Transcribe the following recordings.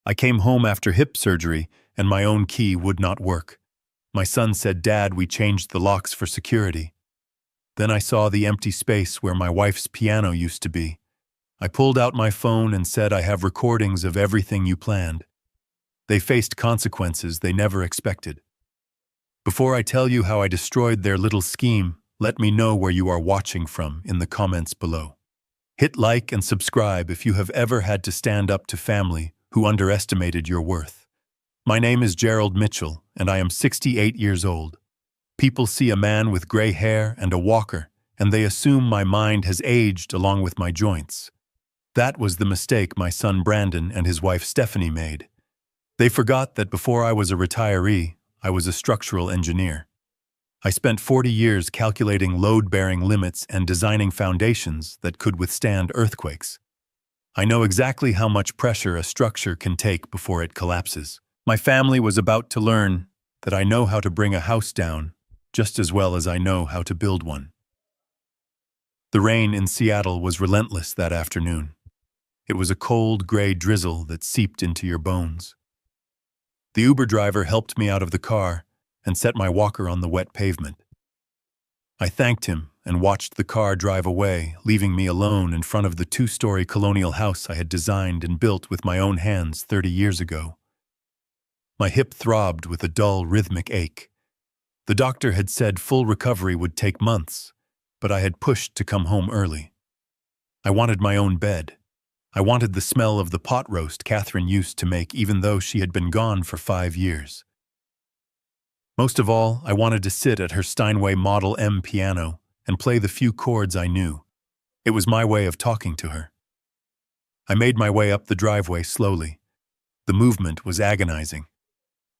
I came home after hip surgery, and my own key would not work. My son said, "Dad, we changed the locks for security." Then I saw the empty space where my wife's piano used to be. I pulled out my phone and said, "I have recordings of everything you planned." They faced consequences they never expected. Before I tell you how I destroyed their little scheme, let me know where you are watching from in the comments below. Hit like and subscribe if you have ever had to stand up to family who underestimated your worth. My name is Gerald Mitchell, and I am 68 years old. People see a man with gray hair and a walker, and they assume my mind has aged along with my joints. That was the mistake my son Brandon and his wife Stephanie made. They forgot that before I was a retiree, I was a structural engineer. I spent 40 years calculating load-bearing limits and designing foundations that could withstand earthquakes. I know exactly how much pressure a structure can take before it collapses. My family was about to learn that I know how to bring a house down just as well as I know how to build one. The rain in Seattle was relentless that afternoon. It was a cold, gray drizzle that seeped into your bones. The Uber driver helped me out of the car and set my walker on the wet pavement. I thanked him and watched the car drive away, leaving me alone in front of the 2-story colonial house I had designed and built with my own hands 30 years ago. My hip throbbed with a dull, rhythmic ache. The doctor had said full recovery would take months, but I had pushed to come home early. I wanted my own bed. I wanted the smell of the pot roast Catherine used to make even though she had been gone for 5 years. Most of all, I wanted to sit at her Steinway Model M piano and play the few chords I knew. It was my way of talking to her. I made my way up the driveway slowly. The movement was agonizing.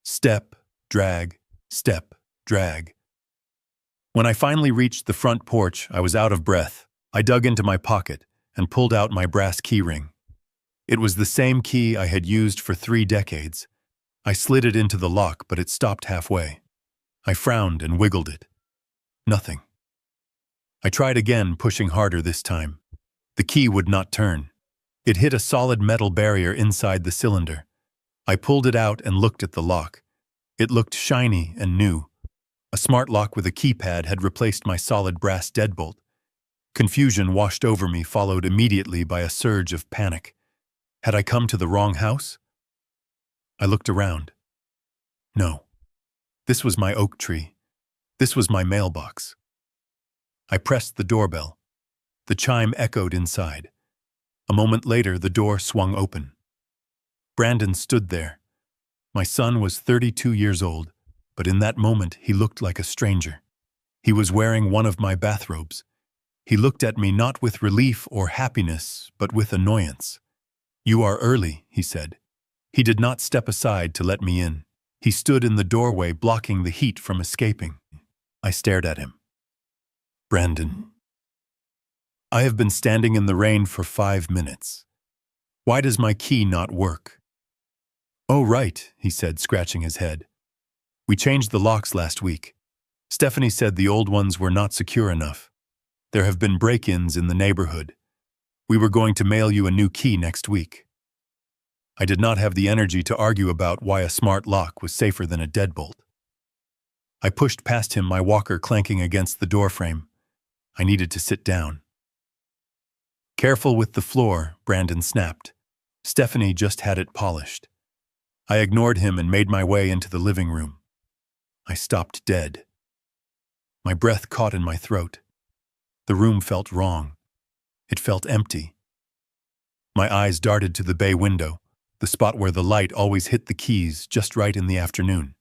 Step, drag, step, drag. When I finally reached the front porch, I was out of breath. I dug into my pocket and pulled out my brass key ring. It was the same key I had used for 3 decades. I slid it into the lock, but it stopped halfway. I frowned and wiggled it. Nothing. I tried again, pushing harder this time. The key would not turn. It hit a solid metal barrier inside the cylinder. I pulled it out and looked at the lock. It looked shiny and new. A smart lock with a keypad had replaced my solid brass deadbolt. Confusion washed over me, followed immediately by a surge of panic. Had I come to the wrong house? I looked around. No. This was my oak tree. This was my mailbox. I pressed the doorbell. The chime echoed inside. A moment later, the door swung open. Brandon stood there. My son was 32 years old, but in that moment he looked like a stranger. He was wearing one of my bathrobes. He looked at me not with relief or happiness, but with annoyance. "You are early," he said. He did not step aside to let me in. He stood in the doorway, blocking the heat from escaping. I stared at him. "Brandon, I have been standing in the rain for 5 minutes. Why does my key not work?" "Oh, right," he said, scratching his head. "We changed the locks last week. Stephanie said the old ones were not secure enough. There have been break-ins in the neighborhood. We were going to mail you a new key next week." I did not have the energy to argue about why a smart lock was safer than a deadbolt. I pushed past him, my walker clanking against the doorframe. I needed to sit down. "Careful with the floor," Brandon snapped. "Stephanie just had it polished." I ignored him and made my way into the living room. I stopped dead. My breath caught in my throat. The room felt wrong. It felt empty. My eyes darted to the bay window, the spot where the light always hit the keys just right in the afternoon.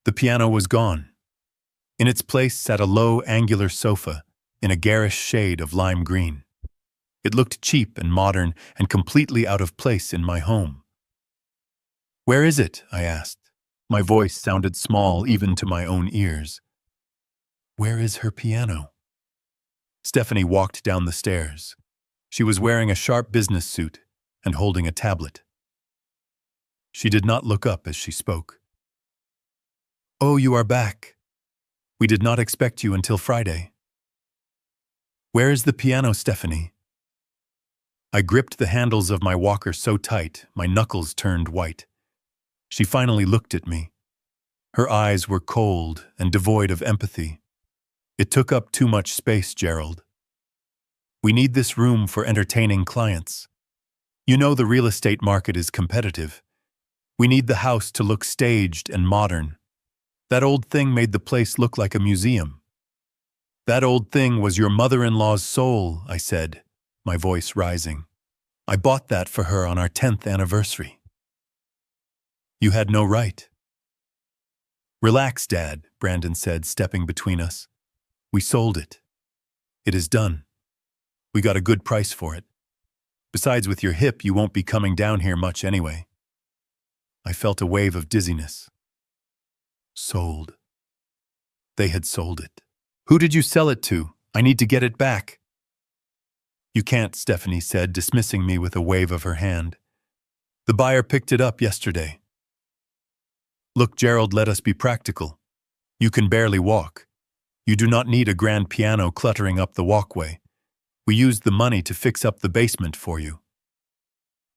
The piano was gone. In its place sat a low, angular sofa in a garish shade of lime green. It looked cheap and modern and completely out of place in my home. "Where is it?" I asked. My voice sounded small even to my own ears. "Where is her piano?" Stephanie walked down the stairs. She was wearing a sharp business suit and holding a tablet. She did not look up as she spoke. "Oh, you are back. We did not expect you until Friday." "Where is the piano, Stephanie?" I gripped the handles of my walker so tight, my knuckles turned white. She finally looked at me. Her eyes were cold and devoid of empathy. It took up too much space, Gerald. We need this room for entertaining clients. You know the real estate market is competitive. We need the house to look staged and modern. That old thing made the place look like a museum. That old thing was your mother-in-law's soul, I said, my voice rising. I bought that for her on our 10th anniversary. You had no right. Relax, Dad, Brandon said, stepping between us. We sold it. It is done. We got a good price for it. Besides, with your hip, you won't be coming down here much anyway. I felt a wave of dizziness. Sold. They had sold it. Who did you sell it to? I need to get it back. You can't, Stephanie said, dismissing me with a wave of her hand. The buyer picked it up yesterday. Look, Gerald, let us be practical. You can barely walk. You do not need a grand piano cluttering up the walkway. We used the money to fix up the basement for you.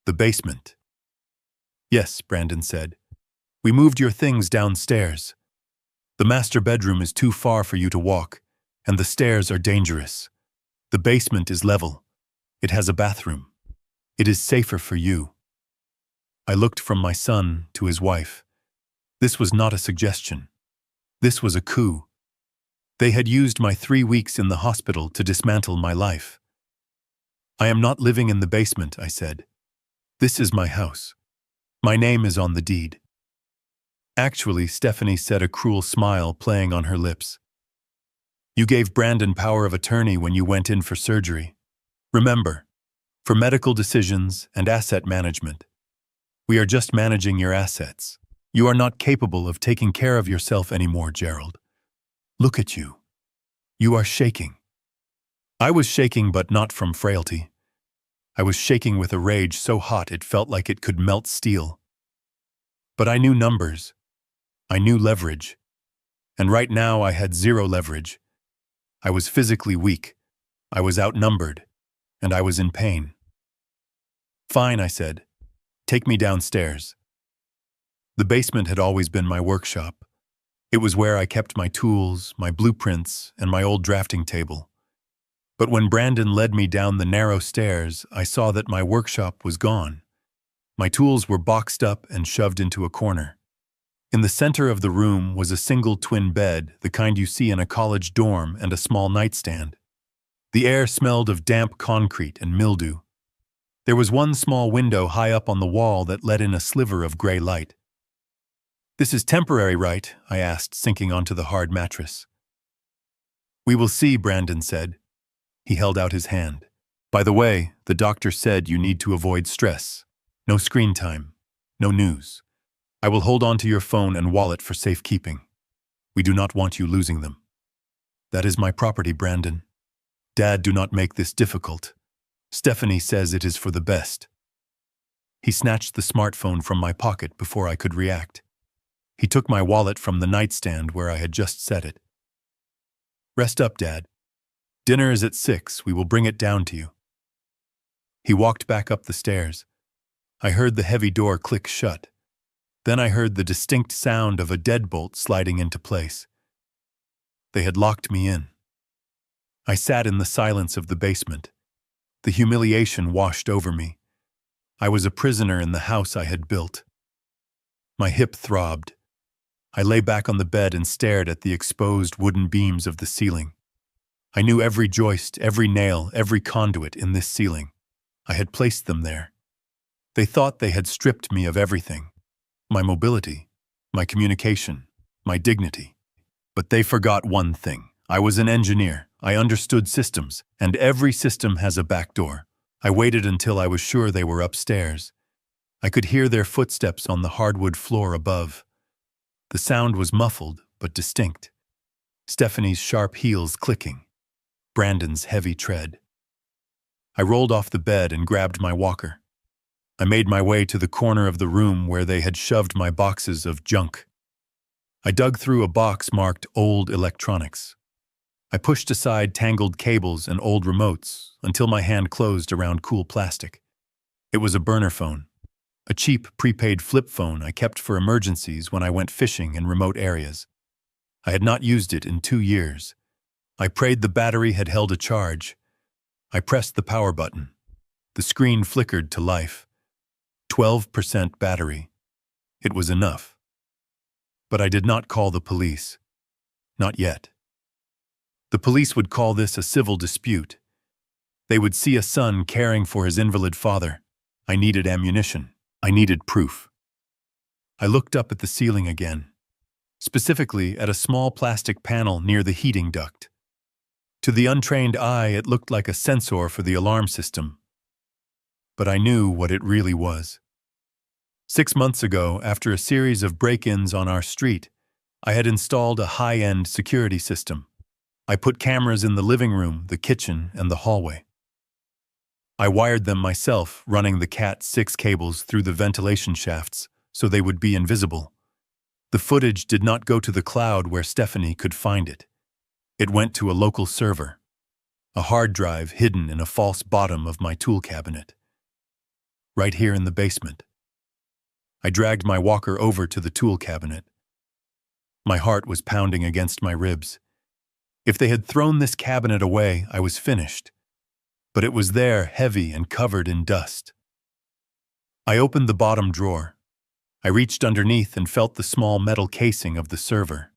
The basement. Yes, Brandon said. We moved your things downstairs. The master bedroom is too far for you to walk, and the stairs are dangerous. The basement is level. It has a bathroom. It is safer for you. I looked from my son to his wife. This was not a suggestion. This was a coup. They had used my 3 weeks in the hospital to dismantle my life. I am not living in the basement, I said. This is my house. My name is on the deed. Actually, Stephanie said, a cruel smile playing on her lips. You gave Brandon power of attorney when you went in for surgery. Remember, for medical decisions and asset management. We are just managing your assets. You are not capable of taking care of yourself anymore, Gerald. Look at you. You are shaking. I was shaking, but not from frailty. I was shaking with a rage so hot it felt like it could melt steel. But I knew numbers. I knew leverage. And right now I had zero leverage. I was physically weak. I was outnumbered. And I was in pain. Fine, I said. Take me downstairs. The basement had always been my workshop. It was where I kept my tools, my blueprints, and my old drafting table. But when Brandon led me down the narrow stairs, I saw that my workshop was gone. My tools were boxed up and shoved into a corner. In the center of the room was a single twin bed, the kind you see in a college dorm, and a small nightstand. The air smelled of damp concrete and mildew. There was one small window high up on the wall that let in a sliver of gray light. This is temporary, right? I asked, sinking onto the hard mattress. We will see, Brandon said. He held out his hand. By the way, the doctor said you need to avoid stress. No screen time. No news. I will hold on to your phone and wallet for safekeeping. We do not want you losing them. That is my property, Brandon. Dad, do not make this difficult. Stephanie says it is for the best. He snatched the smartphone from my pocket before I could react. He took my wallet from the nightstand where I had just set it. Rest up, Dad. Dinner is at 6. We will bring it down to you. He walked back up the stairs. I heard the heavy door click shut. Then I heard the distinct sound of a deadbolt sliding into place. They had locked me in. I sat in the silence of the basement. The humiliation washed over me. I was a prisoner in the house I had built. My hip throbbed. I lay back on the bed and stared at the exposed wooden beams of the ceiling. I knew every joist, every nail, every conduit in this ceiling. I had placed them there. They thought they had stripped me of everything. My mobility, my communication, my dignity. But they forgot one thing. I was an engineer. I understood systems, and every system has a back door. I waited until I was sure they were upstairs. I could hear their footsteps on the hardwood floor above. The sound was muffled, but distinct. Stephanie's sharp heels clicking. Brandon's heavy tread. I rolled off the bed and grabbed my walker. I made my way to the corner of the room where they had shoved my boxes of junk. I dug through a box marked Old Electronics. I pushed aside tangled cables and old remotes until my hand closed around cool plastic. It was a burner phone, a cheap prepaid flip phone I kept for emergencies when I went fishing in remote areas. I had not used it in 2 years. I prayed the battery had held a charge. I pressed the power button. The screen flickered to life. 12% battery. It was enough. But I did not call the police. Not yet. The police would call this a civil dispute. They would see a son caring for his invalid father. I needed ammunition. I needed proof. I looked up at the ceiling again, specifically at a small plastic panel near the heating duct. To the untrained eye, it looked like a sensor for the alarm system. But I knew what it really was. 6 months ago, after a series of break-ins on our street, I had installed a high-end security system. I put cameras in the living room, the kitchen, and the hallway. I wired them myself, running the Cat6 cables through the ventilation shafts so they would be invisible. The footage did not go to the cloud where Stephanie could find it. It went to a local server, a hard drive hidden in a false bottom of my tool cabinet. Right here in the basement. I dragged my walker over to the tool cabinet. My heart was pounding against my ribs. If they had thrown this cabinet away, I was finished. But it was there, heavy and covered in dust. I opened the bottom drawer. I reached underneath and felt the small metal casing of the server.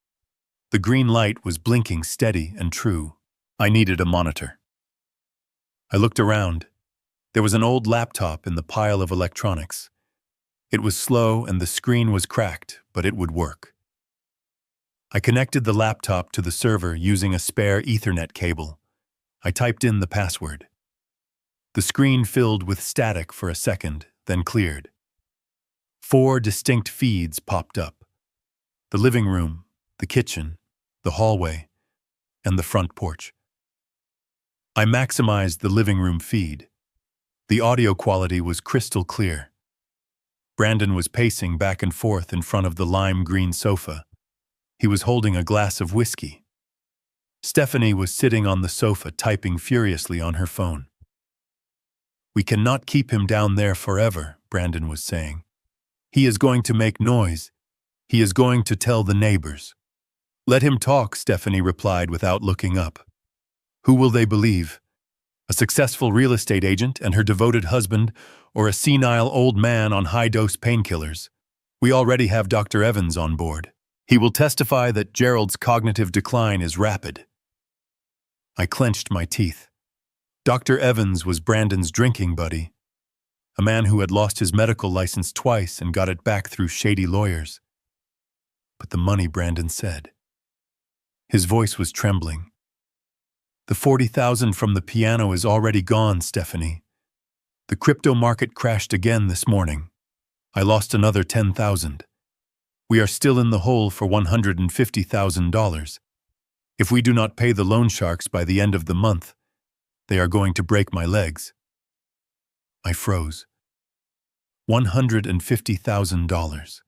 The green light was blinking steady and true. I needed a monitor. I looked around. There was an old laptop in the pile of electronics. It was slow and the screen was cracked, but it would work. I connected the laptop to the server using a spare Ethernet cable. I typed in the password. The screen filled with static for a second, then cleared. 4 distinct feeds popped up. The living room, the kitchen, the hallway, and the front porch. I maximized the living room feed. The audio quality was crystal clear. Brandon was pacing back and forth in front of the lime green sofa. He was holding a glass of whiskey. Stephanie was sitting on the sofa typing furiously on her phone. "We cannot keep him down there forever," Brandon was saying. "He is going to make noise. He is going to tell the neighbors." "Let him talk," Stephanie replied without looking up. "Who will they believe? A successful real estate agent and her devoted husband, or a senile old man on high-dose painkillers? We already have Dr. Evans on board. He will testify that Gerald's cognitive decline is rapid." I clenched my teeth. Dr. Evans was Brandon's drinking buddy, a man who had lost his medical license twice and got it back through shady lawyers. But the money, Brandon said. His voice was trembling. "The 40,000 from the piano is already gone, Stephanie. The crypto market crashed again this morning. I lost another 10,000. We are still in the hole for $150,000. If we do not pay the loan sharks by the end of the month, they are going to break my legs." I froze. $150,000.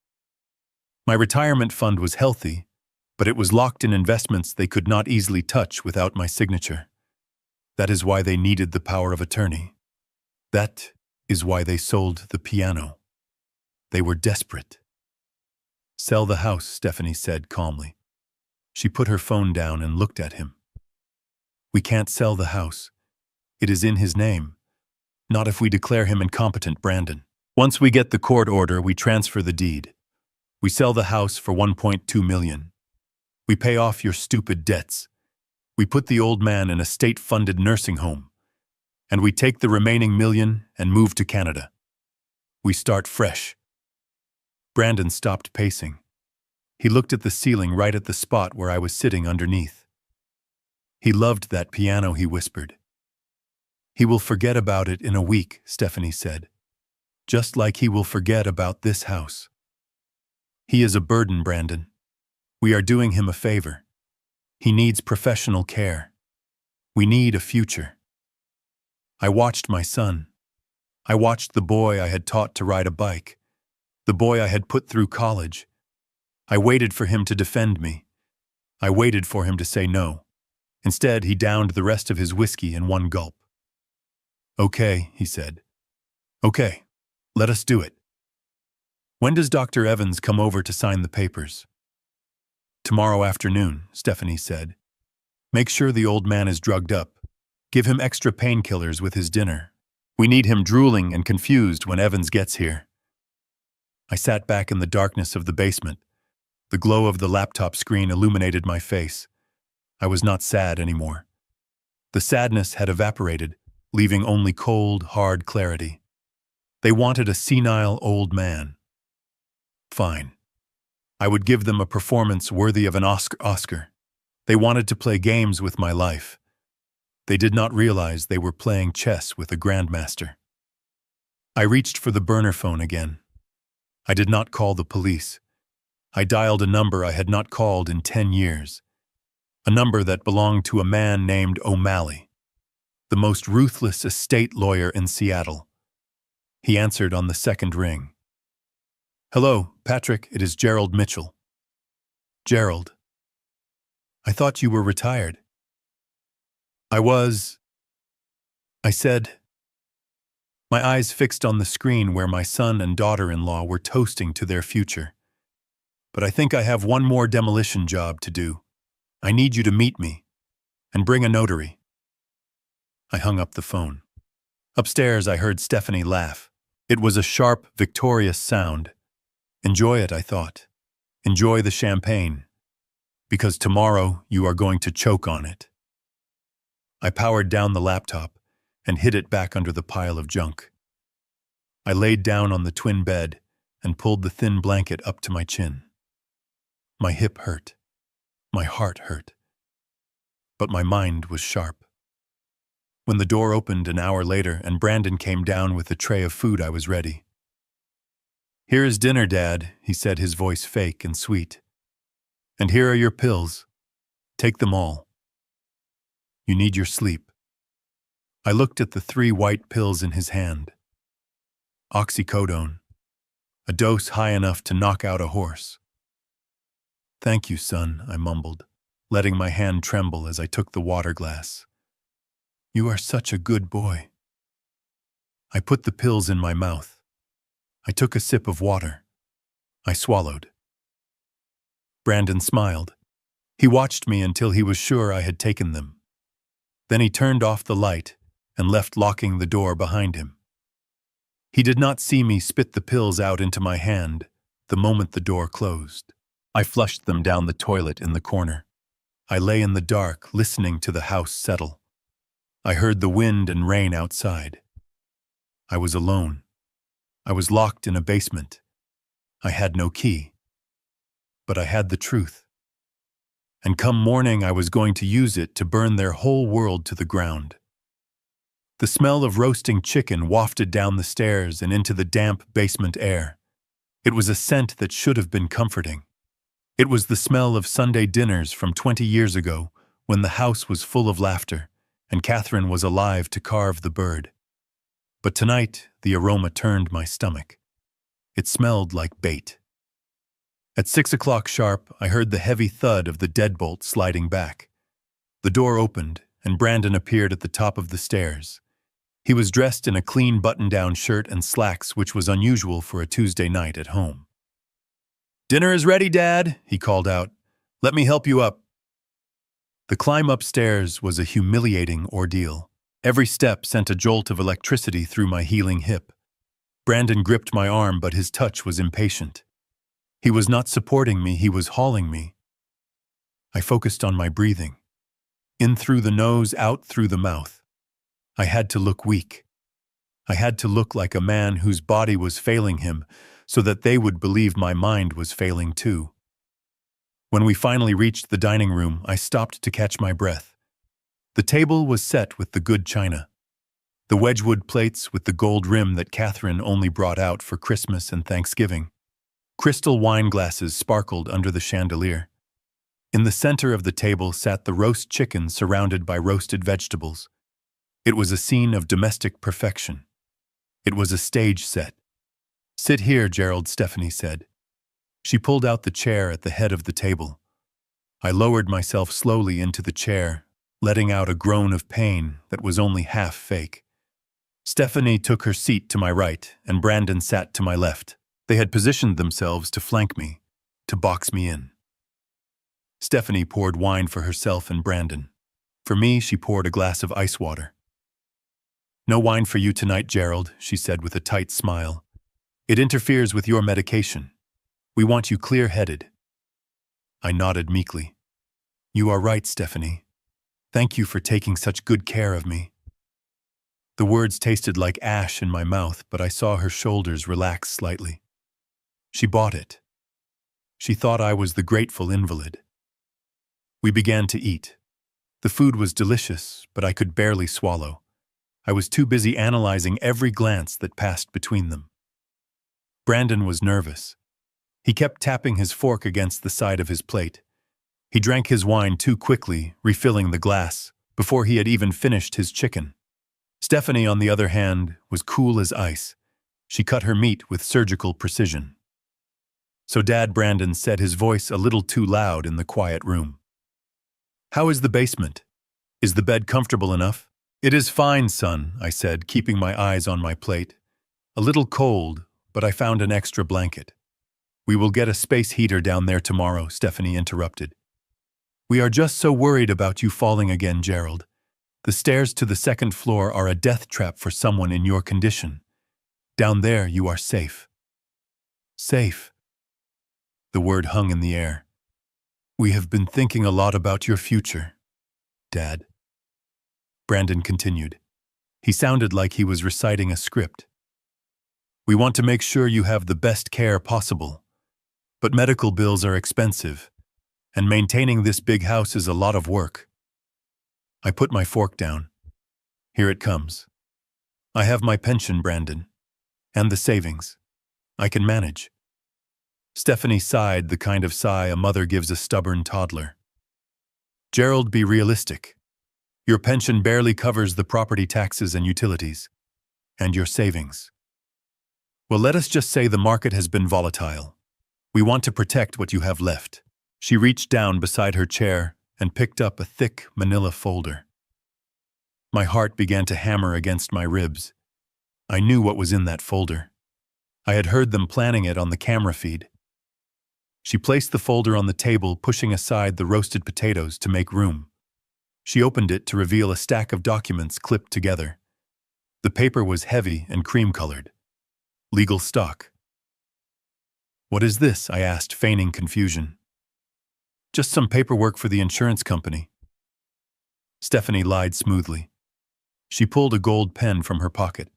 My retirement fund was healthy, but it was locked in investments they could not easily touch without my signature. That is why they needed the power of attorney. That is why they sold the piano. They were desperate. "Sell the house," Stephanie said calmly. She put her phone down and looked at him. "We can't sell the house. It is in his name. Not if we declare him incompetent, Brandon. Once we get the court order, we transfer the deed. We sell the house for $1.2 million. We pay off your stupid debts. We put the old man in a state-funded nursing home. And we take the remaining $1 million and move to Canada. We start fresh." Brandon stopped pacing. He looked at the ceiling right at the spot where I was sitting underneath. "He loved that piano," he whispered. "He will forget about it in a week," Stephanie said. "Just like he will forget about this house. He is a burden, Brandon. We are doing him a favor. He needs professional care. We need a future." I watched my son. I watched the boy I had taught to ride a bike, the boy I had put through college. I waited for him to defend me. I waited for him to say no. Instead, he downed the rest of his whiskey in one gulp. "Okay," he said. "Okay, let us do it. When does Dr. Evans come over to sign the papers?" "Tomorrow afternoon," Stephanie said. "Make sure the old man is drugged up. Give him extra painkillers with his dinner. We need him drooling and confused when Evans gets here." I sat back in the darkness of the basement. The glow of the laptop screen illuminated my face. I was not sad anymore. The sadness had evaporated, leaving only cold, hard clarity. They wanted a senile old man. Fine. I would give them a performance worthy of an Oscar. They wanted to play games with my life. They did not realize they were playing chess with a grandmaster. I reached for the burner phone again. I did not call the police. I dialed a number I had not called in 10 years. A number that belonged to a man named O'Malley, the most ruthless estate lawyer in Seattle. He answered on the second ring. "Hello, Patrick, it is Gerald Mitchell." "Gerald. I thought you were retired." "I was," I said, my eyes fixed on the screen where my son and daughter-in-law were toasting to their future. "But I think I have one more demolition job to do. I need you to meet me and bring a notary." I hung up the phone. Upstairs, I heard Stephanie laugh. It was a sharp, victorious sound. Enjoy it, I thought. Enjoy the champagne. Because tomorrow you are going to choke on it. I powered down the laptop and hid it back under the pile of junk. I laid down on the twin bed and pulled the thin blanket up to my chin. My hip hurt. My heart hurt. But my mind was sharp. When the door opened an hour later and Brandon came down with a tray of food, I was ready. "Here is dinner, Dad," he said, his voice fake and sweet. "And here are your pills. Take them all. You need your sleep." I looked at the 3 white pills in his hand. Oxycodone, a dose high enough to knock out a horse. "Thank you, son," I mumbled, letting my hand tremble as I took the water glass. "You are such a good boy." I put the pills in my mouth. I took a sip of water. I swallowed. Brandon smiled. He watched me until he was sure I had taken them. Then he turned off the light and left, locking the door behind him. He did not see me spit the pills out into my hand the moment the door closed. I flushed them down the toilet in the corner. I lay in the dark, listening to the house settle. I heard the wind and rain outside. I was alone. I was locked in a basement. I had no key. But I had the truth. And come morning, I was going to use it to burn their whole world to the ground. The smell of roasting chicken wafted down the stairs and into the damp basement air. It was a scent that should have been comforting. It was the smell of Sunday dinners from 20 years ago, when the house was full of laughter, and Catherine was alive to carve the bird. But tonight, the aroma turned my stomach. It smelled like bait. At 6 o'clock sharp, I heard the heavy thud of the deadbolt sliding back. The door opened, and Brandon appeared at the top of the stairs. He was dressed in a clean button-down shirt and slacks, which was unusual for a Tuesday night at home. "Dinner is ready, Dad," he called out. "Let me help you up." The climb upstairs was a humiliating ordeal. Every step sent a jolt of electricity through my healing hip. Brandon gripped my arm, but his touch was impatient. He was not supporting me, he was hauling me. I focused on my breathing. In through the nose, out through the mouth. I had to look weak. I had to look like a man whose body was failing him, so that they would believe my mind was failing too. When we finally reached the dining room, I stopped to catch my breath. The table was set with the good china. The Wedgwood plates with the gold rim that Catherine only brought out for Christmas and Thanksgiving. Crystal wine glasses sparkled under the chandelier. In the center of the table sat the roast chicken surrounded by roasted vegetables. It was a scene of domestic perfection. It was a stage set. "Sit here, Gerald," Stephanie said. She pulled out the chair at the head of the table. I lowered myself slowly into the chair, letting out a groan of pain that was only half fake. Stephanie took her seat to my right, and Brandon sat to my left. They had positioned themselves to flank me, to box me in. Stephanie poured wine for herself and Brandon. For me, she poured a glass of ice water. "No wine for you tonight, Gerald," she said with a tight smile. "It interferes with your medication. We want you clear-headed." I nodded meekly. "You are right, Stephanie. Thank you for taking such good care of me." The words tasted like ash in my mouth, but I saw her shoulders relax slightly. She bought it. She thought I was the grateful invalid. We began to eat. The food was delicious, but I could barely swallow. I was too busy analyzing every glance that passed between them. Brandon was nervous. He kept tapping his fork against the side of his plate. He drank his wine too quickly, refilling the glass, before he had even finished his chicken. Stephanie, on the other hand, was cool as ice. She cut her meat with surgical precision. So Dad Brandon said, his voice a little too loud in the quiet room. "How is the basement? Is the bed comfortable enough?" "It is fine, son," I said, keeping my eyes on my plate. "A little cold, but I found an extra blanket." "We will get a space heater down there tomorrow," Stephanie interrupted. "We are just so worried about you falling again, Gerald. The stairs to the second floor are a death trap for someone in your condition. Down there you are safe." "Safe?" The word hung in the air. "We have been thinking a lot about your future, Dad." Brandon continued. He sounded like he was reciting a script. "We want to make sure you have the best care possible. But medical bills are expensive, and maintaining this big house is a lot of work." I put my fork down. "Here it comes. I have my pension, Brandon, and the savings. I can manage." Stephanie sighed, the kind of sigh a mother gives a stubborn toddler. "Gerald, be realistic. Your pension barely covers the property taxes and utilities. And your savings. Well, let us just say the market has been volatile. We want to protect what you have left." She reached down beside her chair and picked up a thick manila folder. My heart began to hammer against my ribs. I knew what was in that folder. I had heard them planning it on the camera feed. She placed the folder on the table, pushing aside the roasted potatoes to make room. She opened it to reveal a stack of documents clipped together. The paper was heavy and cream-colored. Legal stock. "What is this?" I asked, feigning confusion. "Just some paperwork for the insurance company." Stephanie lied smoothly. She pulled a gold pen from her pocket.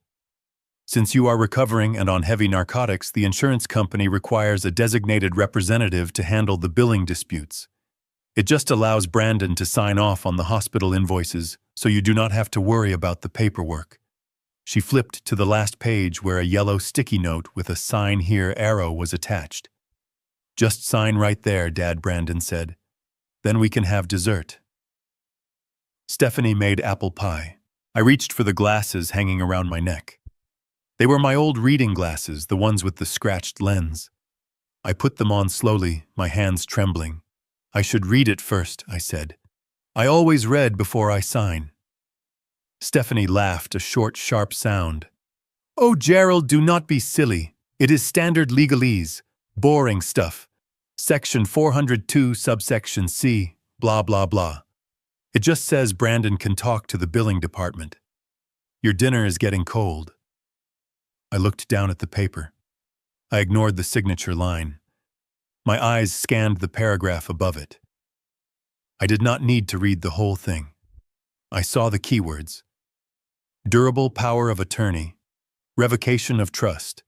"Since you are recovering and on heavy narcotics, the insurance company requires a designated representative to handle the billing disputes. It just allows Brandon to sign off on the hospital invoices, so you do not have to worry about the paperwork." She flipped to the last page where a yellow sticky note with a "sign here" arrow was attached. "Just sign right there," Dad Brandon said. "Then we can have dessert." Stephanie made apple pie. I reached for the glasses hanging around my neck. They were my old reading glasses, the ones with the scratched lens. I put them on slowly, my hands trembling. "I should read it first," I said. "I always read before I sign." Stephanie laughed, a short, sharp sound. "Oh, Gerald, do not be silly. It is standard legalese. Boring stuff. Section 402, subsection C, blah, blah, blah. It just says Brandon can talk to the billing department. Your dinner is getting cold." I looked down at the paper. I ignored the signature line. My eyes scanned the paragraph above it. I did not need to read the whole thing. I saw the keywords. Durable power of attorney, revocation of trust,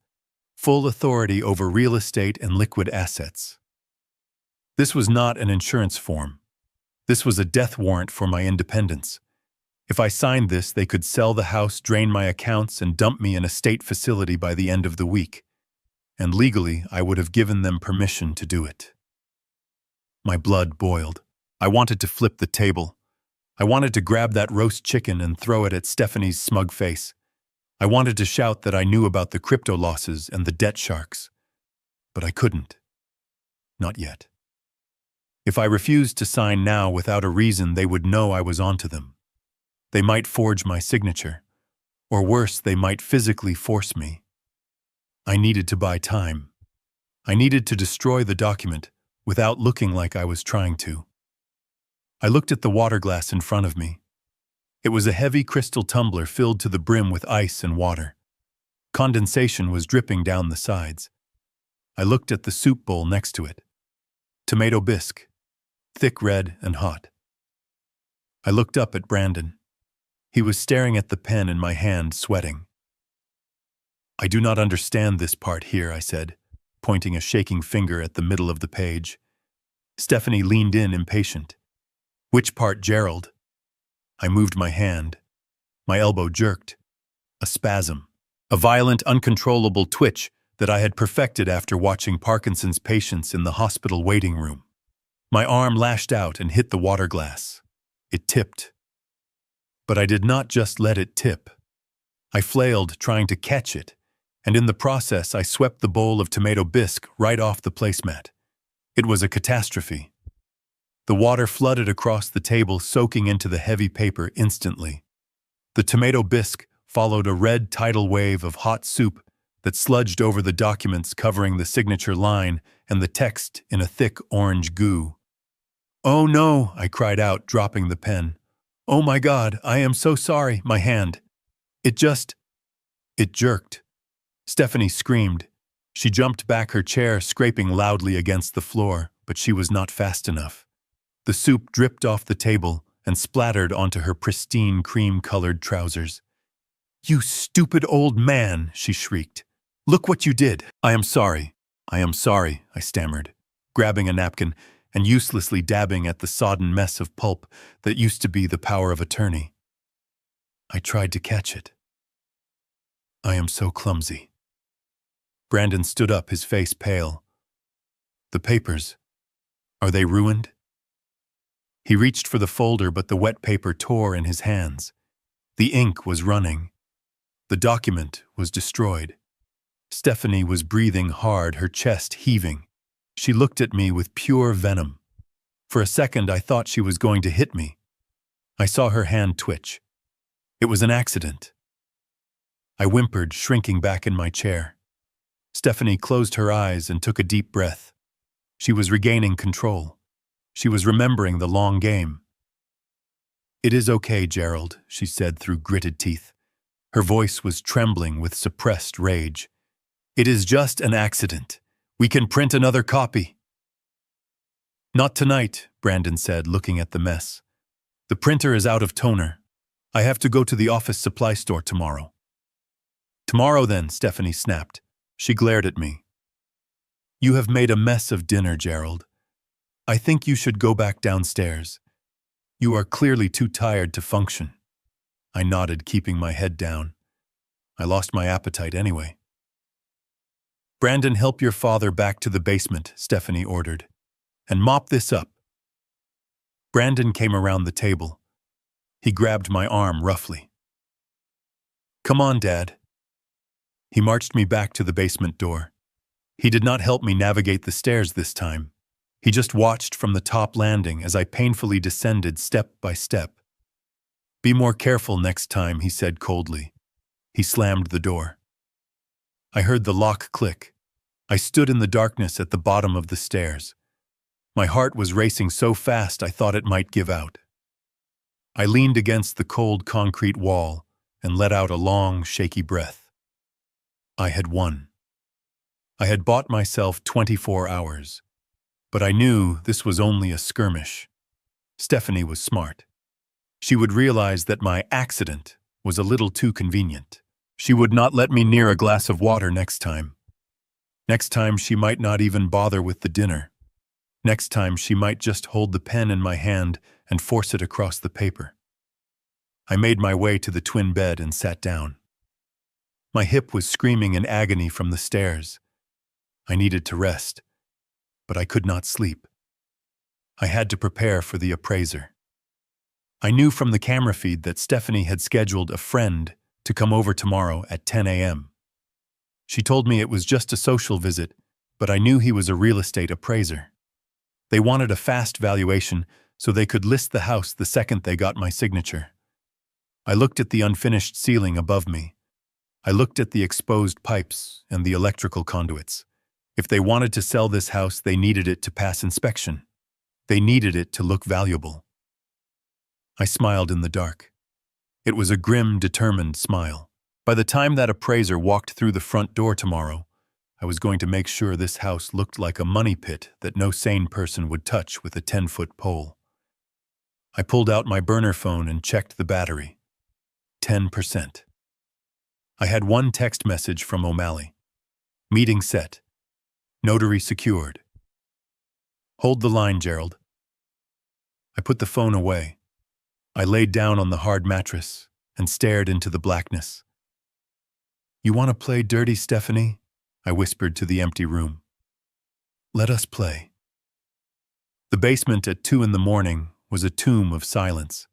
full authority over real estate and liquid assets. This was not an insurance form. This was a death warrant for my independence. If I signed this, they could sell the house, drain my accounts, and dump me in a state facility by the end of the week. And legally, I would have given them permission to do it. My blood boiled. I wanted to flip the table. I wanted to grab that roast chicken and throw it at Stephanie's smug face. I wanted to shout that I knew about the crypto losses and the debt sharks. But I couldn't. Not yet. If I refused to sign now without a reason, they would know I was onto them. They might forge my signature, or worse, they might physically force me. I needed to buy time. I needed to destroy the document without looking like I was trying to. I looked at the water glass in front of me. It was a heavy crystal tumbler filled to the brim with ice and water. Condensation was dripping down the sides. I looked at the soup bowl next to it. Tomato bisque, thick red and hot. I looked up at Brandon. He was staring at the pen in my hand, sweating. "I do not understand this part here," I said, pointing a shaking finger at the middle of the page. Stephanie leaned in, impatient. "Which part, Gerald?" I moved my hand. My elbow jerked. A spasm. A violent, uncontrollable twitch that I had perfected after watching Parkinson's patients in the hospital waiting room. My arm lashed out and hit the water glass. It tipped. But I did not just let it tip. I flailed, trying to catch it, and in the process I swept the bowl of tomato bisque right off the placemat. It was a catastrophe. The water flooded across the table, soaking into the heavy paper instantly. The tomato bisque followed a red tidal wave of hot soup that sludged over the documents, covering the signature line and the text in a thick orange goo. "Oh no," I cried out, dropping the pen. "Oh my God, I am so sorry, my hand. It jerked." Stephanie screamed. She jumped back, her chair scraping loudly against the floor, but she was not fast enough. The soup dripped off the table and splattered onto her pristine cream-colored trousers. "You stupid old man," she shrieked. "Look what you did." I am sorry, I stammered, grabbing a napkin and uselessly dabbing at the sodden mess of pulp that used to be the power of attorney. I tried to catch it. I am so clumsy. Brandon stood up, his face pale. "The papers, are they ruined?" He reached for the folder, but the wet paper tore in his hands. The ink was running. The document was destroyed. Stephanie was breathing hard, her chest heaving. She looked at me with pure venom. For a second, I thought she was going to hit me. I saw her hand twitch. It was an accident. I whimpered, shrinking back in my chair. Stephanie closed her eyes and took a deep breath. She was regaining control. She was remembering the long game. "It is okay, Gerald," she said through gritted teeth. Her voice was trembling with suppressed rage. "It is just an accident. We can print another copy." "Not tonight," Brandon said, looking at the mess. "The printer is out of toner. I have to go to the office supply store tomorrow." "Tomorrow then," Stephanie snapped. She glared at me. "You have made a mess of dinner, Gerald. I think you should go back downstairs. You are clearly too tired to function." I nodded, keeping my head down. I lost my appetite anyway. "Brandon, help your father back to the basement," Stephanie ordered. "And mop this up." Brandon came around the table. He grabbed my arm roughly. "Come on, Dad." He marched me back to the basement door. He did not help me navigate the stairs this time. He just watched from the top landing as I painfully descended step by step. "Be more careful next time," he said coldly. He slammed the door. I heard the lock click. I stood in the darkness at the bottom of the stairs. My heart was racing so fast I thought it might give out. I leaned against the cold concrete wall and let out a long, shaky breath. I had won. I had bought myself 24 hours. But I knew this was only a skirmish. Stephanie was smart. She would realize that my accident was a little too convenient. She would not let me near a glass of water next time. Next time she might not even bother with the dinner. Next time she might just hold the pen in my hand and force it across the paper. I made my way to the twin bed and sat down. My hip was screaming in agony from the stairs. I needed to rest. But I could not sleep. I had to prepare for the appraiser. I knew from the camera feed that Stephanie had scheduled a friend to come over tomorrow at 10 a.m. She told me it was just a social visit, but I knew he was a real estate appraiser. They wanted a fast valuation so they could list the house the second they got my signature. I looked at the unfinished ceiling above me. I looked at the exposed pipes and the electrical conduits. If they wanted to sell this house, they needed it to pass inspection. They needed it to look valuable. I smiled in the dark. It was a grim, determined smile. By the time that appraiser walked through the front door tomorrow, I was going to make sure this house looked like a money pit that no sane person would touch with a 10-foot pole. I pulled out my burner phone and checked the battery. 10%. I had one text message from O'Malley. Meeting set. Notary secured. Hold the line, Gerald. I put the phone away. I laid down on the hard mattress and stared into the blackness. You want to play dirty, Stephanie? I whispered to the empty room. Let us play. The basement at 2 a.m. was a tomb of silence.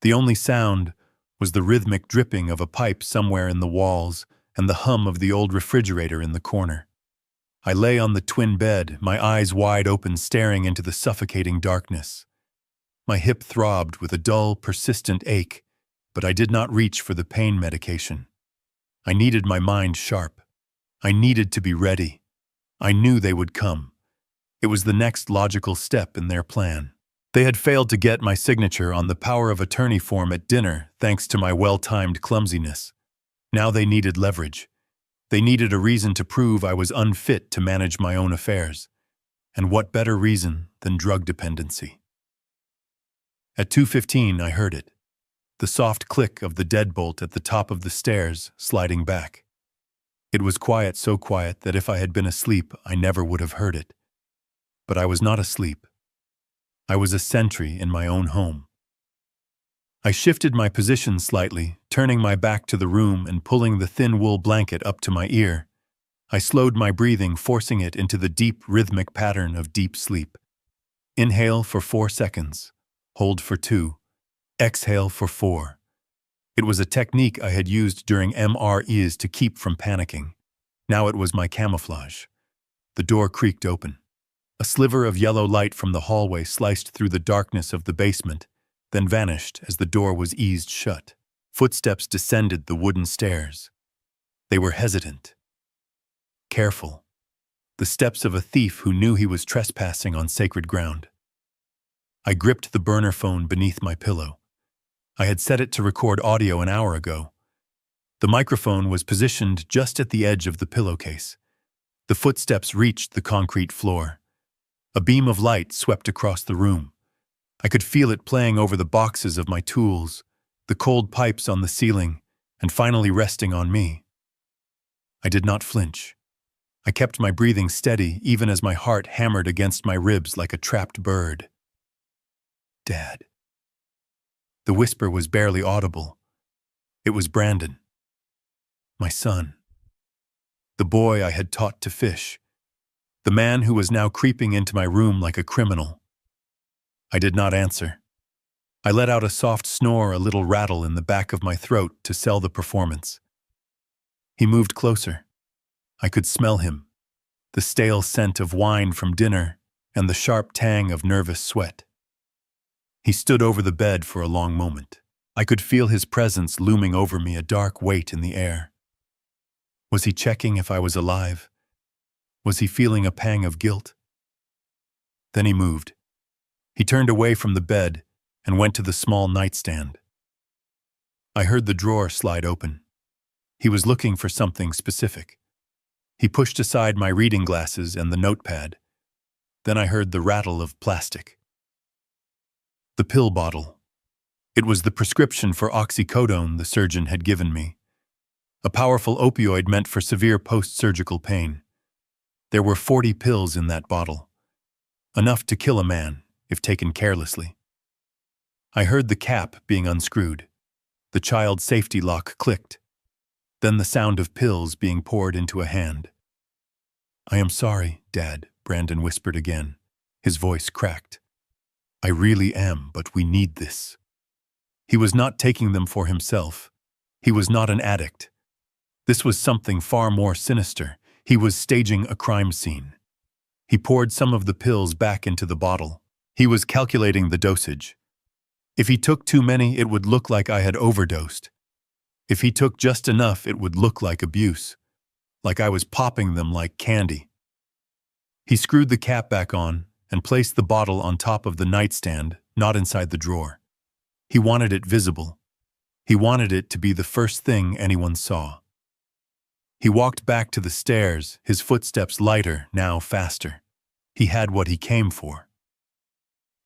The only sound was the rhythmic dripping of a pipe somewhere in the walls and the hum of the old refrigerator in the corner. I lay on the twin bed, my eyes wide open, staring into the suffocating darkness. My hip throbbed with a dull, persistent ache, but I did not reach for the pain medication. I needed my mind sharp. I needed to be ready. I knew they would come. It was the next logical step in their plan. They had failed to get my signature on the power of attorney form at dinner thanks to my well-timed clumsiness. Now they needed leverage. They needed a reason to prove I was unfit to manage my own affairs. And what better reason than drug dependency? At 2:15, I heard it. The soft click of the deadbolt at the top of the stairs sliding back. It was quiet, so quiet that if I had been asleep, I never would have heard it. But I was not asleep. I was a sentry in my own home. I shifted my position slightly, turning my back to the room and pulling the thin wool blanket up to my ear. I slowed my breathing, forcing it into the deep, rhythmic pattern of deep sleep. Inhale for 4 seconds. Hold for 2. Exhale for 4. It was a technique I had used during MREs to keep from panicking. Now it was my camouflage. The door creaked open. A sliver of yellow light from the hallway sliced through the darkness of the basement, then vanished as the door was eased shut. Footsteps descended the wooden stairs. They were hesitant. Careful. The steps of a thief who knew he was trespassing on sacred ground. I gripped the burner phone beneath my pillow. I had set it to record audio an hour ago. The microphone was positioned just at the edge of the pillowcase. The footsteps reached the concrete floor. A beam of light swept across the room. I could feel it playing over the boxes of my tools, the cold pipes on the ceiling, and finally resting on me. I did not flinch. I kept my breathing steady even as my heart hammered against my ribs like a trapped bird. Dad. The whisper was barely audible. It was Brandon. My son. The boy I had taught to fish. The man who was now creeping into my room like a criminal. I did not answer. I let out a soft snore, a little rattle in the back of my throat to sell the performance. He moved closer. I could smell him, the stale scent of wine from dinner and the sharp tang of nervous sweat. He stood over the bed for a long moment. I could feel his presence looming over me, a dark weight in the air. Was he checking if I was alive? Was he feeling a pang of guilt? Then he moved. He turned away from the bed and went to the small nightstand. I heard the drawer slide open. He was looking for something specific. He pushed aside my reading glasses and the notepad. Then I heard the rattle of plastic. The pill bottle. It was the prescription for oxycodone the surgeon had given me. A powerful opioid meant for severe post-surgical pain. There were 40 pills in that bottle. Enough to kill a man, if taken carelessly. I heard the cap being unscrewed. The child safety lock clicked. Then the sound of pills being poured into a hand. I am sorry, Dad, Brandon whispered again. His voice cracked. I really am, but we need this. He was not taking them for himself. He was not an addict. This was something far more sinister. He was staging a crime scene. He poured some of the pills back into the bottle. He was calculating the dosage. If he took too many, it would look like I had overdosed. If he took just enough, it would look like abuse, like I was popping them like candy. He screwed the cap back on and placed the bottle on top of the nightstand, not inside the drawer. He wanted it visible. He wanted it to be the first thing anyone saw. He walked back to the stairs, his footsteps lighter, now faster. He had what he came for.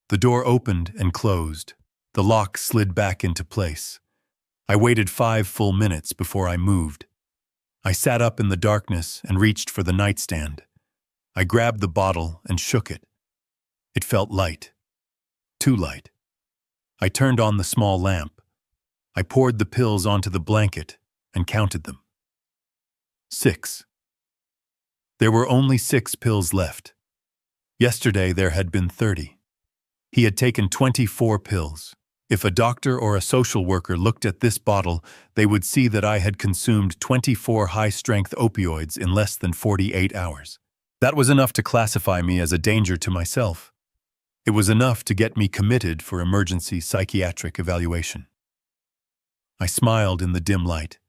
The door opened and closed. The lock slid back into place. I waited 5 full minutes before I moved. I sat up in the darkness and reached for the nightstand. I grabbed the bottle and shook it. It felt light. Too light. I turned on the small lamp. I poured the pills onto the blanket and counted them. 6. There were only 6 pills left. Yesterday there had been 30. He had taken 24 pills. If a doctor or a social worker looked at this bottle, they would see that I had consumed 24 high-strength opioids in less than 48 hours. That was enough to classify me as a danger to myself. It was enough to get me committed for emergency psychiatric evaluation. I smiled in the dim light.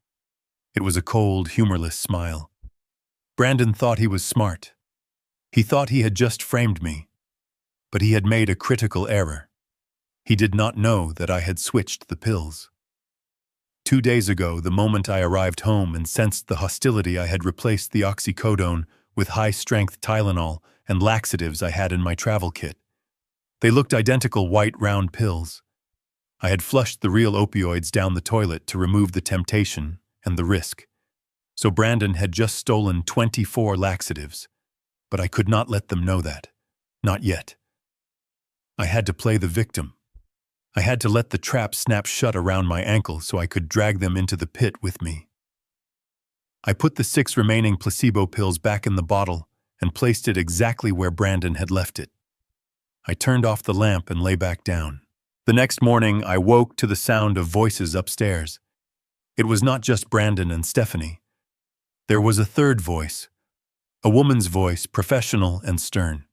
It was a cold, humorless smile. Brandon thought he was smart. He thought he had just framed me. But he had made a critical error. He did not know that I had switched the pills. 2 days ago, the moment I arrived home and sensed the hostility, I had replaced the oxycodone with high-strength Tylenol and laxatives I had in my travel kit. They looked identical white round pills. I had flushed the real opioids down the toilet to remove the temptation and the risk. So Brandon had just stolen 24 laxatives. But I could not let them know that. Not yet. I had to play the victim. I had to let the trap snap shut around my ankle so I could drag them into the pit with me. I put the 6 remaining placebo pills back in the bottle and placed it exactly where Brandon had left it. I turned off the lamp and lay back down. The next morning, I woke to the sound of voices upstairs. It was not just Brandon and Stephanie. There was a third voice, a woman's voice, professional and stern.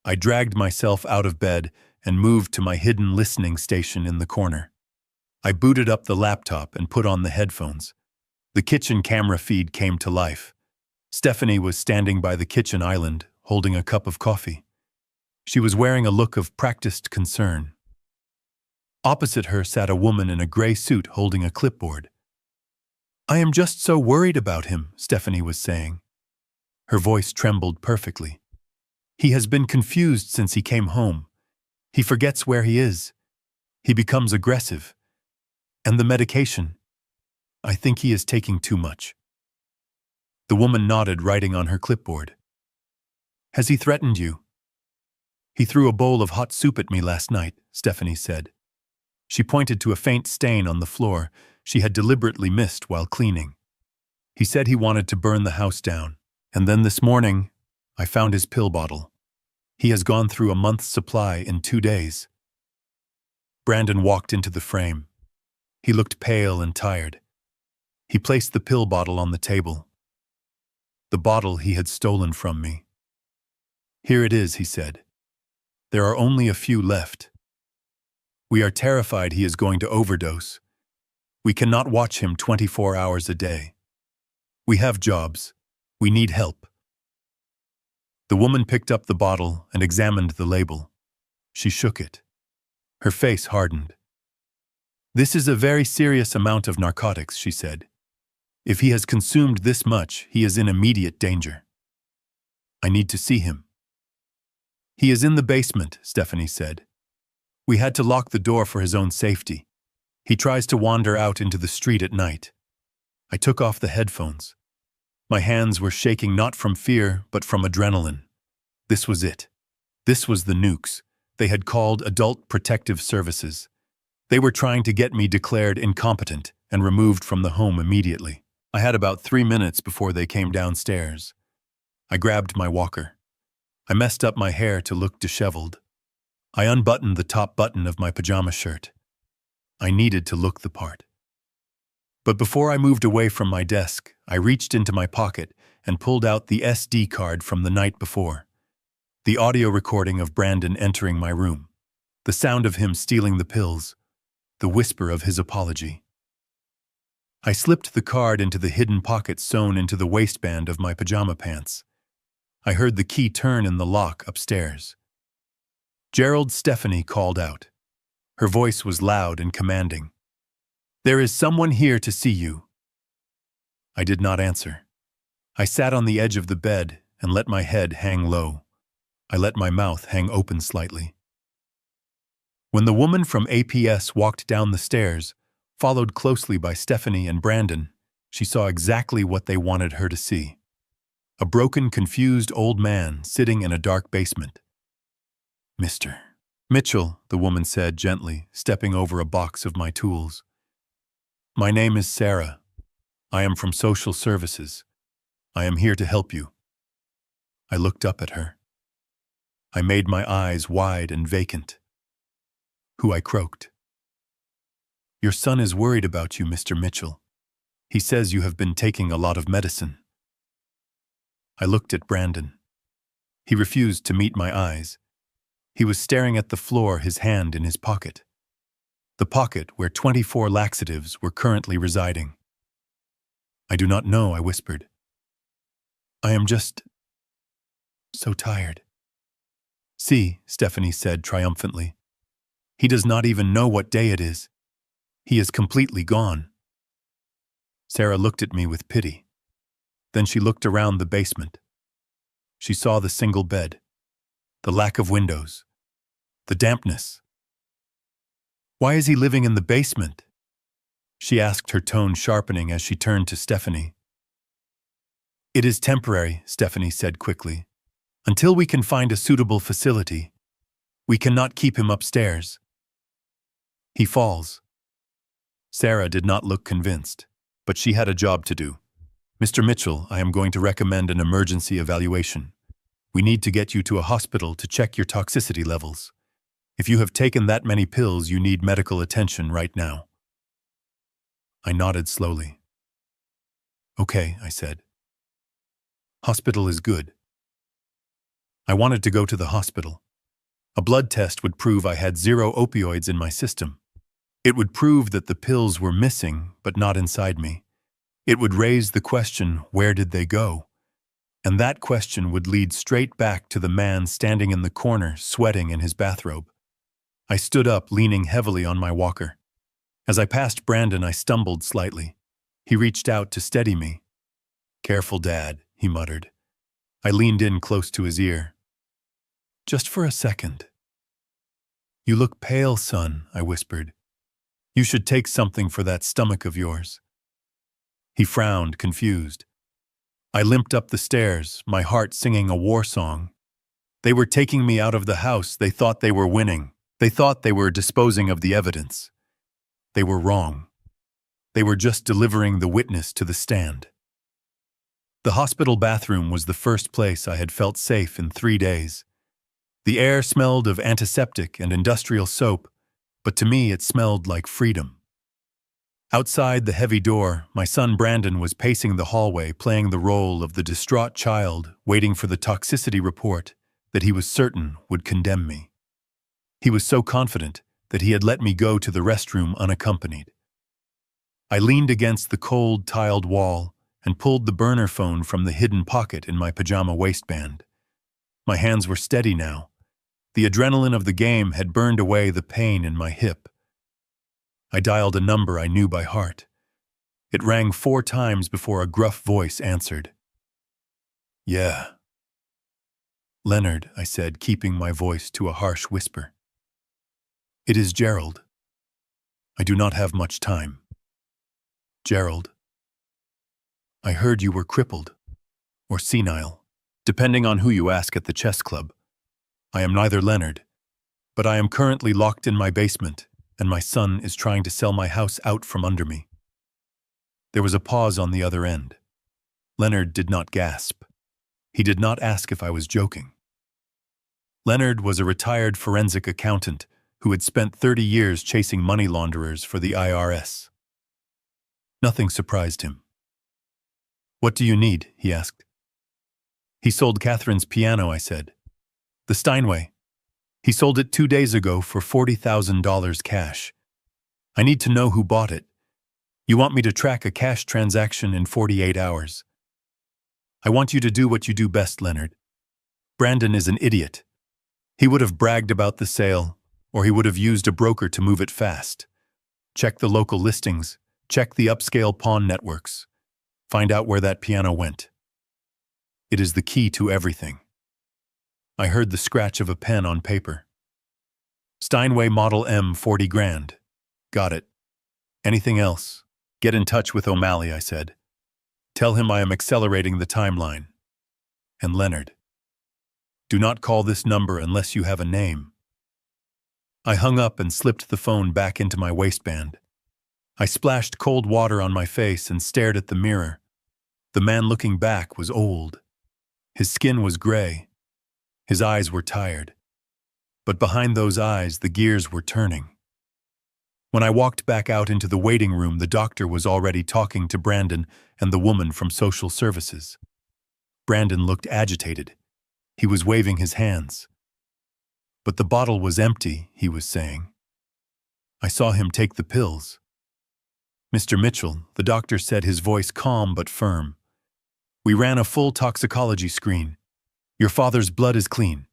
I dragged myself out of bed and moved to my hidden listening station in the corner. I booted up the laptop and put on the headphones. The kitchen camera feed came to life. Stephanie was standing by the kitchen island, holding a cup of coffee. She was wearing a look of practiced concern. Opposite her sat a woman in a gray suit holding a clipboard. "I am just so worried about him," Stephanie was saying. Her voice trembled perfectly. "He has been confused since he came home. He forgets where he is. He becomes aggressive. And the medication. I think he is taking too much." The woman nodded, writing on her clipboard. "Has he threatened you?" "He threw a bowl of hot soup at me last night," Stephanie said. She pointed to a faint stain on the floor she had deliberately missed while cleaning. "He said he wanted to burn the house down. And then this morning, I found his pill bottle. He has gone through a month's supply in 2 days." Brandon walked into the frame. He looked pale and tired. He placed the pill bottle on the table. The bottle he had stolen from me. "Here it is," he said. "There are only a few left. We are terrified he is going to overdose. We cannot watch him 24 hours a day. We have jobs. We need help." The woman picked up the bottle and examined the label. She shook it. Her face hardened. "This is a very serious amount of narcotics," she said. "If he has consumed this much, he is in immediate danger. I need to see him." "He is in the basement," Stephanie said. "We had to lock the door for his own safety. He tries to wander out into the street at night." I took off the headphones. My hands were shaking not from fear, but from adrenaline. This was it. This was the nukes. They had called Adult Protective Services. They were trying to get me declared incompetent and removed from the home immediately. I had about 3 minutes before they came downstairs. I grabbed my walker. I messed up my hair to look disheveled. I unbuttoned the top button of my pajama shirt. I needed to look the part. But before I moved away from my desk, I reached into my pocket and pulled out the SD card from the night before. The audio recording of Brandon entering my room. The sound of him stealing the pills. The whisper of his apology. I slipped the card into the hidden pocket sewn into the waistband of my pajama pants. I heard the key turn in the lock upstairs. Gerald, Stephanie called out. Her voice was loud and commanding. "There is someone here to see you." I did not answer. I sat on the edge of the bed and let my head hang low. I let my mouth hang open slightly. When the woman from APS walked down the stairs, followed closely by Stephanie and Brandon, she saw exactly what they wanted her to see. A broken, confused old man sitting in a dark basement. "Mr. Mitchell," the woman said gently, stepping over a box of my tools. "My name is Sarah. I am from social services. I am here to help you." I looked up at her. I made my eyes wide and vacant. I croaked. "Your son is worried about you, Mr. Mitchell. He says you have been taking a lot of medicine." I looked at Brandon. He refused to meet my eyes. He was staring at the floor, his hand in his pocket. The pocket where 24 laxatives were currently residing. "I do not know," I whispered. "I am just so tired." "See," Stephanie said triumphantly. "He does not even know what day it is. He is completely gone." Sarah looked at me with pity. Then she looked around the basement. She saw the single bed, the lack of windows, the dampness. "Why is he living in the basement?" she asked, her tone sharpening as she turned to Stephanie. "It is temporary," Stephanie said quickly. "Until we can find a suitable facility. We cannot keep him upstairs. He falls." Sarah did not look convinced, but she had a job to do. "Mr. Mitchell, I am going to recommend an emergency evaluation. We need to get you to a hospital to check your toxicity levels. If you have taken that many pills, you need medical attention right now." I nodded slowly. "Okay," I said. "Hospital is good." I wanted to go to the hospital. A blood test would prove I had 0 opioids in my system. It would prove that the pills were missing, but not inside me. It would raise the question, where did they go? And that question would lead straight back to the man standing in the corner, sweating in his bathrobe. I stood up, leaning heavily on my walker. As I passed Brandon, I stumbled slightly. He reached out to steady me. "Careful, Dad," he muttered. I leaned in close to his ear. "Just for a second." "You look pale, son," I whispered. "You should take something for that stomach of yours." He frowned, confused. I limped up the stairs, my heart singing a war song. They were taking me out of the house. They thought they were winning. They thought they were disposing of the evidence. They were wrong. They were just delivering the witness to the stand. The hospital bathroom was the first place I had felt safe in 3 days. The air smelled of antiseptic and industrial soap, but to me it smelled like freedom. Outside the heavy door, my son Brandon was pacing the hallway, playing the role of the distraught child, waiting for the toxicity report that he was certain would condemn me. He was so confident that he had let me go to the restroom unaccompanied. I leaned against the cold, tiled wall and pulled the burner phone from the hidden pocket in my pajama waistband. My hands were steady now. The adrenaline of the game had burned away the pain in my hip. I dialed a number I knew by heart. It rang 4 times before a gruff voice answered. "Yeah." "Leonard," I said, keeping my voice to a harsh whisper. "It is Gerald. I do not have much time." "Gerald, I heard you were crippled, or senile, depending on who you ask at the chess club. I am neither, Leonard, but I am currently locked in my basement, and my son is trying to sell my house out from under me." There was a pause on the other end. Leonard did not gasp. He did not ask if I was joking. Leonard was a retired forensic accountant who had spent 30 years chasing money launderers for the IRS. Nothing surprised him. "What do you need?" he asked. "He sold Catherine's piano," I said. The Steinway. He sold it 2 days ago for $40,000 cash. I need to know who bought it. You want me to track a cash transaction in 48 hours. I want you to do what you do best, Leonard. Brandon is an idiot. He would have bragged about the sale, or he would have used a broker to move it fast. Check the local listings, check the upscale pawn networks. Find out where that piano went. It is the key to everything. I heard the scratch of a pen on paper. Steinway Model M, 40 grand. Got it. Anything else? Get in touch with O'Malley, I said. Tell him I am accelerating the timeline. And Leonard. Do not call this number unless you have a name. I hung up and slipped the phone back into my waistband. I splashed cold water on my face and stared at the mirror. The man looking back was old. His skin was gray. His eyes were tired. But behind those eyes, the gears were turning. When I walked back out into the waiting room, the doctor was already talking to Brandon and the woman from social services. Brandon looked agitated. He was waving his hands. But the bottle was empty, he was saying. I saw him take the pills. Mr. Mitchell, the doctor said, his voice calm but firm. We ran a full toxicology screen. Your father's blood is clean.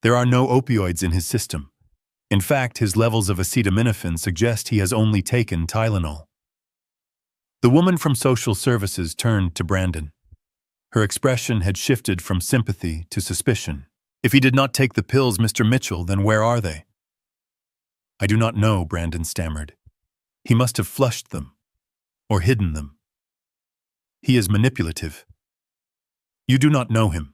There are no opioids in his system. In fact, his levels of acetaminophen suggest he has only taken Tylenol. The woman from social services turned to Brandon. Her expression had shifted from sympathy to suspicion. If he did not take the pills, Mr. Mitchell, then where are they? I do not know, Brandon stammered. He must have flushed them, or hidden them. He is manipulative. You do not know him.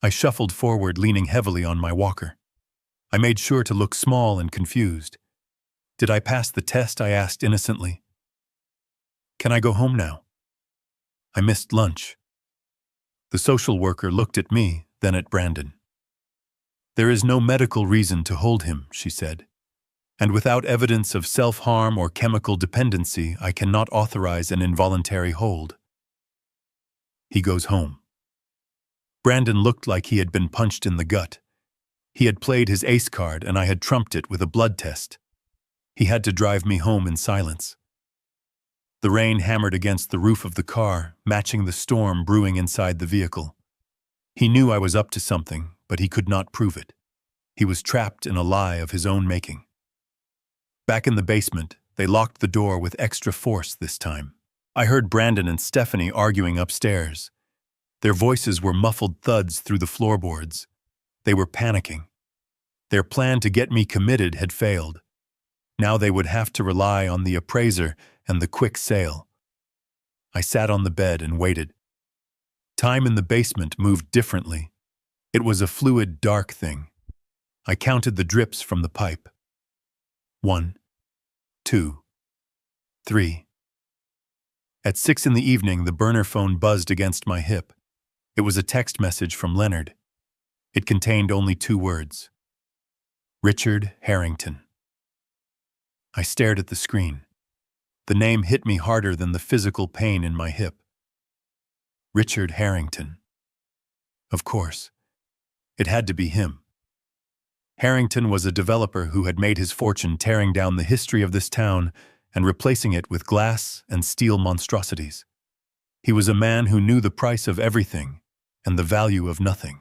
I shuffled forward, leaning heavily on my walker. I made sure to look small and confused. Did I pass the test? I asked innocently. Can I go home now? I missed lunch. The social worker looked at me, then at Brandon. There is no medical reason to hold him, she said. And without evidence of self-harm or chemical dependency, I cannot authorize an involuntary hold. He goes home. Brandon looked like he had been punched in the gut. He had played his ace card and I had trumped it with a blood test. He had to drive me home in silence. The rain hammered against the roof of the car, matching the storm brewing inside the vehicle. He knew I was up to something, but he could not prove it. He was trapped in a lie of his own making. Back in the basement, they locked the door with extra force this time. I heard Brandon and Stephanie arguing upstairs. Their voices were muffled thuds through the floorboards. They were panicking. Their plan to get me committed had failed. Now they would have to rely on the appraiser and the quick sale. I sat on the bed and waited. Time in the basement moved differently. It was a fluid, dark thing. I counted the drips from the pipe. 1, 2, 3. At 6 in the evening, the burner phone buzzed against my hip. It was a text message from Leonard. It contained only 2 words. Richard Harrington. I stared at the screen. The name hit me harder than the physical pain in my hip. Richard Harrington. Of course. It had to be him. Harrington was a developer who had made his fortune tearing down the history of this town and replacing it with glass and steel monstrosities. He was a man who knew the price of everything and the value of nothing.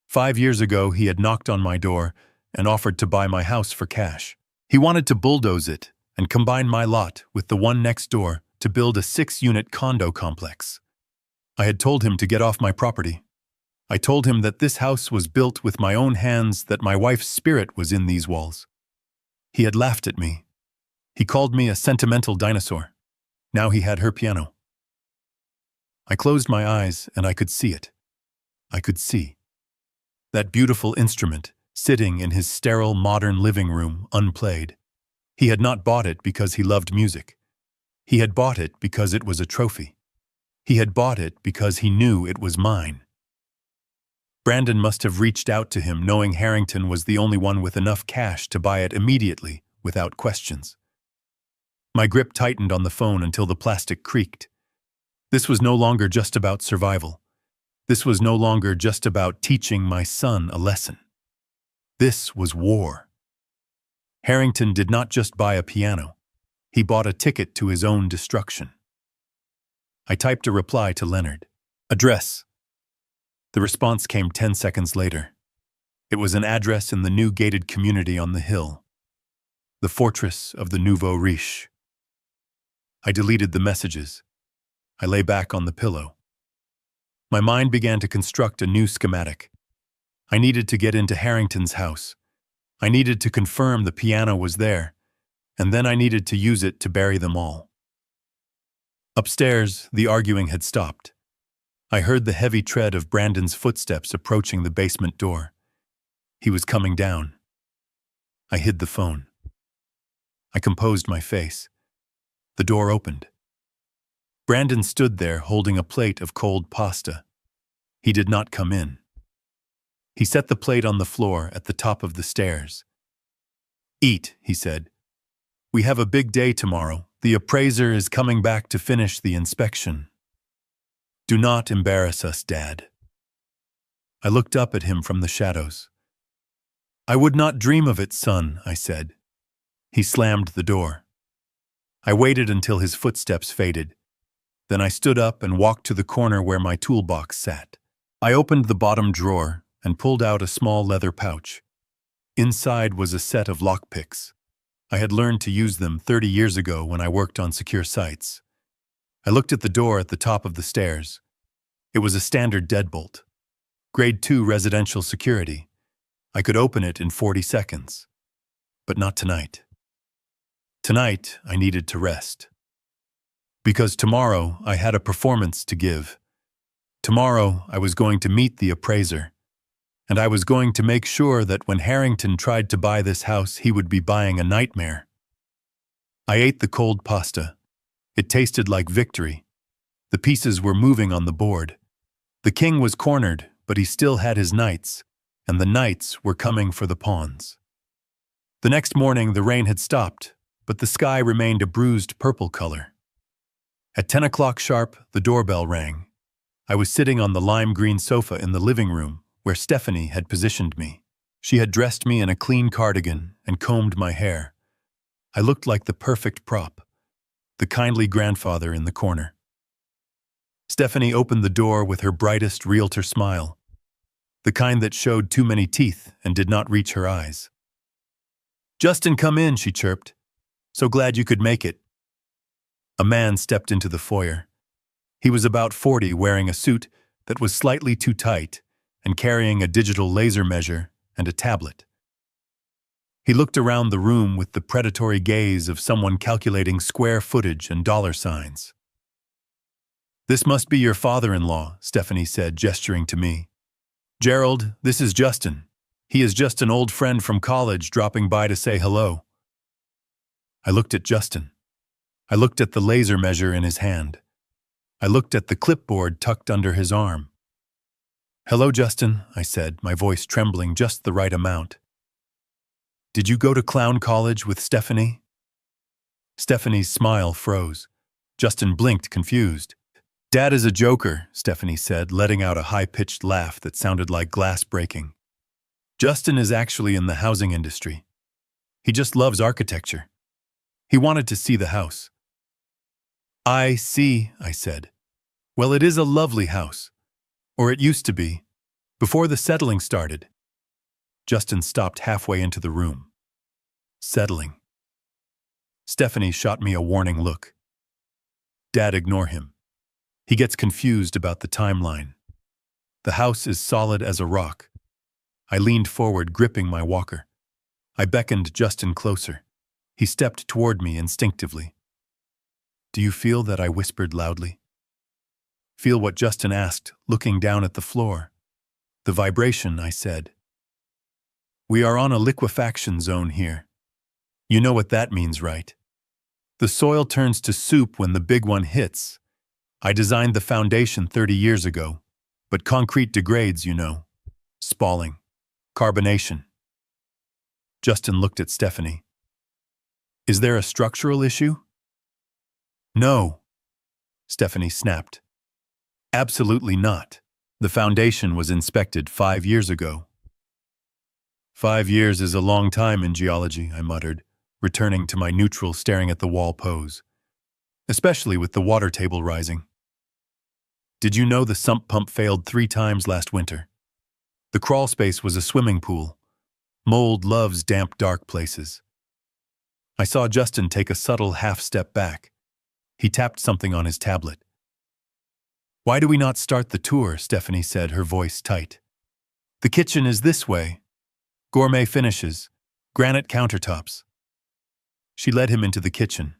5 years ago, he had knocked on my door and offered to buy my house for cash. He wanted to bulldoze it and combine my lot with the one next door to build a 6-unit condo complex. I had told him to get off my property. I told him that this house was built with my own hands, that my wife's spirit was in these walls. He had laughed at me. He called me a sentimental dinosaur. Now he had her piano. I closed my eyes and I could see it. I could see that beautiful instrument sitting in his sterile modern living room unplayed. He had not bought it because he loved music. He had bought it because it was a trophy. He had bought it because he knew it was mine. Brandon must have reached out to him knowing Harrington was the only one with enough cash to buy it immediately, without questions. My grip tightened on the phone until the plastic creaked. This was no longer just about survival. This was no longer just about teaching my son a lesson. This was war. Harrington did not just buy a piano. He bought a ticket to his own destruction. I typed a reply to Leonard. Address. The response came 10 seconds later. It was an address in the new gated community on the hill, the fortress of the nouveau riche. I deleted the messages. I lay back on the pillow. My mind began to construct a new schematic. I needed to get into Harrington's house. I needed to confirm the piano was there, and then I needed to use it to bury them all. Upstairs, the arguing had stopped. I heard the heavy tread of Brandon's footsteps approaching the basement door. He was coming down. I hid the phone. I composed my face. The door opened. Brandon stood there holding a plate of cold pasta. He did not come in. He set the plate on the floor at the top of the stairs. Eat, he said. We have a big day tomorrow. The appraiser is coming back to finish the inspection. Do not embarrass us, Dad. I looked up at him from the shadows. I would not dream of it, son, I said. He slammed the door. I waited until his footsteps faded. Then I stood up and walked to the corner where my toolbox sat. I opened the bottom drawer and pulled out a small leather pouch. Inside was a set of lockpicks. I had learned to use them 30 years ago when I worked on secure sites. I looked at the door at the top of the stairs. It was a standard deadbolt. Grade 2 residential security. I could open it in 40 seconds. But not tonight. Tonight, I needed to rest. Because tomorrow, I had a performance to give. Tomorrow, I was going to meet the appraiser. And I was going to make sure that when Harrington tried to buy this house, he would be buying a nightmare. I ate the cold pasta. It tasted like victory. The pieces were moving on the board. The king was cornered, but he still had his knights, and the knights were coming for the pawns. The next morning, the rain had stopped, but the sky remained a bruised purple color. At 10 o'clock sharp, the doorbell rang. I was sitting on the lime green sofa in the living room, where Stephanie had positioned me. She had dressed me in a clean cardigan and combed my hair. I looked like the perfect prop, the kindly grandfather in the corner. Stephanie opened the door with her brightest realtor smile, the kind that showed too many teeth and did not reach her eyes. "Justin, come in," she chirped. "So glad you could make it." A man stepped into the foyer. He was about 40, wearing a suit that was slightly too tight and carrying a digital laser measure and a tablet. He looked around the room with the predatory gaze of someone calculating square footage and dollar signs. "This must be your father-in-law," Stephanie said, gesturing to me. "Gerald, this is Justin. He is just an old friend from college dropping by to say hello." I looked at Justin. I looked at the laser measure in his hand. I looked at the clipboard tucked under his arm. "Hello, Justin," I said, my voice trembling just the right amount. "Did you go to clown college with Stephanie?" Stephanie's smile froze. Justin blinked, confused. "Dad is a joker," Stephanie said, letting out a high-pitched laugh that sounded like glass breaking. "Justin is actually in the housing industry. He just loves architecture. He wanted to see the house." "I see," I said. "Well, it is a lovely house. Or it used to be, before the settling started." Justin stopped halfway into the room. Settling. Stephanie shot me a warning look. "Dad, ignore him. He gets confused about the timeline. The house is solid as a rock." I leaned forward, gripping my walker. I beckoned Justin closer. He stepped toward me instinctively. "Do you feel that?" I whispered loudly. "Feel what?" Justin asked, looking down at the floor. "The vibration," I said. "We are on a liquefaction zone here. You know what that means, right? The soil turns to soup when the big one hits. I designed the foundation 30 years ago, but concrete degrades, you know. Spalling. Carbonation." Justin looked at Stephanie. "Is there a structural issue?" "No," Stephanie snapped. "Absolutely not. The foundation was inspected 5 years ago. 5 years is a long time in geology, I muttered, returning to my neutral staring at the wall pose, especially with the water table rising. Did you know the sump pump failed 3 times last winter? The crawl space was a swimming pool. Mold loves damp, dark places. I saw Justin take a subtle half-step back. He tapped something on his tablet. Why do we not start the tour? Stephanie said, her voice tight. The kitchen is this way. Gourmet finishes, granite countertops. She led him into the kitchen.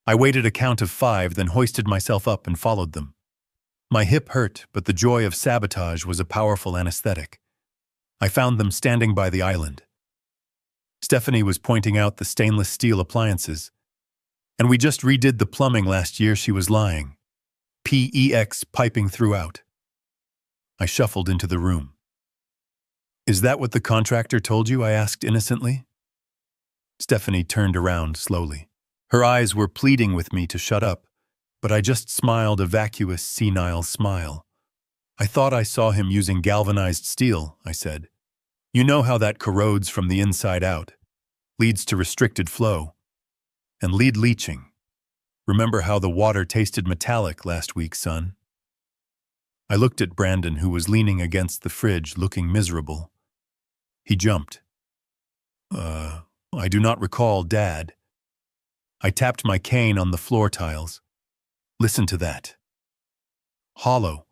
I waited a count of 5, then hoisted myself up and followed them. My hip hurt, but the joy of sabotage was a powerful anesthetic. I found them standing by the island. Stephanie was pointing out the stainless steel appliances. And we just redid the plumbing last year, she was lying. PEX piping throughout. I shuffled into the room. Is that what the contractor told you? I asked innocently. Stephanie turned around slowly. Her eyes were pleading with me to shut up, but I just smiled a vacuous, senile smile. I thought I saw him using galvanized steel, I said. You know how that corrodes from the inside out, leads to restricted flow, and lead leaching. Remember how the water tasted metallic last week, son? I looked at Brandon, who was leaning against the fridge, looking miserable. He jumped. I do not recall, Dad. I tapped my cane on the floor tiles. Listen to that. Hollow.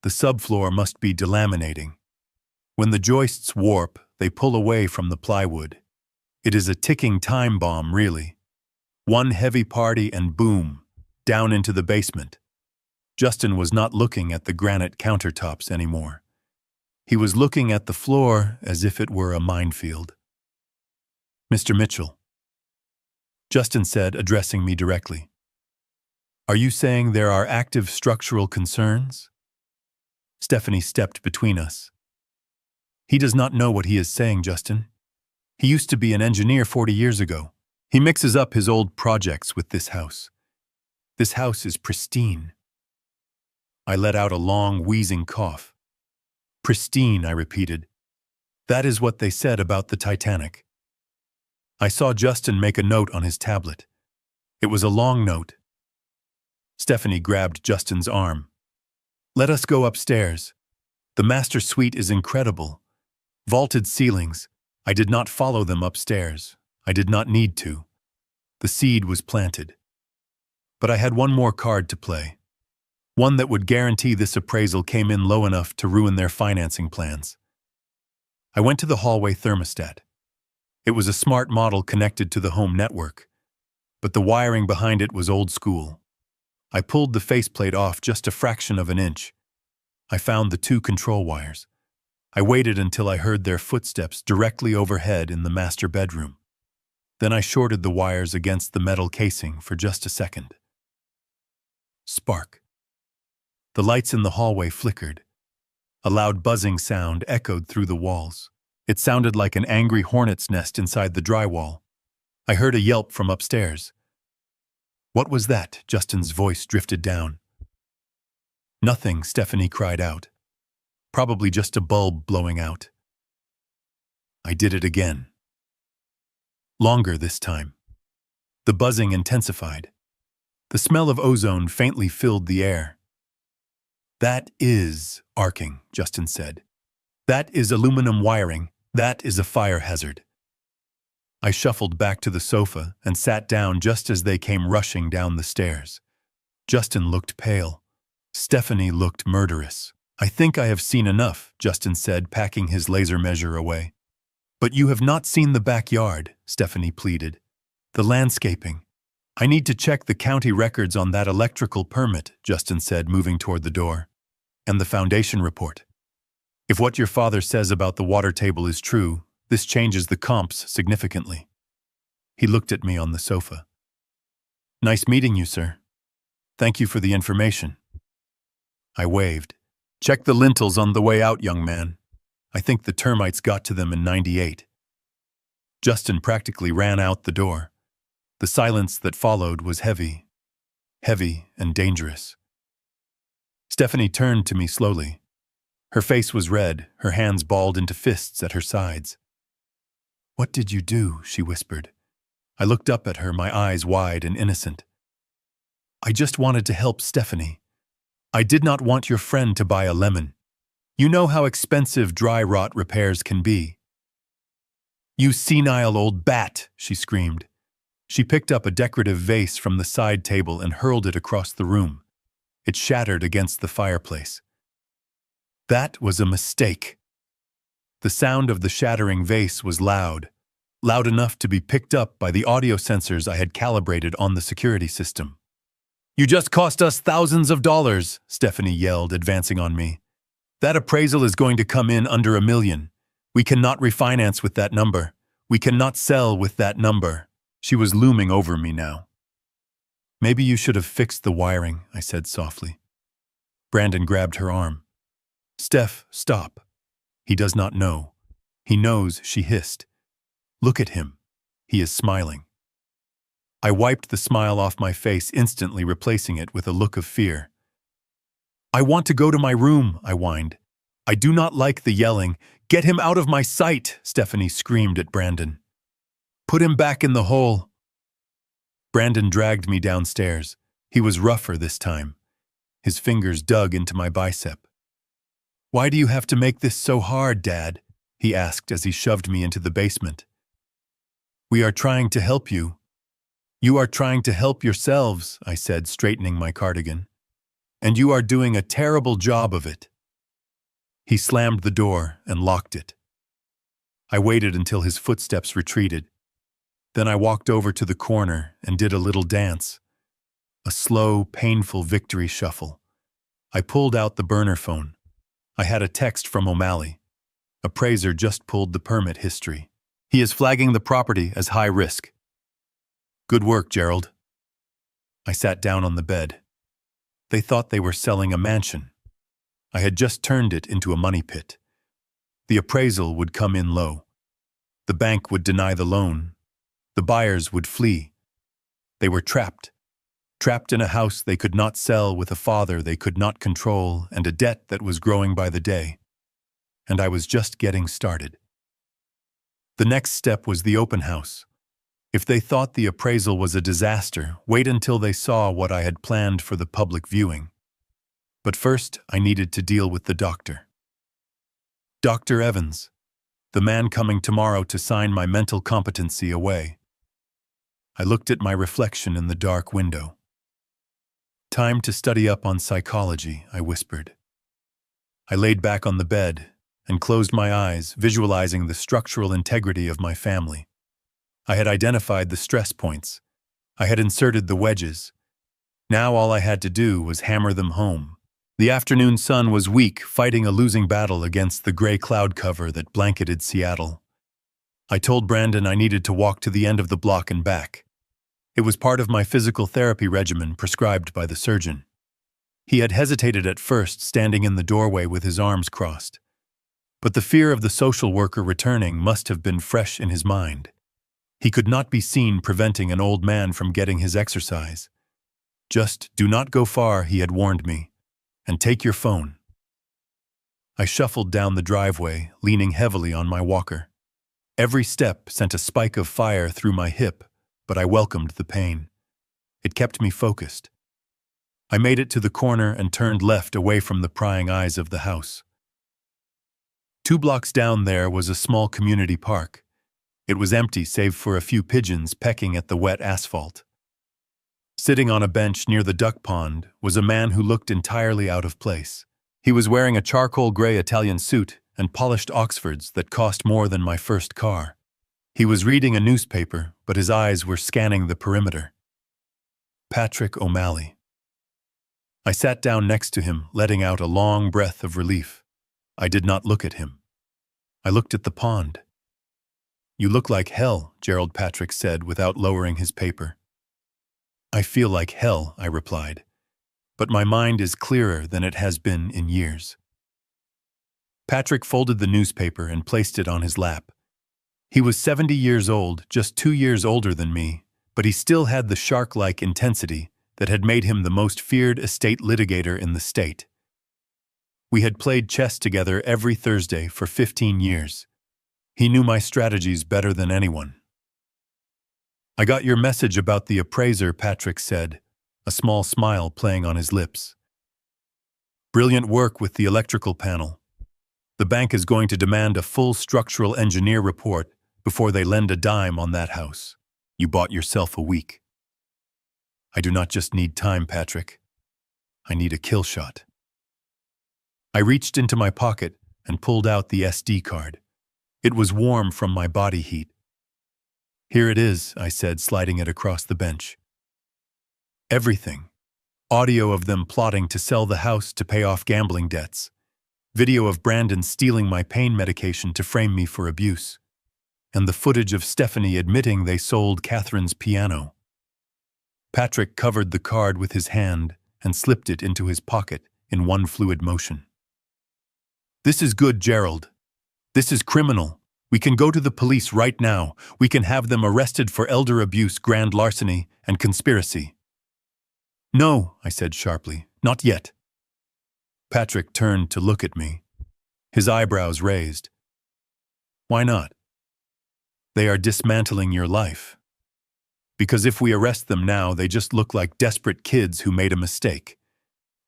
The subfloor must be delaminating. When the joists warp, they pull away from the plywood. It is a ticking time bomb, really. One heavy party and boom, down into the basement. Justin was not looking at the granite countertops anymore. He was looking at the floor as if it were a minefield. Mr. Mitchell, Justin said, addressing me directly. Are you saying there are active structural concerns? Stephanie stepped between us. He does not know what he is saying, Justin. He used to be an engineer 40 years ago. He mixes up his old projects with this house. This house is pristine. I let out a long, wheezing cough. Pristine, I repeated. That is what they said about the Titanic. I saw Justin make a note on his tablet. It was a long note. Stephanie grabbed Justin's arm. Let us go upstairs. The master suite is incredible. Vaulted ceilings. I did not follow them upstairs. I did not need to. The seed was planted. But I had one more card to play. One that would guarantee this appraisal came in low enough to ruin their financing plans. I went to the hallway thermostat. It was a smart model connected to the home network, but the wiring behind it was old school. I pulled the faceplate off just a fraction of an inch. I found the 2 control wires. I waited until I heard their footsteps directly overhead in the master bedroom. Then I shorted the wires against the metal casing for just a second. Spark. The lights in the hallway flickered. A loud buzzing sound echoed through the walls. It sounded like an angry hornet's nest inside the drywall. I heard a yelp from upstairs. What was that? Justin's voice drifted down. Nothing, Stephanie cried out. Probably just a bulb blowing out. I did it again. Longer this time. The buzzing intensified. The smell of ozone faintly filled the air. That is arcing, Justin said. That is aluminum wiring. That is a fire hazard. I shuffled back to the sofa and sat down just as they came rushing down the stairs. Justin looked pale. Stephanie looked murderous. I think I have seen enough, Justin said, packing his laser measure away. But you have not seen the backyard, Stephanie pleaded. The landscaping. I need to check the county records on that electrical permit, Justin said, moving toward the door. And the foundation report. If what your father says about the water table is true, this changes the comps significantly. He looked at me on the sofa. Nice meeting you, sir. Thank you for the information. I waved. Check the lintels on the way out, young man. I think the termites got to them in '98. Justin practically ran out the door. The silence that followed was heavy and dangerous. Stephanie turned to me slowly. Her face was red, her hands balled into fists at her sides. "What did you do?" she whispered. I looked up at her, my eyes wide and innocent. "I just wanted to help Stephanie. I did not want your friend to buy a lemon. You know how expensive dry rot repairs can be." "You senile old bat!" she screamed. She picked up a decorative vase from the side table and hurled it across the room. It shattered against the fireplace. That was a mistake. The sound of the shattering vase was loud enough to be picked up by the audio sensors I had calibrated on the security system. "You just cost us thousands of dollars," Stephanie yelled, advancing on me. "That appraisal is going to come in under $1 million. We cannot refinance with that number. We cannot sell with that number." She was looming over me now. "Maybe you should have fixed the wiring," I said softly. Brandon grabbed her arm. "Steph, stop. He does not know. He knows," she hissed. "Look at him. He is smiling." I wiped the smile off my face, instantly replacing it with a look of fear. "I want to go to my room," I whined. "I do not like the yelling. Get him out of my sight," Stephanie screamed at Brandon. "Put him back in the hole." Brandon dragged me downstairs. He was rougher this time. His fingers dug into my bicep. "Why do you have to make this so hard, Dad?" he asked as he shoved me into the basement. "We are trying to help you." "You are trying to help yourselves," I said, straightening my cardigan. "And you are doing a terrible job of it." He slammed the door and locked it. I waited until his footsteps retreated. Then I walked over to the corner and did a little dance. A slow, painful victory shuffle. I pulled out the burner phone. I had a text from O'Malley. Appraiser just pulled the permit history. He is flagging the property as high risk. Good work, Gerald. I sat down on the bed. They thought they were selling a mansion. I had just turned it into a money pit. The appraisal would come in low. The bank would deny the loan. The buyers would flee. They were trapped in a house they could not sell, with a father they could not control, and a debt that was growing by the day. And I was just getting started. The next step was the open house. If they thought the appraisal was a disaster, wait until they saw what I had planned for the public viewing. But first, I needed to deal with the doctor. Dr. Evans, the man coming tomorrow to sign my mental competency away. I looked at my reflection in the dark window. Time to study up on psychology, I whispered. I laid back on the bed and closed my eyes, visualizing the structural integrity of my family. I had identified the stress points. I had inserted the wedges. Now all I had to do was hammer them home. The afternoon sun was weak, fighting a losing battle against the gray cloud cover that blanketed Seattle. I told Brandon I needed to walk to the end of the block and back. It was part of my physical therapy regimen prescribed by the surgeon. He had hesitated at first, standing in the doorway with his arms crossed. But the fear of the social worker returning must have been fresh in his mind. He could not be seen preventing an old man from getting his exercise. Just do not go far, he had warned me, and take your phone. I shuffled down the driveway, leaning heavily on my walker. Every step sent a spike of fire through my hip, but I welcomed the pain. It kept me focused. I made it to the corner and turned left, away from the prying eyes of the house. 2 blocks down there was a small community park. It was empty save for a few pigeons pecking at the wet asphalt. Sitting on a bench near the duck pond was a man who looked entirely out of place. He was wearing a charcoal gray Italian suit and polished Oxfords that cost more than my first car. He was reading a newspaper, but his eyes were scanning the perimeter. Patrick O'Malley. I sat down next to him, letting out a long breath of relief. I did not look at him. I looked at the pond. You look like hell, Gerald Patrick said without lowering his paper. I feel like hell, I replied, but my mind is clearer than it has been in years. Patrick folded the newspaper and placed it on his lap. He was 70 years old, just 2 years older than me, but he still had the shark-like intensity that had made him the most feared estate litigator in the state. We had played chess together every Thursday for 15 years. He knew my strategies better than anyone. I got your message about the appraiser, Patrick said, a small smile playing on his lips. Brilliant work with the electrical panel. The bank is going to demand a full structural engineer report before they lend a dime on that house. You bought yourself a week. I do not just need time, Patrick. I need a kill shot. I reached into my pocket and pulled out the SD card. It was warm from my body heat. Here it is, I said, sliding it across the bench. Everything. Audio of them plotting to sell the house to pay off gambling debts. Video of Brandon stealing my pain medication to frame me for abuse. And the footage of Stephanie admitting they sold Catherine's piano. Patrick covered the card with his hand and slipped it into his pocket in one fluid motion. This is good, Gerald. This is criminal. We can go to the police right now. We can have them arrested for elder abuse, grand larceny, and conspiracy. No, I said sharply, not yet. Patrick turned to look at me, his eyebrows raised. Why not? They are dismantling your life. Because if we arrest them now, they just look like desperate kids who made a mistake.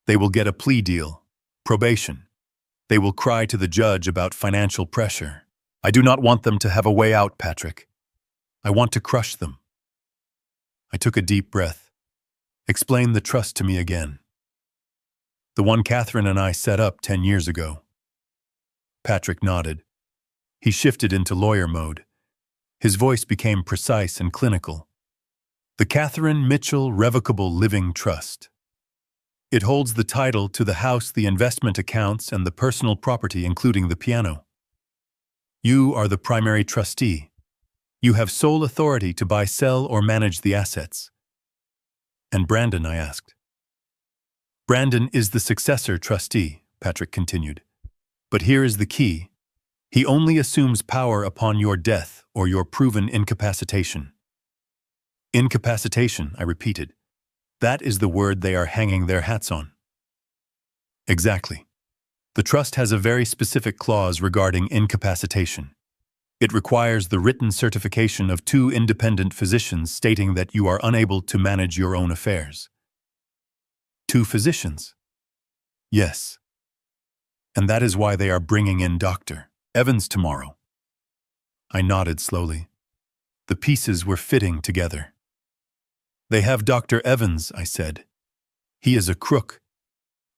They will get a plea deal, probation. They will cry to the judge about financial pressure. I do not want them to have a way out, Patrick. I want to crush them. I took a deep breath. Explain the trust to me again. The one Catherine and I set up 10 years ago. Patrick nodded. He shifted into lawyer mode. His voice became precise and clinical. The Catherine Mitchell Revocable Living Trust. It holds the title to the house, the investment accounts, and the personal property, including the piano. You are the primary trustee. You have sole authority to buy, sell, or manage the assets. And Brandon, I asked. Brandon is the successor trustee, Patrick continued. But here is the key. He only assumes power upon your death or your proven incapacitation. Incapacitation, I repeated. That is the word they are hanging their hats on. Exactly. The trust has a very specific clause regarding incapacitation. It requires the written certification of 2 independent physicians stating that you are unable to manage your own affairs. 2 physicians? Yes. And that is why they are bringing in Dr. Evans tomorrow. I nodded slowly. The pieces were fitting together. They have Dr. Evans, I said. He is a crook.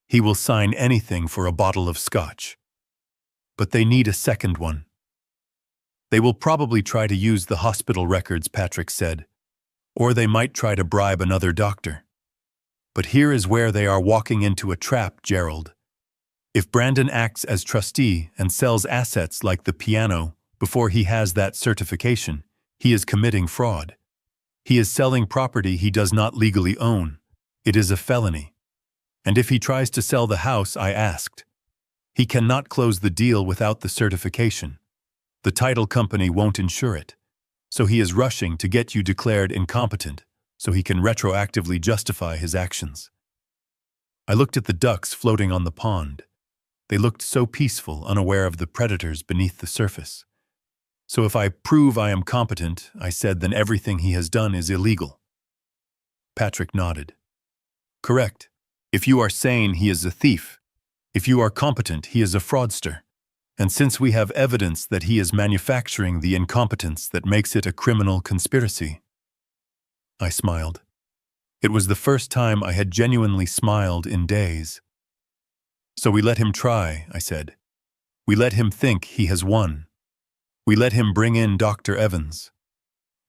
He will sign anything for a bottle of scotch. But they need a second one. They will probably try to use the hospital records, Patrick said. Or they might try to bribe another doctor. But here is where they are walking into a trap, Gerald. If Brandon acts as trustee and sells assets like the piano before he has that certification, he is committing fraud. He is selling property he does not legally own. It is a felony. And if he tries to sell the house, I asked, he cannot close the deal without the certification. The title company won't insure it. So he is rushing to get you declared incompetent so he can retroactively justify his actions. I looked at the ducks floating on the pond. They looked so peaceful, unaware of the predators beneath the surface. So if I prove I am competent, I said, then everything he has done is illegal. Patrick nodded. Correct. If you are sane, he is a thief. If you are competent, he is a fraudster. And since we have evidence that he is manufacturing the incompetence that makes it a criminal conspiracy. I smiled. It was the first time I had genuinely smiled in days. So we let him try, I said. We let him think he has won. We let him bring in Dr. Evans.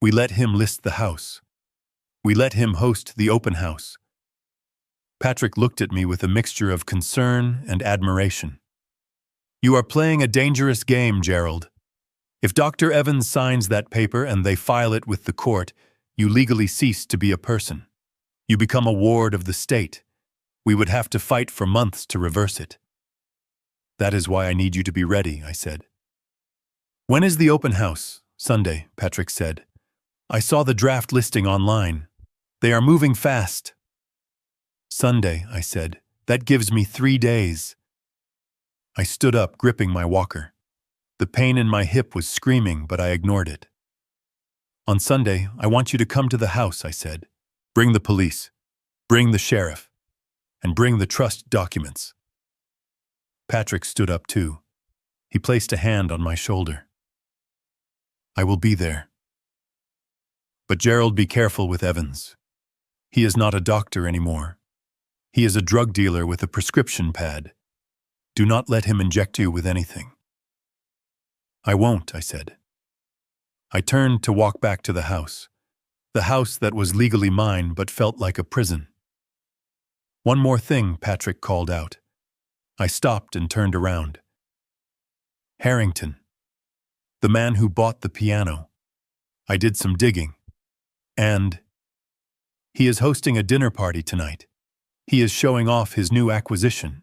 We let him list the house. We let him host the open house. Patrick looked at me with a mixture of concern and admiration. You are playing a dangerous game, Gerald. If Dr. Evans signs that paper and they file it with the court, you legally cease to be a person. You become a ward of the state. We would have to fight for months to reverse it. That is why I need you to be ready, I said. When is the open house? Sunday, Patrick said. I saw the draft listing online. They are moving fast. Sunday, I said. That gives me 3 days. I stood up, gripping my walker. The pain in my hip was screaming, but I ignored it. On Sunday, I want you to come to the house, I said. Bring the police. Bring the sheriff. And bring the trust documents. Patrick stood up too. He placed a hand on my shoulder. I will be there. But Gerald, be careful with Evans. He is not a doctor anymore. He is a drug dealer with a prescription pad. Do not let him inject you with anything. I won't, I said. I turned to walk back to the house that was legally mine but felt like a prison. One more thing, Patrick called out. I stopped and turned around. Harrington. The man who bought the piano. I did some digging. And he is hosting a dinner party tonight. He is showing off his new acquisition.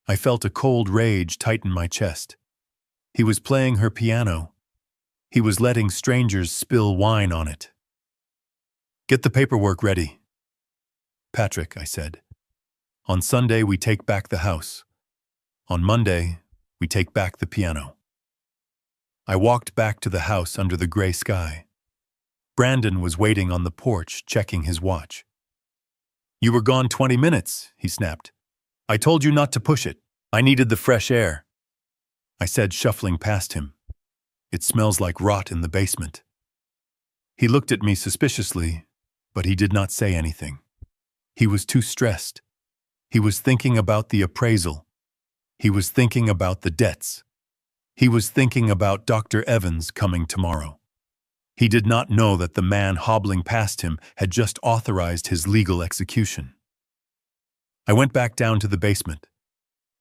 I felt a cold rage tighten my chest. He was playing her piano. He was letting strangers spill wine on it. Get the paperwork ready. Patrick, I said. On Sunday, we take back the house. On Monday, we take back the piano. I walked back to the house under the gray sky. Brandon was waiting on the porch, checking his watch. You were gone 20 minutes, he snapped. I told you not to push it. I needed the fresh air. I said, shuffling past him. It smells like rot in the basement. He looked at me suspiciously, but he did not say anything. He was too stressed. He was thinking about the appraisal. He was thinking about the debts. He was thinking about Dr. Evans coming tomorrow. He did not know that the man hobbling past him had just authorized his legal execution. I went back down to the basement.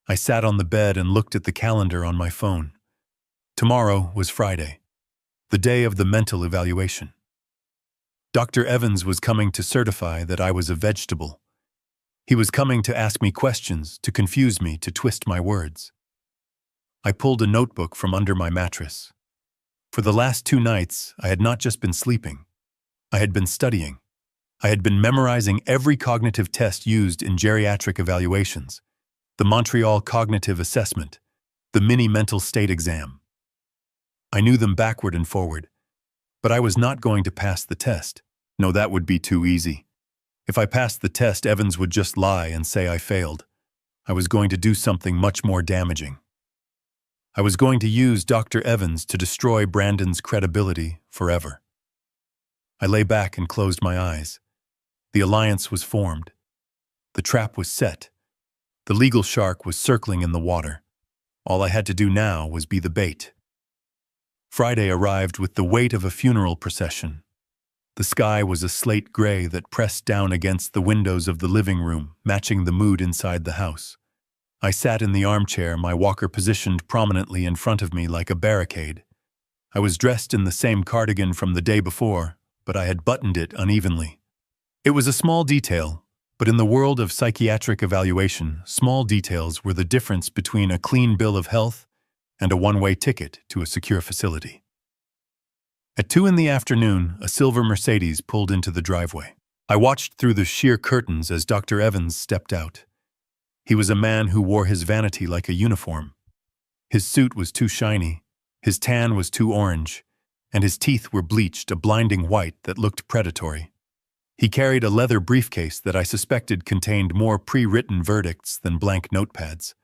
I sat on the bed and looked at the calendar on my phone. Tomorrow was Friday, the day of the mental evaluation. Dr. Evans was coming to certify that I was a vegetable. He was coming to ask me questions, to confuse me, to twist my words. I pulled a notebook from under my mattress. For the last 2 nights, I had not just been sleeping. I had been studying. I had been memorizing every cognitive test used in geriatric evaluations, the Montreal Cognitive Assessment, the mini mental state exam. I knew them backward and forward, but I was not going to pass the test. No, that would be too easy. If I passed the test, Evans would just lie and say I failed. I was going to do something much more damaging. I was going to use Dr. Evans to destroy Brandon's credibility forever. I lay back and closed my eyes. The alliance was formed. The trap was set. The legal shark was circling in the water. All I had to do now was be the bait. Friday arrived with the weight of a funeral procession. The sky was a slate gray that pressed down against the windows of the living room, matching the mood inside the house. I sat in the armchair, my walker positioned prominently in front of me like a barricade. I was dressed in the same cardigan from the day before, but I had buttoned it unevenly. It was a small detail, but in the world of psychiatric evaluation, small details were the difference between a clean bill of health and a one-way ticket to a secure facility. At 2 p.m, a silver Mercedes pulled into the driveway. I watched through the sheer curtains as Dr. Evans stepped out. He was a man who wore his vanity like a uniform. His suit was too shiny, his tan was too orange, and his teeth were bleached a blinding white that looked predatory. He carried a leather briefcase that I suspected contained more pre-written verdicts than blank notepads.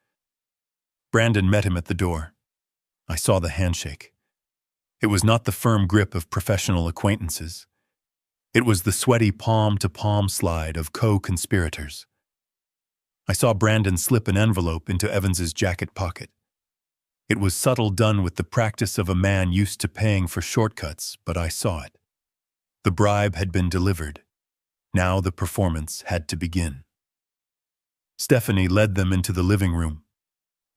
Brandon met him at the door. I saw the handshake. It was not the firm grip of professional acquaintances. It was the sweaty palm-to-palm slide of co-conspirators. I saw Brandon slip an envelope into Evans's jacket pocket. It was subtle, done with the practice of a man used to paying for shortcuts, but I saw it. The bribe had been delivered. Now the performance had to begin. Stephanie led them into the living room.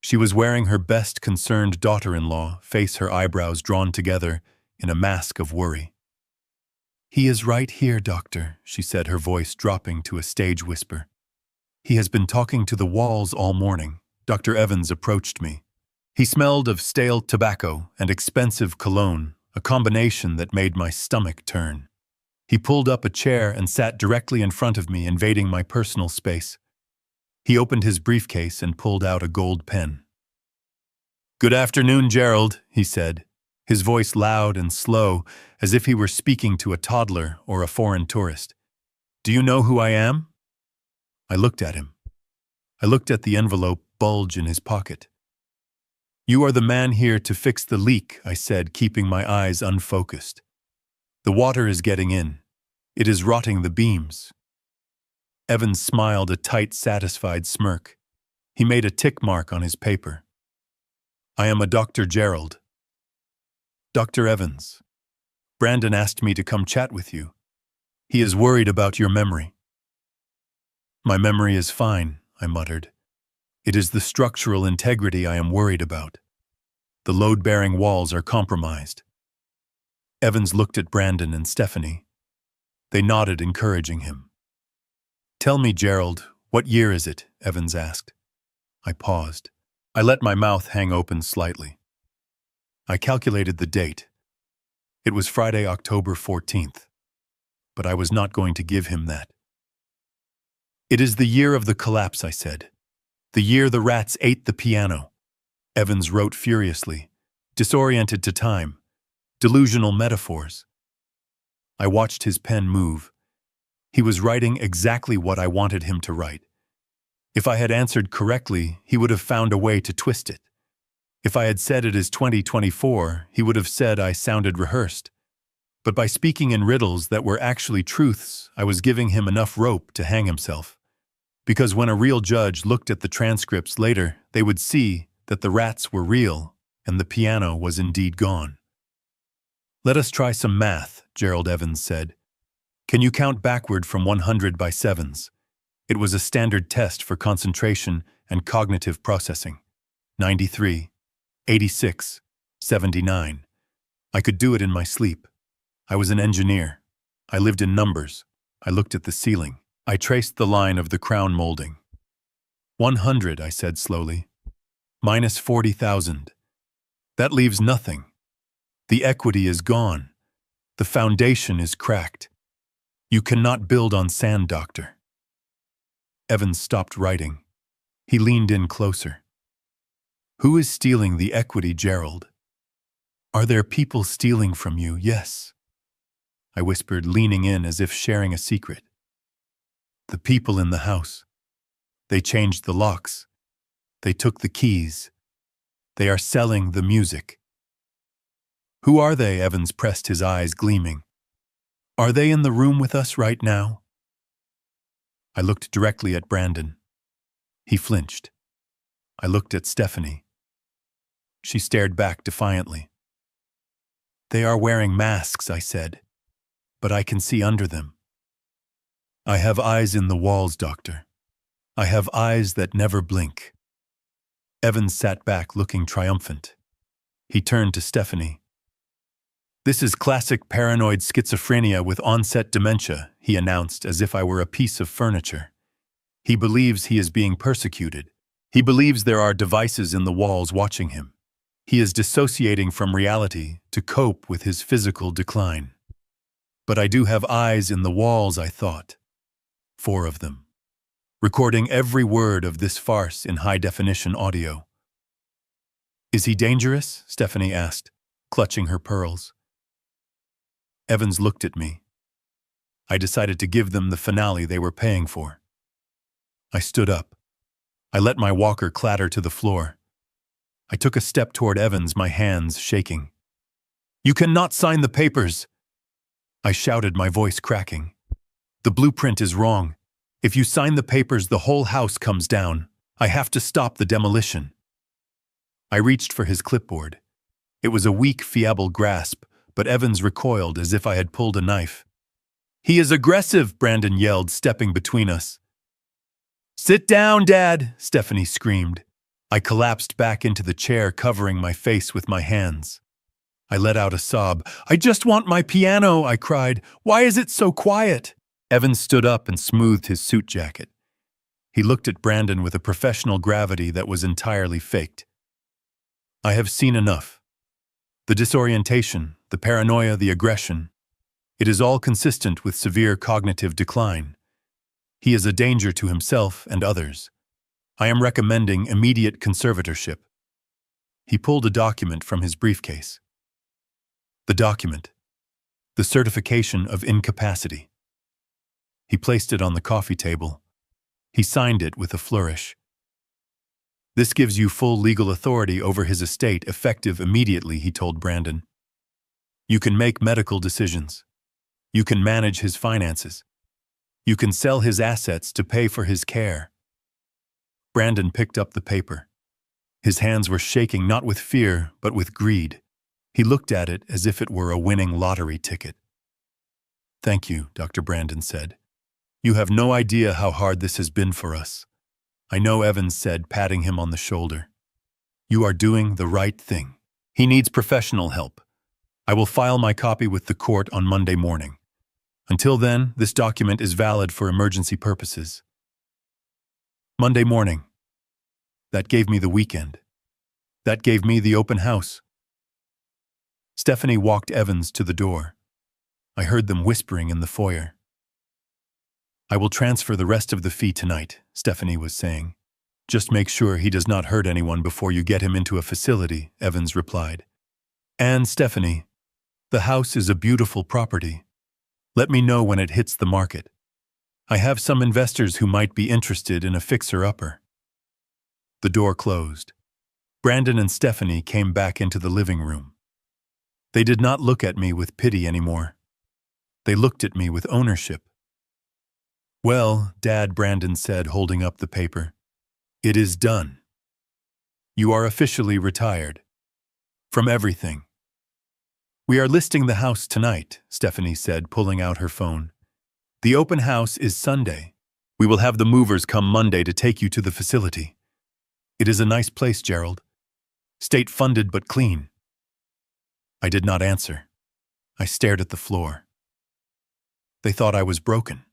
She was wearing her best concerned daughter-in-law face, her eyebrows drawn together in a mask of worry. "He is right here, doctor," she said, her voice dropping to a stage whisper. "He has been talking to the walls all morning." Dr. Evans approached me. He smelled of stale tobacco and expensive cologne, a combination that made my stomach turn. He pulled up a chair and sat directly in front of me, invading my personal space. He opened his briefcase and pulled out a gold pen. "Good afternoon, Gerald," he said, his voice loud and slow, as if he were speaking to a toddler or a foreign tourist. "Do you know who I am?" I looked at him. I looked at the envelope bulge in his pocket. "You are the man here to fix the leak," I said, keeping my eyes unfocused. "The water is getting in. It is rotting the beams." Evans smiled a tight, satisfied smirk. He made a tick mark on his paper. "I am a Dr. Gerald." "Dr. Evans. Brandon asked me to come chat with you. He is worried about your memory." "My memory is fine," I muttered. "It is the structural integrity I am worried about. The load-bearing walls are compromised." Evans looked at Brandon and Stephanie. They nodded, encouraging him. "Tell me, Gerald, what year is it?" Evans asked. I paused. I let my mouth hang open slightly. I calculated the date. It was Friday, October 14th. But I was not going to give him that. "It is the year of the collapse," I said. "The year the rats ate the piano." Evans wrote furiously, disoriented to time, delusional metaphors. I watched his pen move. He was writing exactly what I wanted him to write. If I had answered correctly, he would have found a way to twist it. If I had said it is 2024, he would have said I sounded rehearsed. But by speaking in riddles that were actually truths, I was giving him enough rope to hang himself. Because when a real judge looked at the transcripts later, they would see that the rats were real and the piano was indeed gone. "Let us try some math," Gerald Evans said. "Can you count backward from 100 by sevens?" It was a standard test for concentration and cognitive processing. 93, 86, 79. I could do it in my sleep. I was an engineer. I lived in numbers. I looked at the ceiling. I traced the line of the crown molding. 100, I said slowly. Minus 40,000. That leaves nothing. The equity is gone. The foundation is cracked. You cannot build on sand, Doctor. Evans stopped writing. He leaned in closer. "Who is stealing the equity, Gerald? Are there people stealing from you?" "Yes," I whispered, leaning in as if sharing a secret. "The people in the house. They changed the locks. They took the keys. They are selling the music." "Who are they?" Evans pressed, his eyes gleaming. "Are they in the room with us right now?" I looked directly at Brandon. He flinched. I looked at Stephanie. She stared back defiantly. "They are wearing masks," I said, "but I can see under them. I have eyes in the walls, Doctor. I have eyes that never blink." Evans sat back, looking triumphant. He turned to Stephanie. "This is classic paranoid schizophrenia with onset dementia," he announced as if I were a piece of furniture. "He believes he is being persecuted. He believes there are devices in the walls watching him. He is dissociating from reality to cope with his physical decline." But I do have eyes in the walls, I thought. 4 of them. Recording every word of this farce in high-definition audio. "Is he dangerous?" Stephanie asked, clutching her pearls. Evans looked at me. I decided to give them the finale they were paying for. I stood up. I let my walker clatter to the floor. I took a step toward Evans, my hands shaking. "You cannot sign the papers!" I shouted, my voice cracking. "The blueprint is wrong. If you sign the papers, the whole house comes down. I have to stop the demolition." I reached for his clipboard. It was a weak, feeble grasp, but Evans recoiled as if I had pulled a knife. "He is aggressive," Brandon yelled, stepping between us. "Sit down, Dad," Stephanie screamed. I collapsed back into the chair, covering my face with my hands. I let out a sob. "I just want my piano," I cried. "Why is it so quiet?" Evans stood up and smoothed his suit jacket. He looked at Brandon with a professional gravity that was entirely faked. "I have seen enough. The disorientation, the paranoia, the aggression. It is all consistent with severe cognitive decline. He is a danger to himself and others. I am recommending immediate conservatorship." He pulled a document from his briefcase. The document. The certification of incapacity. He placed it on the coffee table. He signed it with a flourish. This gives you full legal authority over his estate, effective immediately, he told Brandon. You can make medical decisions. You can manage his finances. You can sell his assets to pay for his care. Brandon picked up the paper. His hands were shaking not with fear, but with greed. He looked at it as if it were a winning lottery ticket. Thank you, Dr. Brandon said. You have no idea how hard this has been for us. I know, Evans said, patting him on the shoulder. You are doing the right thing. He needs professional help. I will file my copy with the court on Monday morning. Until then, this document is valid for emergency purposes. Monday morning. That gave me the weekend. That gave me the open house. Stephanie walked Evans to the door. I heard them whispering in the foyer. I will transfer the rest of the fee tonight, Stephanie was saying. Just make sure he does not hurt anyone before you get him into a facility, Evans replied. And Stephanie, the house is a beautiful property. Let me know when it hits the market. I have some investors who might be interested in a fixer-upper. The door closed. Brandon and Stephanie came back into the living room. They did not look at me with pity anymore. They looked at me with ownership. Well, Dad, Brandon said, holding up the paper. It is done. You are officially retired. From everything. We are listing the house tonight, Stephanie said, pulling out her phone. The open house is Sunday. We will have the movers come Monday to take you to the facility. It is a nice place, Gerald. State-funded but clean. I did not answer. I stared at the floor. They thought I was broken.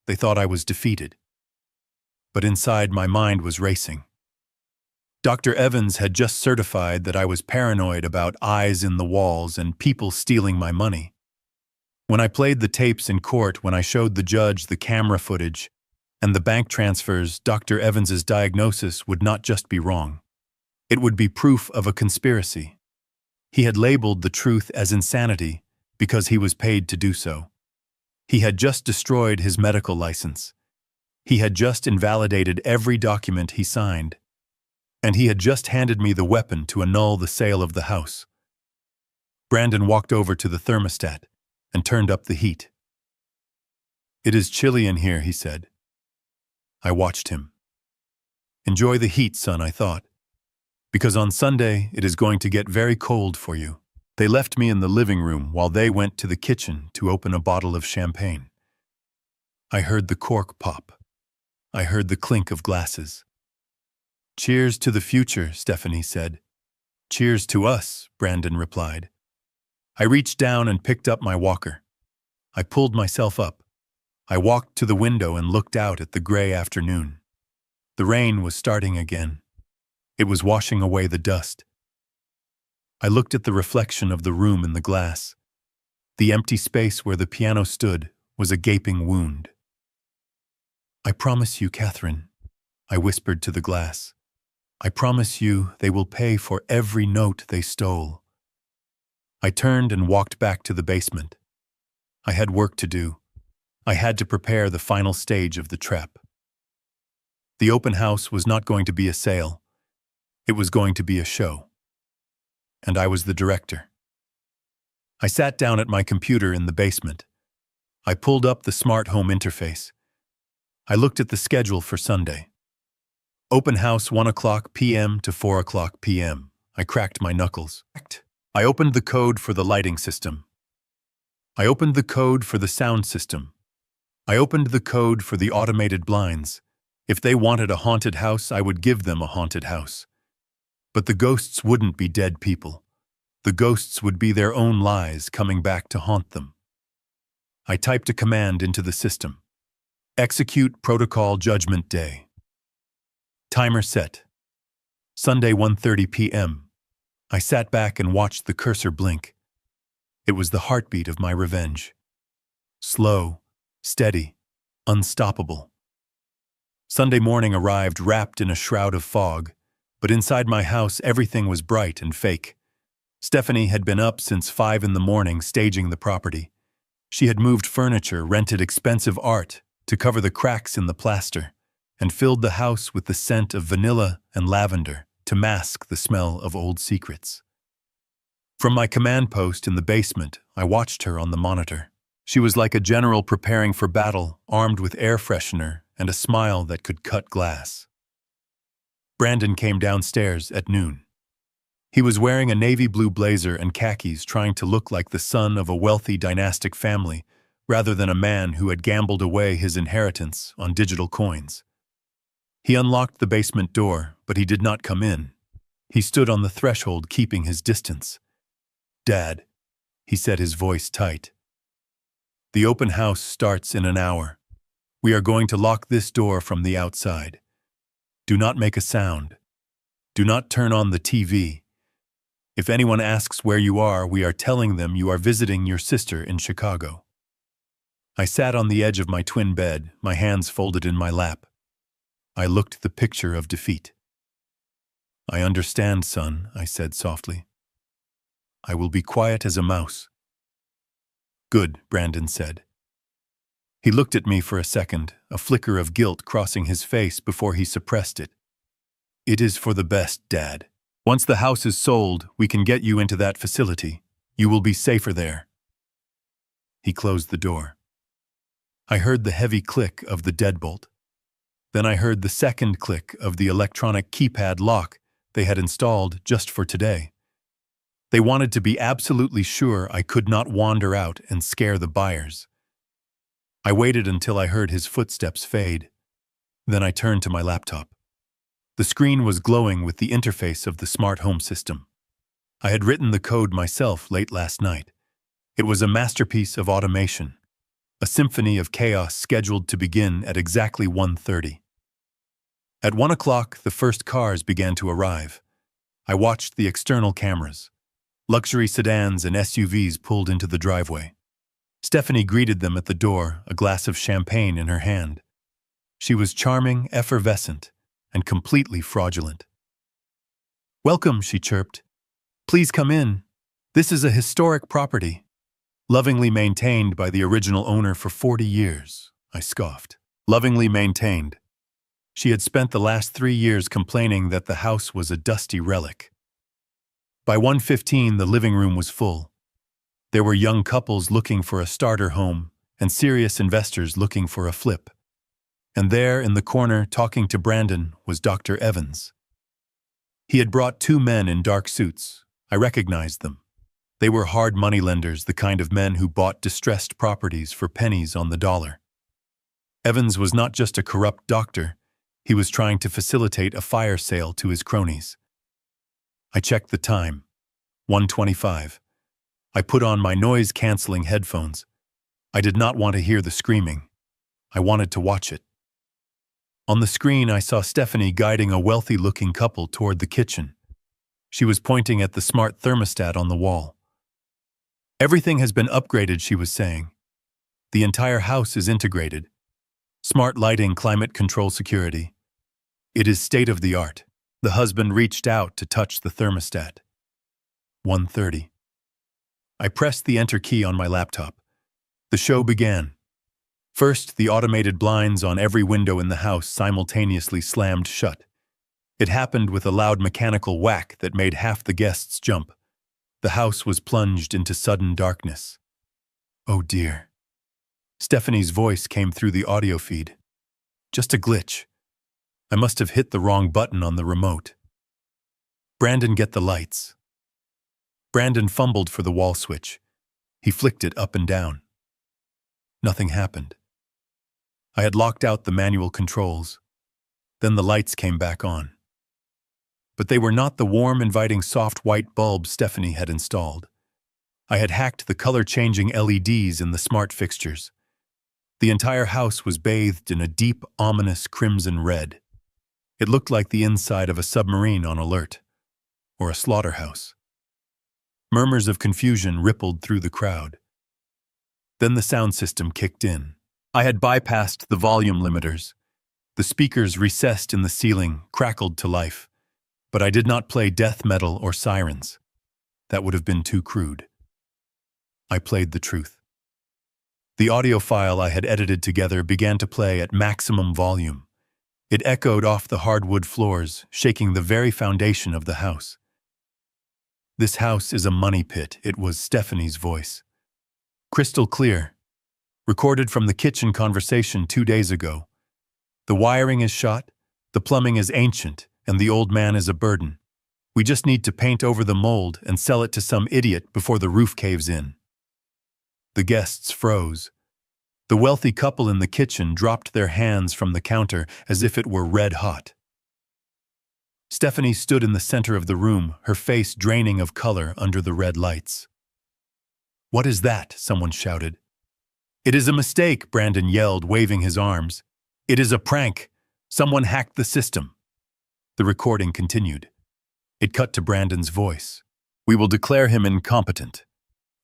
They thought I was defeated. But inside, my mind was racing. Dr. Evans had just certified that I was paranoid about eyes in the walls and people stealing my money. When I played the tapes in court, when I showed the judge the camera footage and the bank transfers, Dr. Evans's diagnosis would not just be wrong. It would be proof of a conspiracy. He had labeled the truth as insanity because he was paid to do so. He had just destroyed his medical license. He had just invalidated every document he signed. And he had just handed me the weapon to annul the sale of the house. Brandon walked over to the thermostat and turned up the heat. It is chilly in here, he said. I watched him. Enjoy the heat, son, I thought. Because on Sunday, it is going to get very cold for you. They left me in the living room while they went to the kitchen to open a bottle of champagne. I heard the cork pop. I heard the clink of glasses. Cheers to the future, Stephanie said. Cheers to us, Brandon replied. I reached down and picked up my walker. I pulled myself up. I walked to the window and looked out at the gray afternoon. The rain was starting again. It was washing away the dust. I looked at the reflection of the room in the glass. The empty space where the piano stood was a gaping wound. I promise you, Catherine, I whispered to the glass. I promise you they will pay for every note they stole. I turned and walked back to the basement. I had work to do. I had to prepare the final stage of the trap. The open house was not going to be a sale. It was going to be a show. And I was the director. I sat down at my computer in the basement. I pulled up the smart home interface. I looked at the schedule for Sunday. Open house 1 o'clock p.m. to 4 o'clock p.m. I cracked my knuckles. I opened the code for the lighting system. I opened the code for the sound system. I opened the code for the automated blinds. If they wanted a haunted house, I would give them a haunted house. But the ghosts wouldn't be dead people. The ghosts would be their own lies coming back to haunt them. I typed a command into the system. Execute protocol judgment day. Timer set. Sunday 1:30 p.m. I sat back and watched the cursor blink. It was the heartbeat of my revenge. Slow, steady, unstoppable. Sunday morning arrived wrapped in a shroud of fog, But inside my house, everything was bright and fake. Stephanie had been up since 5 in the morning staging the property. She had moved furniture, rented expensive art to cover the cracks in the plaster, and filled the house with the scent of vanilla and lavender to mask the smell of old secrets. From my command post in the basement, I watched her on the monitor. She was like a general preparing for battle, armed with air freshener and a smile that could cut glass. Brandon came downstairs at noon. He was wearing a navy blue blazer and khakis, trying to look like the son of a wealthy dynastic family, rather than a man who had gambled away his inheritance on digital coins. He unlocked the basement door, but he did not come in. He stood on the threshold, keeping his distance. "Dad," he said, his voice tight. "The open house starts in an hour. We are going to lock this door from the outside. Do not make a sound. Do not turn on the TV. If anyone asks where you are, we are telling them you are visiting your sister in Chicago." I sat on the edge of my twin bed, my hands folded in my lap. I looked the picture of defeat. "I understand, son," I said softly. "I will be quiet as a mouse." "Good," Brandon said. He looked at me for a second, a flicker of guilt crossing his face before he suppressed it. "It is for the best, Dad. Once the house is sold, we can get you into that facility. You will be safer there." He closed the door. I heard the heavy click of the deadbolt. Then I heard the second click of the electronic keypad lock they had installed just for today. They wanted to be absolutely sure I could not wander out and scare the buyers. I waited until I heard his footsteps fade. Then I turned to my laptop. The screen was glowing with the interface of the smart home system. I had written the code myself late last night. It was a masterpiece of automation, a symphony of chaos scheduled to begin at exactly 1:30. At 1 o'clock, the first cars began to arrive. I watched the external cameras. Luxury sedans and SUVs pulled into the driveway. Stephanie greeted them at the door, a glass of champagne in her hand. She was charming, effervescent, and completely fraudulent. "Welcome," she chirped. "Please come in. This is a historic property, lovingly maintained by the original owner for 40 years, I scoffed. Lovingly maintained. She had spent the last 3 years complaining that the house was a dusty relic. By 1:15, the living room was full. There were young couples looking for a starter home and serious investors looking for a flip. And there, in the corner, talking to Brandon, was Dr. Evans. He had brought 2 men in dark suits. I recognized them. They were hard money lenders, the kind of men who bought distressed properties for pennies on the dollar. Evans was not just a corrupt doctor. He was trying to facilitate a fire sale to his cronies. I checked the time. 1:25. I put on my noise-canceling headphones. I did not want to hear the screaming. I wanted to watch it. On the screen, I saw Stephanie guiding a wealthy-looking couple toward the kitchen. She was pointing at the smart thermostat on the wall. "Everything has been upgraded," she was saying. "The entire house is integrated. Smart lighting, climate control, security. It is state-of-the-art." The husband reached out to touch the thermostat. 1:30. I pressed the enter key on my laptop. The show began. First, the automated blinds on every window in the house simultaneously slammed shut. It happened with a loud mechanical whack that made half the guests jump. The house was plunged into sudden darkness. "Oh dear." Stephanie's voice came through the audio feed. "Just a glitch. I must have hit the wrong button on the remote." "Brandon, get the lights." Brandon fumbled for the wall switch. He flicked it up and down. Nothing happened. I had locked out the manual controls. Then the lights came back on. But they were not the warm, inviting, soft white bulbs Stephanie had installed. I had hacked the color-changing LEDs in the smart fixtures. The entire house was bathed in a deep, ominous crimson red. It looked like the inside of a submarine on alert, or a slaughterhouse. Murmurs of confusion rippled through the crowd. Then the sound system kicked in. I had bypassed the volume limiters. The speakers recessed in the ceiling crackled to life. But I did not play death metal or sirens. That would have been too crude. I played the truth. The audio file I had edited together began to play at maximum volume. It echoed off the hardwood floors, shaking the very foundation of the house. "This house is a money pit," it was Stephanie's voice. Crystal clear. Recorded from the kitchen conversation 2 days ago. "The wiring is shot, the plumbing is ancient, and the old man is a burden. We just need to paint over the mold and sell it to some idiot before the roof caves in." The guests froze. The wealthy couple in the kitchen dropped their hands from the counter as if it were red hot. Stephanie stood in the center of the room, her face draining of color under the red lights. "What is that?" someone shouted. "It is a mistake," Brandon yelled, waving his arms. "It is a prank. Someone hacked the system." The recording continued. It cut to Brandon's voice. "We will declare him incompetent.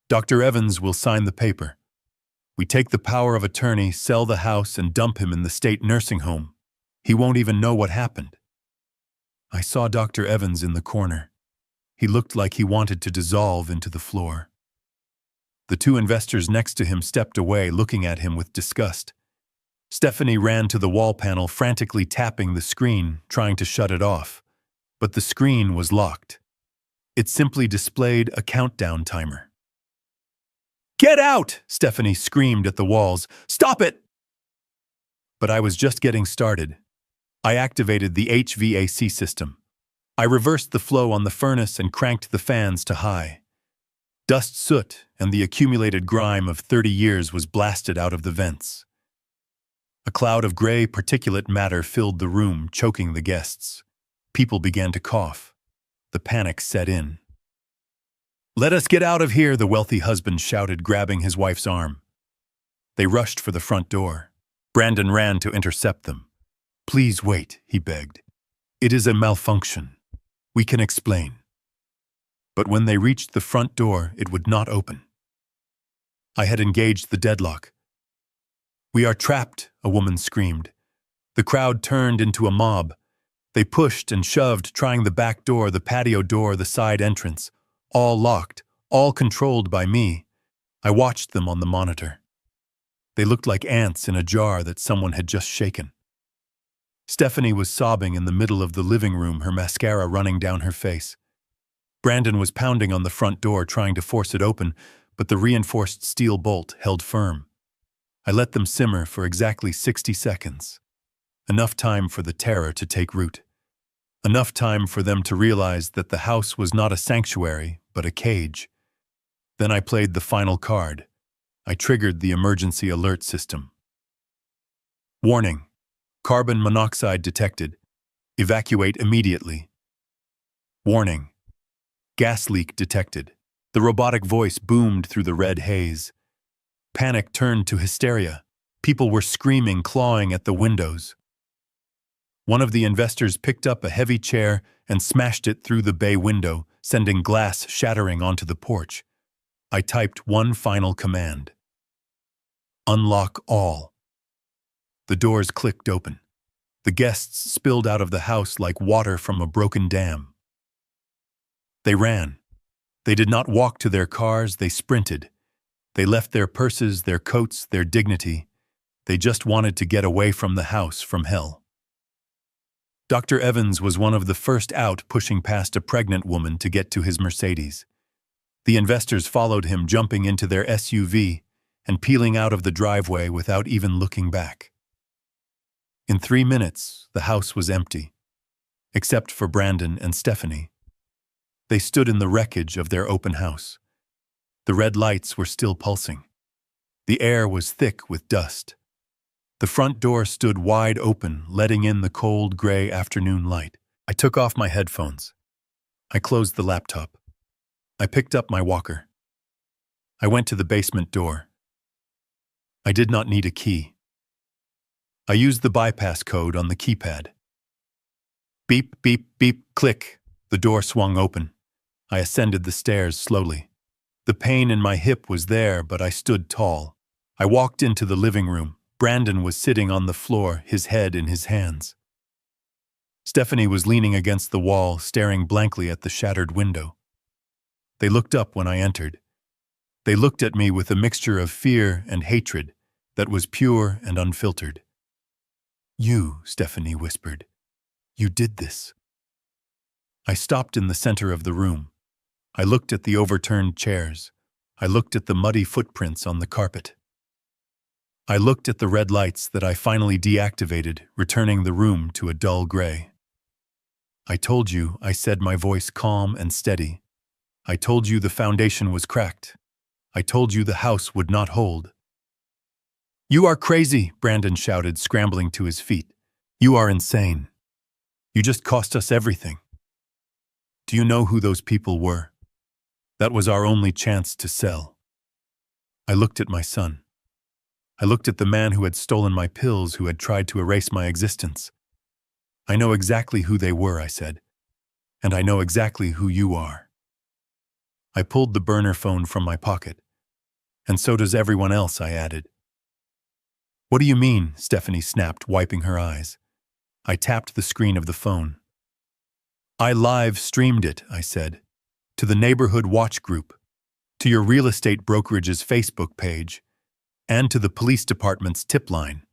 Dr. Evans will sign the paper. We take the power of attorney, sell the house, and dump him in the state nursing home. He won't even know what happened." I saw Dr. Evans in the corner. He looked like he wanted to dissolve into the floor. The 2 investors next to him stepped away, looking at him with disgust. Stephanie ran to the wall panel, frantically tapping the screen, trying to shut it off. But the screen was locked. It simply displayed a countdown timer. "Get out!" Stephanie screamed at the walls. "Stop it!" But I was just getting started. I activated the HVAC system. I reversed the flow on the furnace and cranked the fans to high. Dust, soot, and the accumulated grime of 30 years was blasted out of the vents. A cloud of gray particulate matter filled the room, choking the guests. People began to cough. The panic set in. "Let us get out of here," the wealthy husband shouted, grabbing his wife's arm. They rushed for the front door. Brandon ran to intercept them. "Please wait," he begged. "It is a malfunction. We can explain." But when they reached the front door, it would not open. I had engaged the deadlock. "We are trapped," a woman screamed. The crowd turned into a mob. They pushed and shoved, trying the back door, the patio door, the side entrance. All locked, all controlled by me. I watched them on the monitor. They looked like ants in a jar that someone had just shaken. Stephanie was sobbing in the middle of the living room, her mascara running down her face. Brandon was pounding on the front door, trying to force it open, but the reinforced steel bolt held firm. I let them simmer for exactly 60 seconds. Enough time for the terror to take root. Enough time for them to realize that the house was not a sanctuary, but a cage. Then I played the final card. I triggered the emergency alert system. "Warning. Carbon monoxide detected. Evacuate immediately." "Warning. Gas leak detected." The robotic voice boomed through the red haze. Panic turned to hysteria. People were screaming, clawing at the windows. One of the investors picked up a heavy chair and smashed it through the bay window, sending glass shattering onto the porch. I typed one final command. "Unlock all." The doors clicked open. The guests spilled out of the house like water from a broken dam. They ran. They did not walk to their cars, they sprinted. They left their purses, their coats, their dignity. They just wanted to get away from the house, from hell. Dr. Evans was one of the first out, pushing past a pregnant woman to get to his Mercedes. The investors followed him, jumping into their SUV and peeling out of the driveway without even looking back. In 3 minutes, the house was empty, except for Brandon and Stephanie. They stood in the wreckage of their open house. The red lights were still pulsing. The air was thick with dust. The front door stood wide open, letting in the cold, gray afternoon light. I took off my headphones. I closed the laptop. I picked up my walker. I went to the basement door. I did not need a key. I used the bypass code on the keypad. Beep, beep, beep, click. The door swung open. I ascended the stairs slowly. The pain in my hip was there, but I stood tall. I walked into the living room. Brandon was sitting on the floor, his head in his hands. Stephanie was leaning against the wall, staring blankly at the shattered window. They looked up when I entered. They looked at me with a mixture of fear and hatred that was pure and unfiltered. "You," Stephanie whispered. "You did this." I stopped in the center of the room. I looked at the overturned chairs. I looked at the muddy footprints on the carpet. I looked at the red lights that I finally deactivated, returning the room to a dull gray. "I told you," I said, my voice calm and steady. "I told you the foundation was cracked. I told you the house would not hold." "You are crazy," Brandon shouted, scrambling to his feet. "You are insane. You just cost us everything. Do you know who those people were? That was our only chance to sell." I looked at my son. I looked at the man who had stolen my pills, who had tried to erase my existence. "I know exactly who they were," I said. "And I know exactly who you are." I pulled the burner phone from my pocket. "And so does everyone else," I added. "What do you mean?" Stephanie snapped, wiping her eyes. I tapped the screen of the phone. "I live-streamed it," I said, "to the Neighborhood Watch Group, to your real estate brokerage's Facebook page, and to the police department's tip line."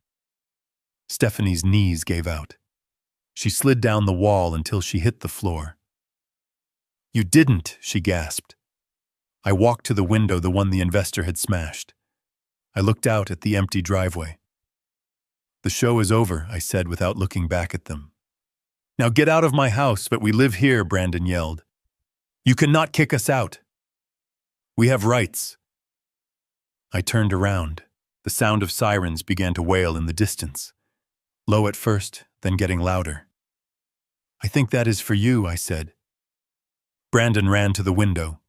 Stephanie's knees gave out. She slid down the wall until she hit the floor. "You didn't," she gasped. I walked to the window, the one the investor had smashed. I looked out at the empty driveway. "The show is over," I said without looking back at them. "Now get out of my house," "But we live here," Brandon yelled. "You cannot kick us out. We have rights." I turned around. The sound of sirens began to wail in the distance. Low at first, then getting louder. "I think that is for you," I said. Brandon ran to the window.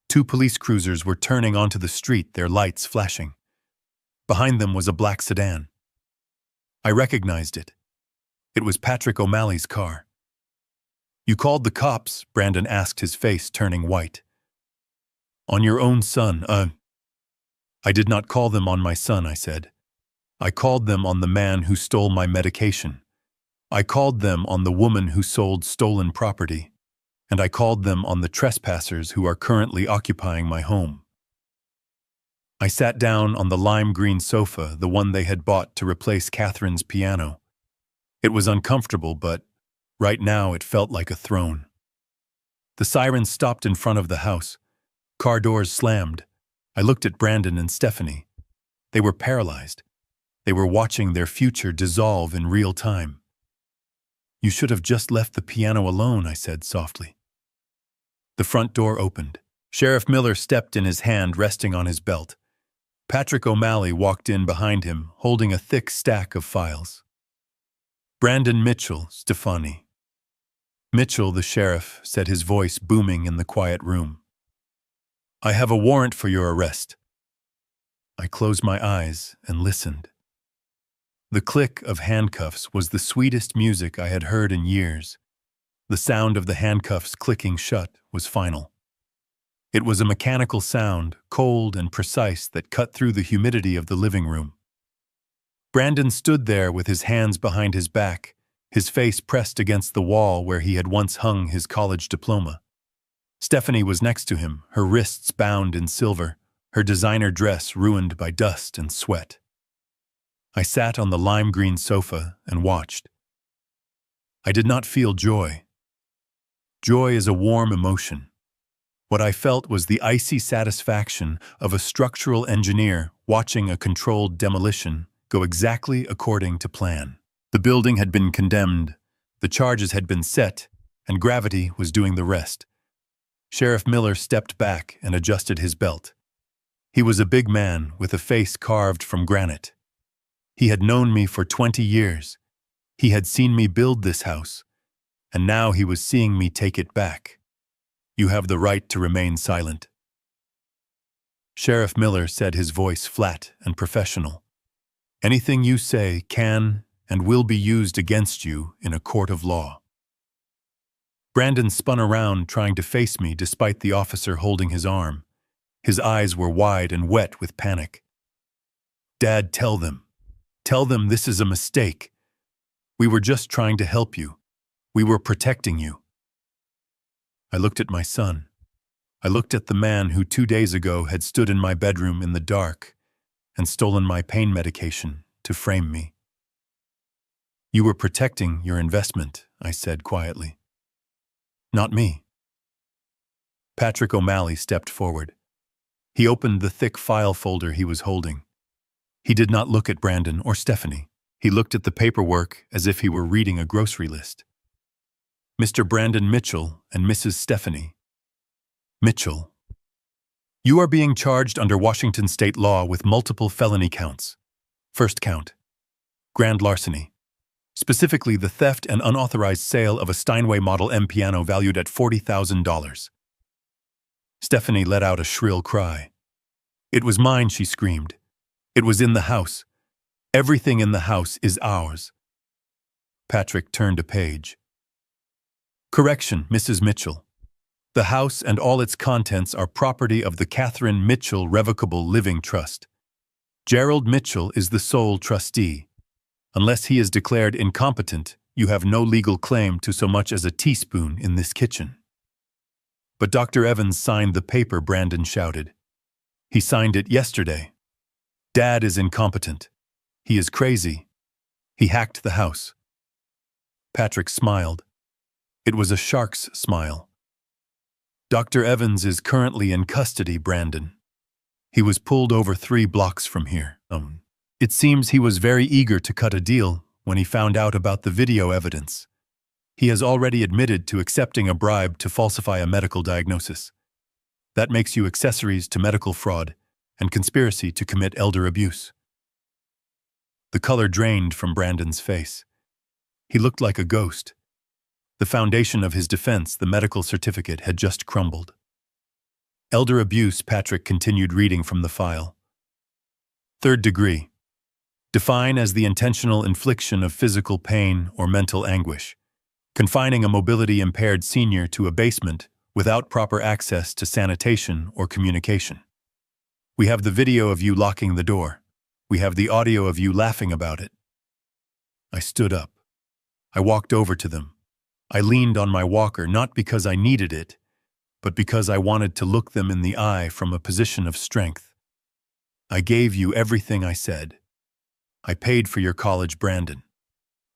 2 police cruisers were turning onto the street, their lights flashing. Behind them was a black sedan. I recognized it. It was Patrick O'Malley's car. "You called the cops?" Brandon asked, his face turning white. "On your own son, I did not call them on my son," I said. "I called them on the man who stole my medication. I called them on the woman who sold stolen property. And I called them on the trespassers who are currently occupying my home." I sat down on the lime green sofa, the one they had bought to replace Catherine's piano. It was uncomfortable, but right now it felt like a throne. The sirens stopped in front of the house. Car doors slammed. I looked at Brandon and Stephanie. They were paralyzed. They were watching their future dissolve in real time. "You should have just left the piano alone," I said softly. The front door opened. Sheriff Miller stepped in, his hand resting on his belt. Patrick O'Malley walked in behind him, holding a thick stack of files. "Brandon Mitchell, Stephanie." "Mitchell, the sheriff," said, his voice booming in the quiet room. "I have a warrant for your arrest." I closed my eyes and listened. The click of handcuffs was the sweetest music I had heard in years. The sound of the handcuffs clicking shut was final. It was a mechanical sound, cold and precise, that cut through the humidity of the living room. Brandon stood there with his hands behind his back, his face pressed against the wall where he had once hung his college diploma. Stephanie was next to him, her wrists bound in silver, her designer dress ruined by dust and sweat. I sat on the lime green sofa and watched. I did not feel joy. Joy is a warm emotion. What I felt was the icy satisfaction of a structural engineer watching a controlled demolition go exactly according to plan. The building had been condemned, the charges had been set, and gravity was doing the rest. Sheriff Miller stepped back and adjusted his belt. He was a big man with a face carved from granite. He had known me for 20 years. He had seen me build this house, and now he was seeing me take it back. "You have the right to remain silent." Sheriff Miller said, his voice flat and professional. "Anything you say can and will be used against you in a court of law." Brandon spun around, trying to face me despite the officer holding his arm. His eyes were wide and wet with panic. "Dad, tell them. Tell them this is a mistake. We were just trying to help you. We were protecting you. I looked at my son. I looked at the man who 2 days ago had stood in my bedroom in the dark and stolen my pain medication to frame me. You were protecting your investment, I said quietly. Not me. Patrick O'Malley stepped forward. He opened the thick file folder he was holding. He did not look at Brandon or Stephanie. He looked at the paperwork as if he were reading a grocery list. Mr. Brandon Mitchell and Mrs. Stephanie Mitchell. You are being charged under Washington state law with multiple felony counts. First count: grand larceny. Specifically the theft and unauthorized sale of a Steinway Model M piano valued at $40,000. Stephanie let out a shrill cry. It was mine, she screamed. It was in the house. Everything in the house is ours. Patrick turned a page. Correction, Mrs. Mitchell. The house and all its contents are property of the Catherine Mitchell Revocable Living Trust. Gerald Mitchell is the sole trustee. Unless he is declared incompetent, you have no legal claim to so much as a teaspoon in this kitchen. But Dr. Evans signed the paper, Brandon shouted. He signed it yesterday. Dad is incompetent. He is crazy. He hacked the house. Patrick smiled. It was a shark's smile. Dr. Evans is currently in custody, Brandon. He was pulled over 3 blocks from here. It seems he was very eager to cut a deal when he found out about the video evidence. He has already admitted to accepting a bribe to falsify a medical diagnosis. That makes you accessories to medical fraud and conspiracy to commit elder abuse. The color drained from Brandon's face. He looked like a ghost. The foundation of his defense, the medical certificate, had just crumbled. Elder abuse, Patrick continued reading from the file. 3rd degree. Define as the intentional infliction of physical pain or mental anguish, confining a mobility-impaired senior to a basement without proper access to sanitation or communication. We have the video of you locking the door. We have the audio of you laughing about it. I stood up. I walked over to them. I leaned on my walker not because I needed it, but because I wanted to look them in the eye from a position of strength. I gave you everything I said. I paid for your college, Brandon.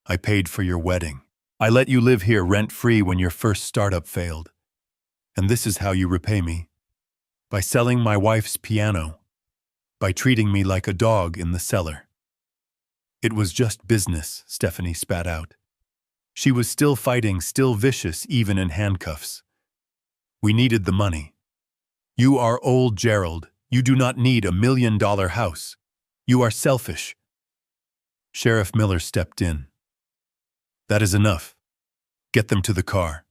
I paid for your wedding. I let you live here rent-free when your first startup failed. And this is how you repay me. By selling my wife's piano. By treating me like a dog in the cellar. It was just business, Stephanie spat out. She was still fighting, still vicious, even in handcuffs. We needed the money. You are old, Gerald. You do not need $1 million house. You are selfish. Sheriff Miller stepped in. That is enough. Get them to the car.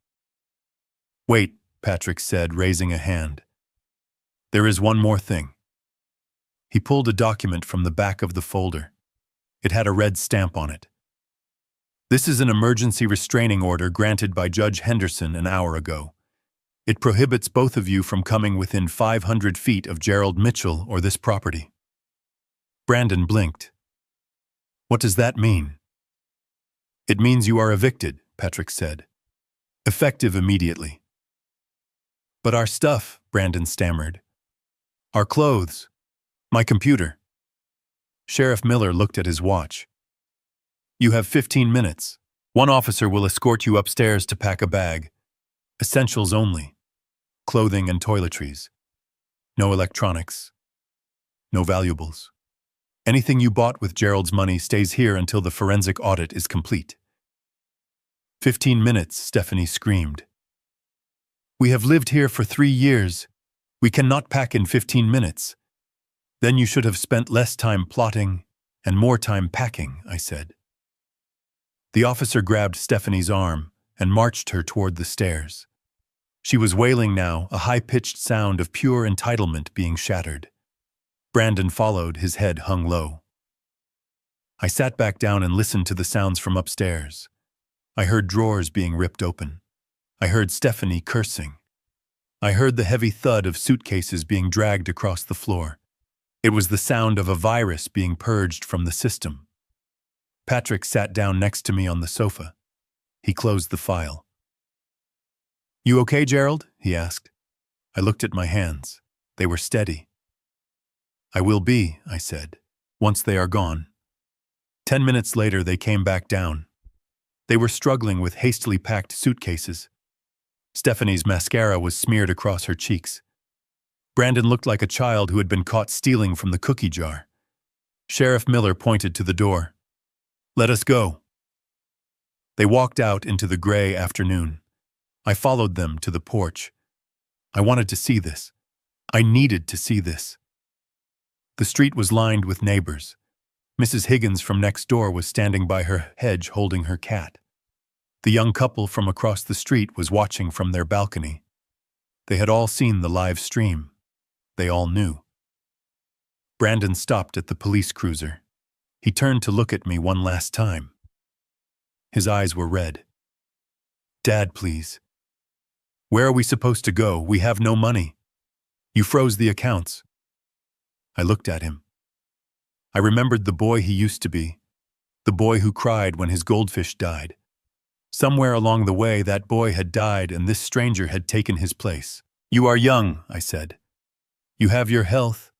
Wait, Patrick said, raising a hand. There is one more thing. He pulled a document from the back of the folder. It had a red stamp on it. This is an emergency restraining order granted by Judge Henderson an hour ago. It prohibits both of you from coming within 500 feet of Gerald Mitchell or this property. Brandon blinked. What does that mean? It means you are evicted, Patrick said. Effective immediately. But our stuff, Brandon stammered. Our clothes. My computer. Sheriff Miller looked at his watch. You have 15 minutes. One officer will escort you upstairs to pack a bag. Essentials only. Clothing and toiletries. No electronics. No valuables. Anything you bought with Gerald's money stays here until the forensic audit is complete. 15 minutes, Stephanie screamed. We have lived here for 3 years. We cannot pack in 15 minutes. Then you should have spent less time plotting and more time packing, I said. The officer grabbed Stephanie's arm and marched her toward the stairs. She was wailing now, a high-pitched sound of pure entitlement being shattered. Brandon followed, his head hung low. I sat back down and listened to the sounds from upstairs. I heard drawers being ripped open. I heard Stephanie cursing. I heard the heavy thud of suitcases being dragged across the floor. It was the sound of a virus being purged from the system. Patrick sat down next to me on the sofa. He closed the file. "You okay, Gerald?" he asked. I looked at my hands. They were steady. "I will be," I said, "once they are gone." 10 minutes later, they came back down. They were struggling with hastily packed suitcases. Stephanie's mascara was smeared across her cheeks. Brandon looked like a child who had been caught stealing from the cookie jar. Sheriff Miller pointed to the door. "Let us go." They walked out into the gray afternoon. I followed them to the porch. I wanted to see this. I needed to see this. The street was lined with neighbors. Mrs. Higgins from next door was standing by her hedge holding her cat. The young couple from across the street was watching from their balcony. They had all seen the live stream. They all knew. Brandon stopped at the police cruiser. He turned to look at me one last time. His eyes were red. "Dad, please. Where are we supposed to go? We have no money. You froze the accounts." I looked at him. I remembered the boy he used to be, the boy who cried when his goldfish died. Somewhere along the way, that boy had died and this stranger had taken his place. "You are young," I said. "You have your health.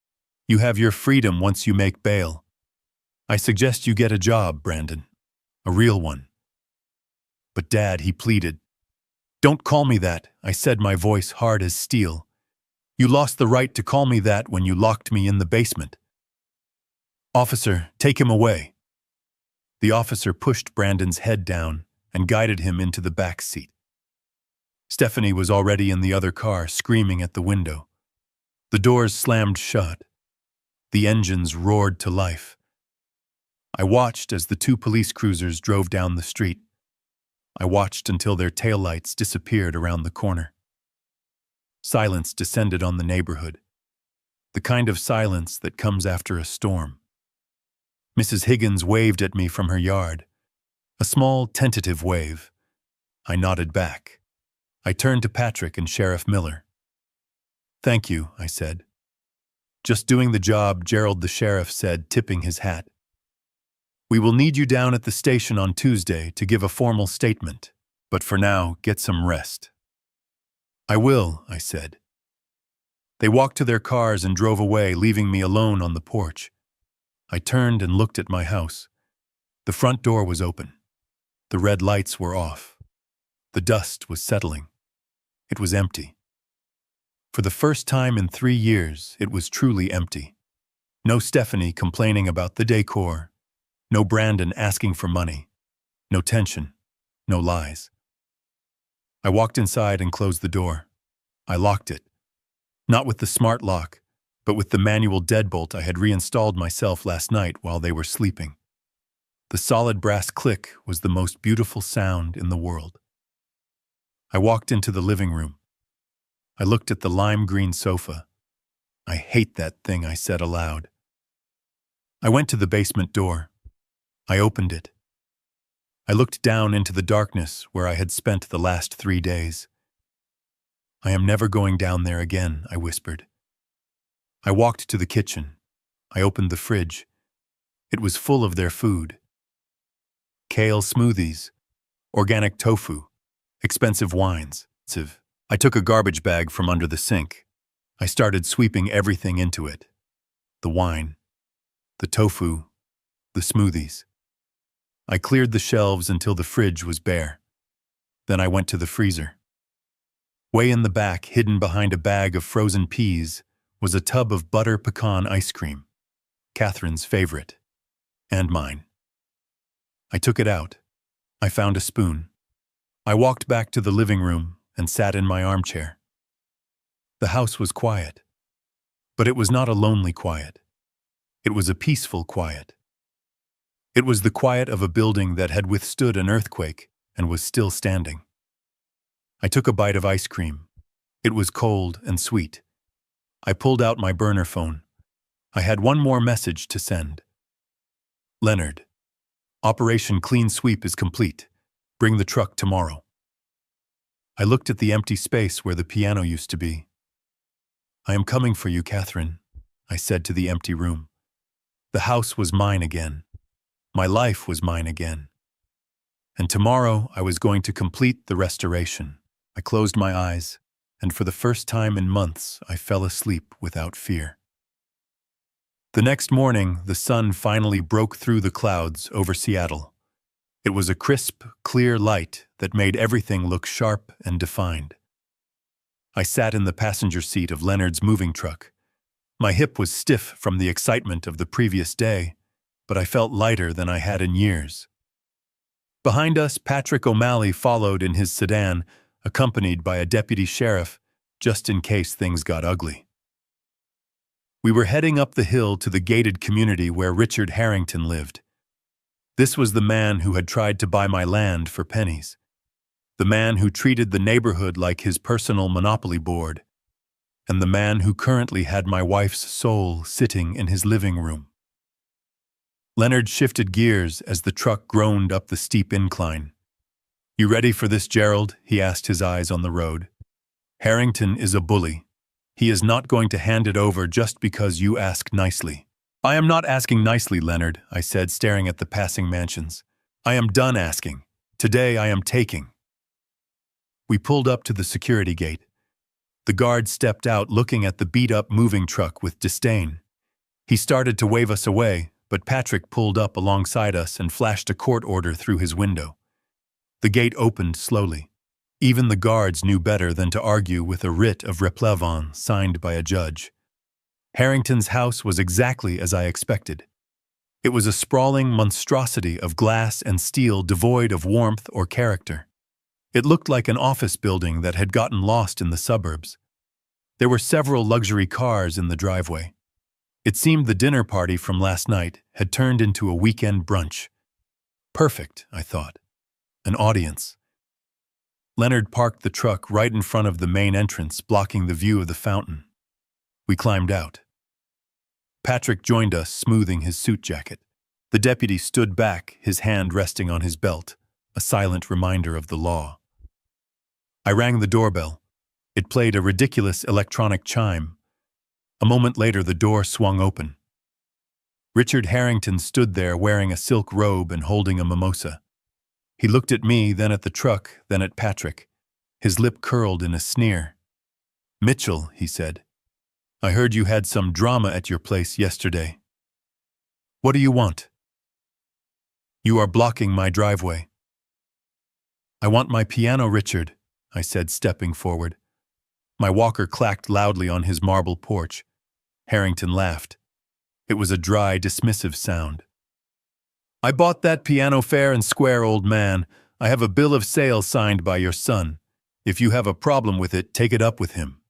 You have your freedom once you make bail. I suggest you get a job, Brandon. A real one." "But Dad," he pleaded. "Don't call me that," I said, my voice hard as steel. "You lost the right to call me that when you locked me in the basement." "Officer, take him away." The officer pushed Brandon's head down and guided him into the back seat. Stephanie was already in the other car, screaming at the window. The doors slammed shut. The engines roared to life. I watched as the two police cruisers drove down the street. I watched until their taillights disappeared around the corner. Silence descended on the neighborhood, the kind of silence that comes after a storm. Mrs. Higgins waved at me from her yard, a small, tentative wave. I nodded back. I turned to Patrick and Sheriff Miller. "Thank you," I said. "Just doing the job," Gerald the sheriff said, tipping his hat. "We will need you down at the station on Tuesday to give a formal statement, but for now, get some rest." "I will," I said. They walked to their cars and drove away, leaving me alone on the porch. I turned and looked at my house. The front door was open. The red lights were off. The dust was settling. It was empty. For the first time in 3 years, it was truly empty. No Stephanie complaining about the decor. No Brandon asking for money. No tension. No lies. I walked inside and closed the door. I locked it. Not with the smart lock, but with the manual deadbolt I had reinstalled myself last night while they were sleeping. The solid brass click was the most beautiful sound in the world. I walked into the living room. I looked at the lime green sofa. "I hate that thing," I said aloud. I went to the basement door. I opened it. I looked down into the darkness where I had spent the last 3 days. "I am never going down there again," I whispered. I walked to the kitchen. I opened the fridge. It was full of their food. Kale smoothies, organic tofu, expensive wines. I took a garbage bag from under the sink. I started sweeping everything into it. The wine, the tofu, the smoothies. I cleared the shelves until the fridge was bare. Then I went to the freezer. Way in the back, hidden behind a bag of frozen peas, was a tub of butter pecan ice cream, Catherine's favorite, and mine. I took it out. I found a spoon. I walked back to the living room and sat in my armchair. The house was quiet, but it was not a lonely quiet. It was a peaceful quiet. It was the quiet of a building that had withstood an earthquake and was still standing. I took a bite of ice cream. It was cold and sweet. I pulled out my burner phone. I had one more message to send. "Leonard, Operation Clean Sweep is complete. Bring the truck tomorrow." I looked at the empty space where the piano used to be. "I am coming for you, Catherine," I said to the empty room. The house was mine again. My life was mine again. and tomorrow I was going to complete the restoration. I closed my eyes, and for the first time in months, I fell asleep without fear. The next morning, the sun finally broke through the clouds over Seattle. It was a crisp, clear light that made everything look sharp and defined. I sat in the passenger seat of Leonard's moving truck. My hip was stiff from the excitement of the previous day, but I felt lighter than I had in years. Behind us, Patrick O'Malley followed in his sedan, accompanied by a deputy sheriff, just in case things got ugly. We were heading up the hill to the gated community where Richard Harrington lived. This was the man who had tried to buy my land for pennies. The man who treated the neighborhood like his personal monopoly board. And the man who currently had my wife's soul sitting in his living room. Leonard shifted gears as the truck groaned up the steep incline. "You ready for this, Gerald?" he asked, his eyes on the road. "Harrington is a bully. He is not going to hand it over just because you ask nicely." "I am not asking nicely, Leonard," I said, staring at the passing mansions. "I am done asking. Today I am taking." We pulled up to the security gate. The guard stepped out, looking at the beat-up moving truck with disdain. He started to wave us away, but Patrick pulled up alongside us and flashed a court order through his window. The gate opened slowly. Even the guards knew better than to argue with a writ of replevin signed by a judge. Harrington's house was exactly as I expected. It was a sprawling monstrosity of glass and steel devoid of warmth or character. It looked like an office building that had gotten lost in the suburbs. There were several luxury cars in the driveway. It seemed the dinner party from last night had turned into a weekend brunch. Perfect, I thought. An audience. Leonard parked the truck right in front of the main entrance, blocking the view of the fountain. We climbed out. Patrick joined us, smoothing his suit jacket. The deputy stood back, his hand resting on his belt, a silent reminder of the law. I rang the doorbell. It played a ridiculous electronic chime. A moment later, the door swung open. Richard Harrington stood there wearing a silk robe and holding a mimosa. He looked at me, then at the truck, then at Patrick. His lip curled in a sneer. "Mitchell," he said, "I heard you had some drama at your place yesterday. What do you want?" "You are blocking my driveway." "I want my piano, Richard," I said, stepping forward. My walker clacked loudly on his marble porch. Harrington laughed. It was a dry, dismissive sound. "I bought that piano fair and square, old man. I have a bill of sale signed by your son. If you have a problem with it, take it up with him.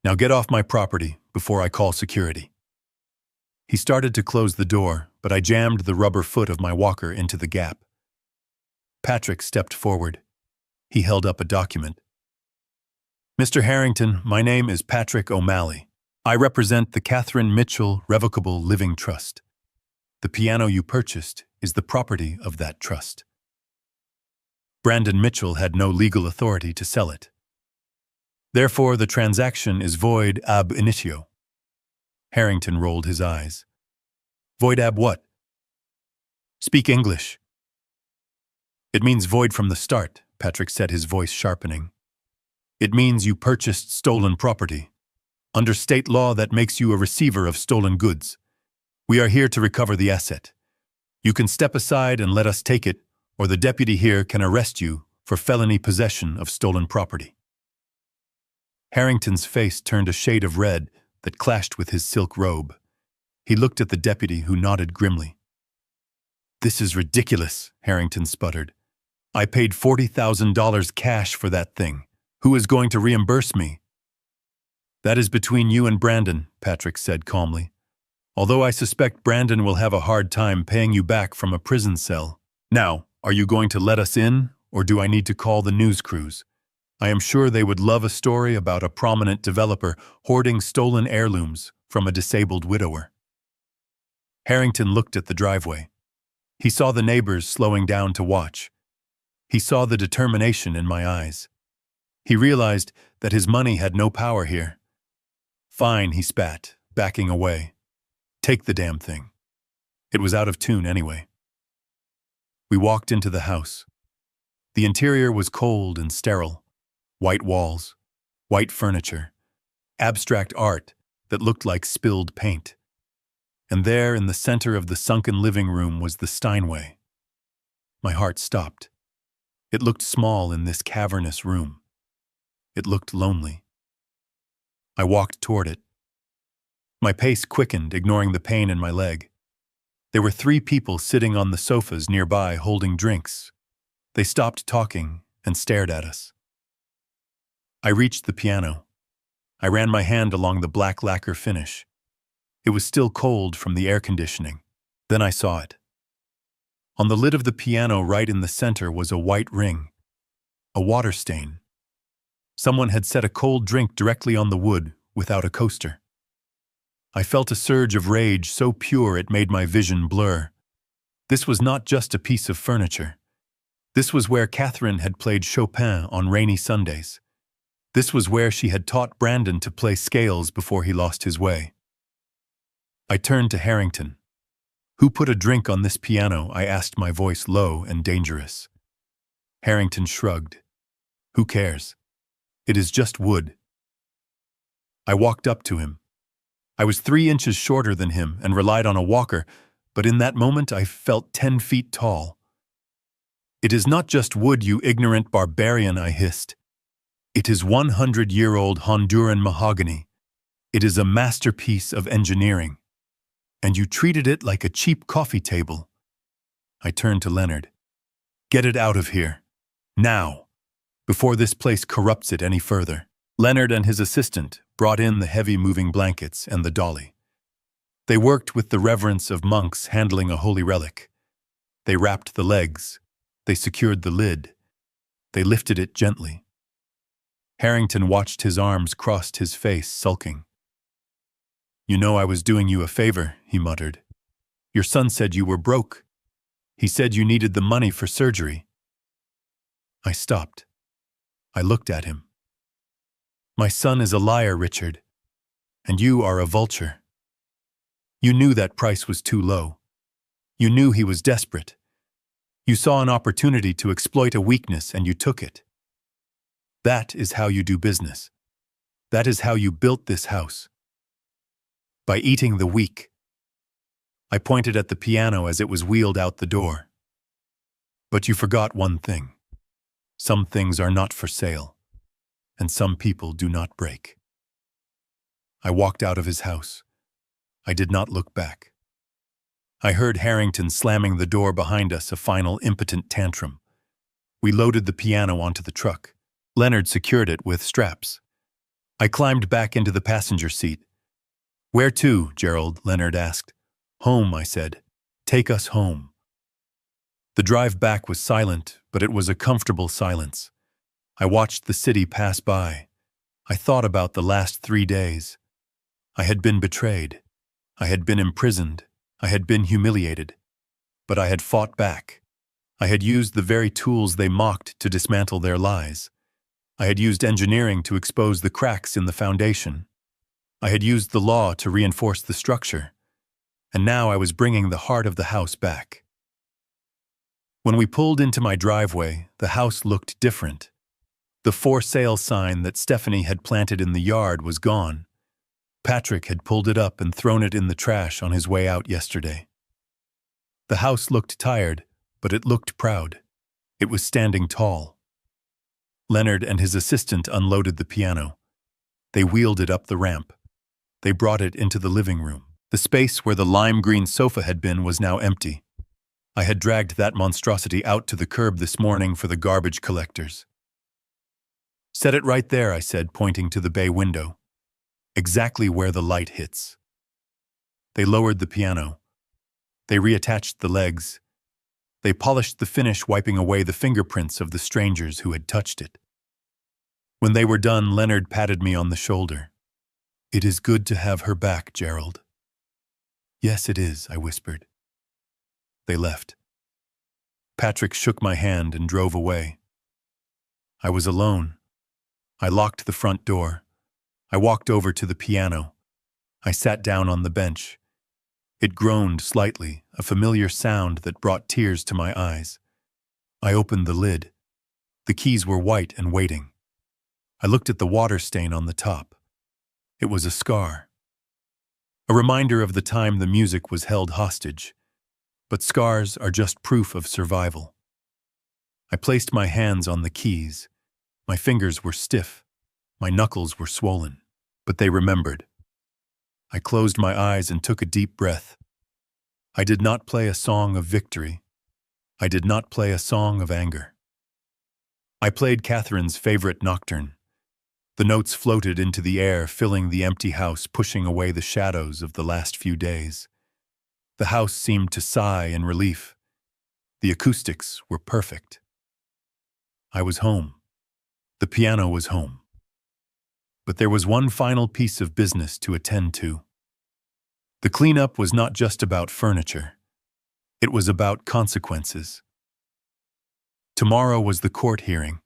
Now get off my property before I call security." He started to close the door, but I jammed the rubber foot of my walker into the gap. Patrick stepped forward. He held up a document. "Mr. Harrington, my name is Patrick O'Malley. I represent the Catherine Mitchell Revocable Living Trust. The piano you purchased is the property of that trust. Brandon Mitchell had no legal authority to sell it. Therefore, the transaction is void ab initio." Harrington rolled his eyes. "Void ab what?" "Speak English." "It means void from the start," Patrick said, his voice sharpening. "It means you purchased stolen property. Under state law, that makes you a receiver of stolen goods. We are here to recover the asset. You can step aside and let us take it, or the deputy here can arrest you for felony possession of stolen property." Harrington's face turned a shade of red that clashed with his silk robe. He looked at the deputy, who nodded grimly. "This is ridiculous," Harrington sputtered. "I paid $40,000 cash for that thing. Who is going to reimburse me?" "That is between you and Brandon," Patrick said calmly. "Although I suspect Brandon will have a hard time paying you back from a prison cell. Now, are you going to let us in, or do I need to call the news crews? I am sure they would love a story about a prominent developer hoarding stolen heirlooms from a disabled widower." Harrington looked at the driveway. He saw the neighbors slowing down to watch. He saw the determination in my eyes. He realized that his money had no power here. "Fine," he spat, backing away. "Take the damn thing." It was out of tune anyway. We walked into the house. The interior was cold and sterile. White walls, white furniture, abstract art that looked like spilled paint. And there, in the center of the sunken living room, was the Steinway. My heart stopped. It looked small in this cavernous room. It looked lonely. I walked toward it. My pace quickened, ignoring the pain in my leg. There were 3 people sitting on the sofas nearby holding drinks. They stopped talking and stared at us. I reached the piano. I ran my hand along the black lacquer finish. It was still cold from the air conditioning. Then I saw it. On the lid of the piano right in the center was a white ring, a water stain. Someone had set a cold drink directly on the wood without a coaster. I felt a surge of rage so pure it made my vision blur. This was not just a piece of furniture. This was where Catherine had played Chopin on rainy Sundays. This was where she had taught Brandon to play scales before he lost his way. I turned to Harrington. "Who put a drink on this piano?" I asked, my voice low and dangerous. Harrington shrugged. "Who cares? It is just wood." I walked up to him. I was 3 inches shorter than him and relied on a walker, but in that moment I felt 10 feet tall. "It is not just wood, you ignorant barbarian," I hissed. "It is 100-year-old Honduran mahogany. It is a masterpiece of engineering. And you treated it like a cheap coffee table." I turned to Leonard. "Get it out of here. Now, before this place corrupts it any further." Leonard and his assistant brought in the heavy moving blankets and the dolly. They worked with the reverence of monks handling a holy relic. They wrapped the legs. They secured the lid. They lifted it gently. Harrington watched his arms, crossed his face, sulking. "You know I was doing you a favor," he muttered. "Your son said you were broke. He said you needed the money for surgery." I stopped. I looked at him. "My son is a liar, Richard, and you are a vulture. You knew that price was too low. You knew he was desperate. You saw an opportunity to exploit a weakness and you took it. That is how you do business. That is how you built this house. By eating the weak." I pointed at the piano as it was wheeled out the door. "But you forgot one thing. Some things are not for sale, and some people do not break." I walked out of his house. I did not look back. I heard Harrington slamming the door behind us, a final impotent tantrum. We loaded the piano onto the truck. Leonard secured it with straps. I climbed back into the passenger seat. "Where to, Gerald?" Leonard asked. "Home," I said. "Take us home." The drive back was silent, but it was a comfortable silence. I watched the city pass by. I thought about the last 3 days. I had been betrayed. I had been imprisoned. I had been humiliated. But I had fought back. I had used the very tools they mocked to dismantle their lies. I had used engineering to expose the cracks in the foundation. I had used the law to reinforce the structure. And now I was bringing the heart of the house back. When we pulled into my driveway, the house looked different. The for sale sign that Stephanie had planted in the yard was gone. Patrick had pulled it up and thrown it in the trash on his way out yesterday. The house looked tired, but it looked proud. It was standing tall. Leonard and his assistant unloaded the piano. They wheeled it up the ramp. They brought it into the living room. The space where the lime green sofa had been was now empty. I had dragged that monstrosity out to the curb this morning for the garbage collectors. "Set it right there," I said, pointing to the bay window. "Exactly where the light hits." They lowered the piano. They reattached the legs. They polished the finish, wiping away the fingerprints of the strangers who had touched it. When they were done, Leonard patted me on the shoulder. "It is good to have her back, Gerald." "Yes, it is," I whispered. They left. Patrick shook my hand and drove away. I was alone. I locked the front door. I walked over to the piano. I sat down on the bench. It groaned slightly, a familiar sound that brought tears to my eyes. I opened the lid. The keys were white and waiting. I looked at the water stain on the top. It was a scar. A reminder of the time the music was held hostage. But scars are just proof of survival. I placed my hands on the keys. My fingers were stiff. My knuckles were swollen. But they remembered. I closed my eyes and took a deep breath. I did not play a song of victory. I did not play a song of anger. I played Catherine's favorite nocturne. The notes floated into the air, filling the empty house, pushing away the shadows of the last few days. The house seemed to sigh in relief. The acoustics were perfect. I was home. The piano was home. But there was one final piece of business to attend to. The cleanup was not just about furniture. It was about consequences. Tomorrow was the court hearing,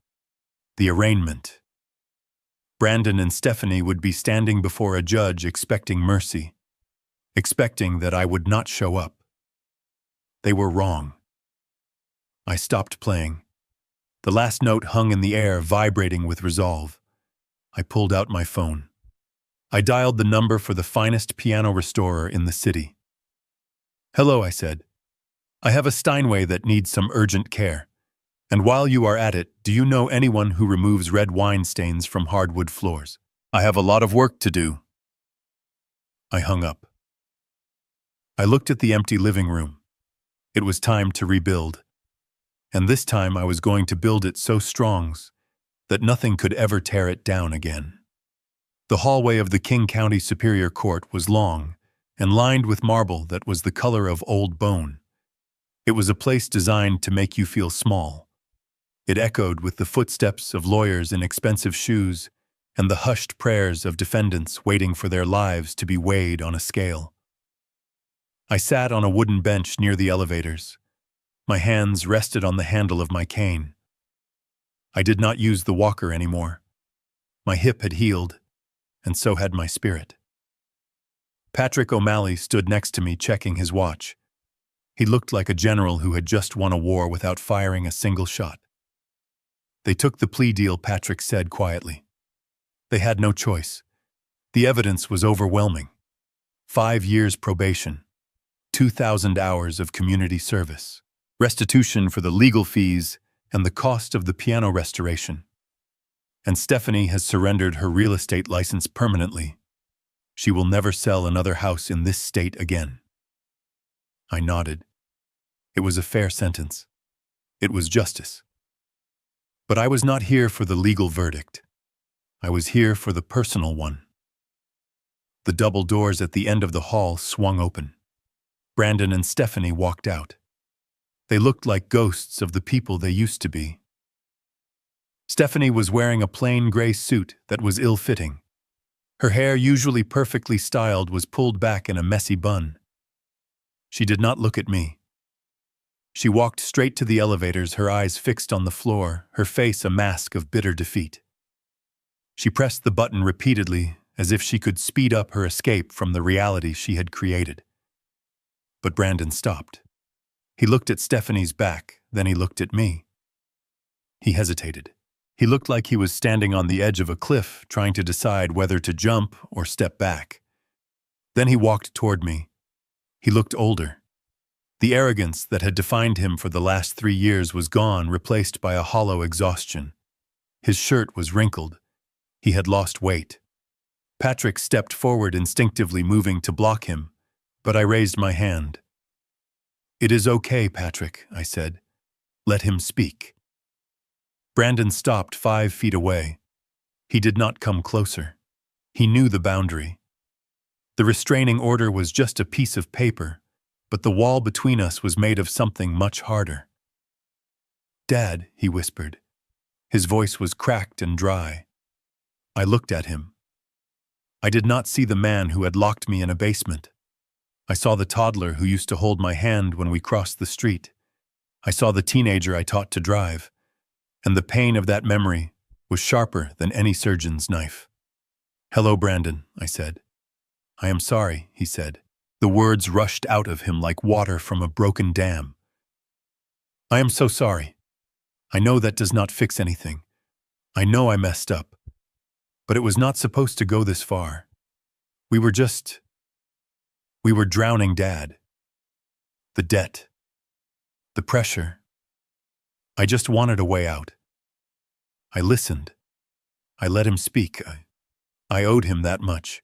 the arraignment. Brandon and Stephanie would be standing before a judge expecting mercy, expecting that I would not show up. They were wrong. I stopped playing. The last note hung in the air, vibrating with resolve. I pulled out my phone. I dialed the number for the finest piano restorer in the city. "Hello," I said. "I have a Steinway that needs some urgent care. And while you are at it, do you know anyone who removes red wine stains from hardwood floors? I have a lot of work to do." I hung up. I looked at the empty living room. It was time to rebuild. And this time I was going to build it so strong that nothing could ever tear it down again. The hallway of the King County Superior Court was long and lined with marble that was the color of old bone. It was a place designed to make you feel small. It echoed with the footsteps of lawyers in expensive shoes and the hushed prayers of defendants waiting for their lives to be weighed on a scale. I sat on a wooden bench near the elevators. My hands rested on the handle of my cane. I did not use the walker anymore. My hip had healed, and so had my spirit. Patrick O'Malley stood next to me, checking his watch. He looked like a general who had just won a war without firing a single shot. "They took the plea deal," Patrick said quietly. "They had no choice. The evidence was overwhelming. 5 years probation, 2,000 hours of community service, restitution for the legal fees, and the cost of the piano restoration. And Stephanie has surrendered her real estate license permanently. She will never sell another house in this state again." I nodded. It was a fair sentence. It was justice. But I was not here for the legal verdict. I was here for the personal one. The double doors at the end of the hall swung open. Brandon and Stephanie walked out. They looked like ghosts of the people they used to be. Stephanie was wearing a plain gray suit that was ill-fitting. Her hair, usually perfectly styled, was pulled back in a messy bun. She did not look at me. She walked straight to the elevators, her eyes fixed on the floor, her face a mask of bitter defeat. She pressed the button repeatedly, as if she could speed up her escape from the reality she had created. But Brandon stopped. He looked at Stephanie's back, then he looked at me. He hesitated. He looked like he was standing on the edge of a cliff, trying to decide whether to jump or step back. Then he walked toward me. He looked older. The arrogance that had defined him for the last 3 years was gone, replaced by a hollow exhaustion. His shirt was wrinkled. He had lost weight. Patrick stepped forward, instinctively moving to block him, but I raised my hand. "It is okay, Patrick," I said. "Let him speak." Brandon stopped 5 feet away. He did not come closer. He knew the boundary. The restraining order was just a piece of paper, but the wall between us was made of something much harder. "Dad," he whispered. His voice was cracked and dry. I looked at him. I did not see the man who had locked me in a basement. I saw the toddler who used to hold my hand when we crossed the street. I saw the teenager I taught to drive. And the pain of that memory was sharper than any surgeon's knife. "Hello, Brandon," I said. "I am sorry," he said. The words rushed out of him like water from a broken dam. I am so sorry. I know that does not fix anything. I know I messed up. But it was not supposed to go this far. We were drowning, Dad. The debt. The pressure. I just wanted a way out. I listened. I let him speak. I owed him that much.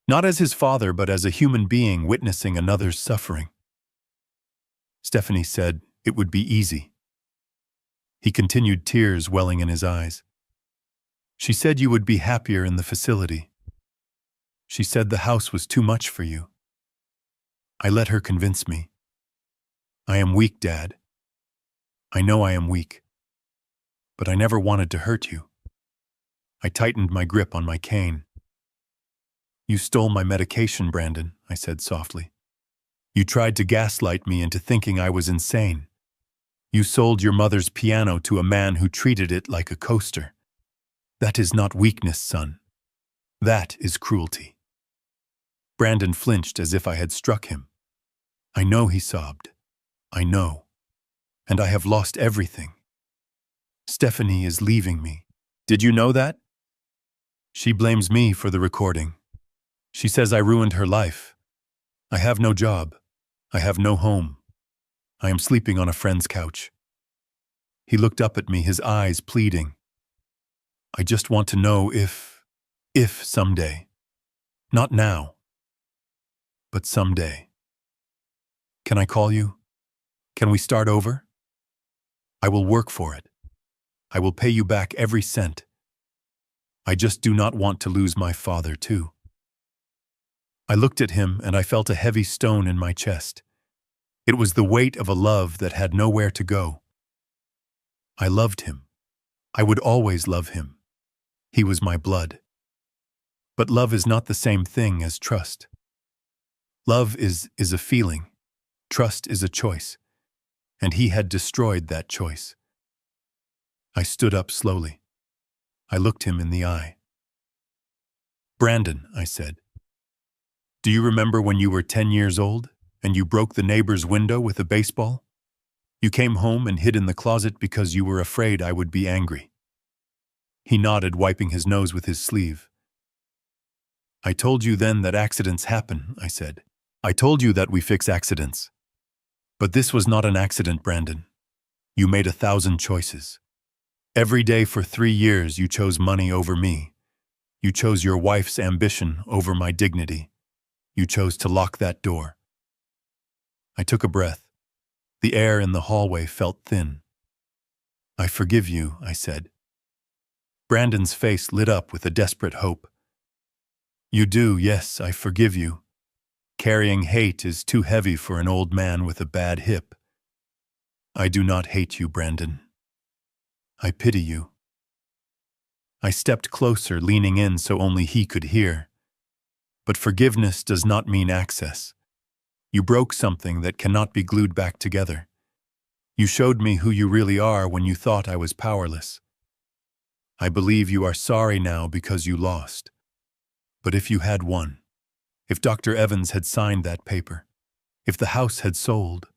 Not as his father, but as a human being witnessing another's suffering. Stephanie said it would be easy. He continued, tears welling in his eyes. She said you would be happier in the facility. She said the house was too much for you. I let her convince me. I am weak, Dad. I know I am weak. But I never wanted to hurt you. I tightened my grip on my cane. You stole my medication, Brandon, I said softly. You tried to gaslight me into thinking I was insane. You sold your mother's piano to a man who treated it like a coaster. That is not weakness, son. That is cruelty. Brandon flinched as if I had struck him. I know, he sobbed. I know. And I have lost everything. Stephanie is leaving me. Did you know that? She blames me for the recording. She says I ruined her life. I have no job. I have no home. I am sleeping on a friend's couch. He looked up at me, his eyes pleading. I just want to know if someday. Not now, but someday. Can I call you? Can we start over? I will work for it. I will pay you back every cent. I just do not want to lose my father, too. I looked at him and I felt a heavy stone in my chest. It was the weight of a love that had nowhere to go. I loved him. I would always love him. He was my blood. But love is not the same thing as trust. Love is a feeling. Trust is a choice. And he had destroyed that choice. I stood up slowly. I looked him in the eye. Brandon, I said, do you remember when you were 10 years old and you broke the neighbor's window with a baseball? You came home and hid in the closet because you were afraid I would be angry. He nodded, wiping his nose with his sleeve. I told you then that accidents happen, I said. I told you that we fix accidents. But this was not an accident, Brandon. You made 1,000 choices. Every day for 3 years you chose money over me. You chose your wife's ambition over my dignity. You chose to lock that door. I took a breath. The air in the hallway felt thin. I forgive you, I said. Brandon's face lit up with a desperate hope. You do, yes, I forgive you. Carrying hate is too heavy for an old man with a bad hip. I do not hate you, Brandon. I pity you. I stepped closer, leaning in so only he could hear. But forgiveness does not mean access. You broke something that cannot be glued back together. You showed me who you really are when you thought I was powerless. I believe you are sorry now because you lost. But if you had won, if Dr. Evans had signed that paper, if the house had sold,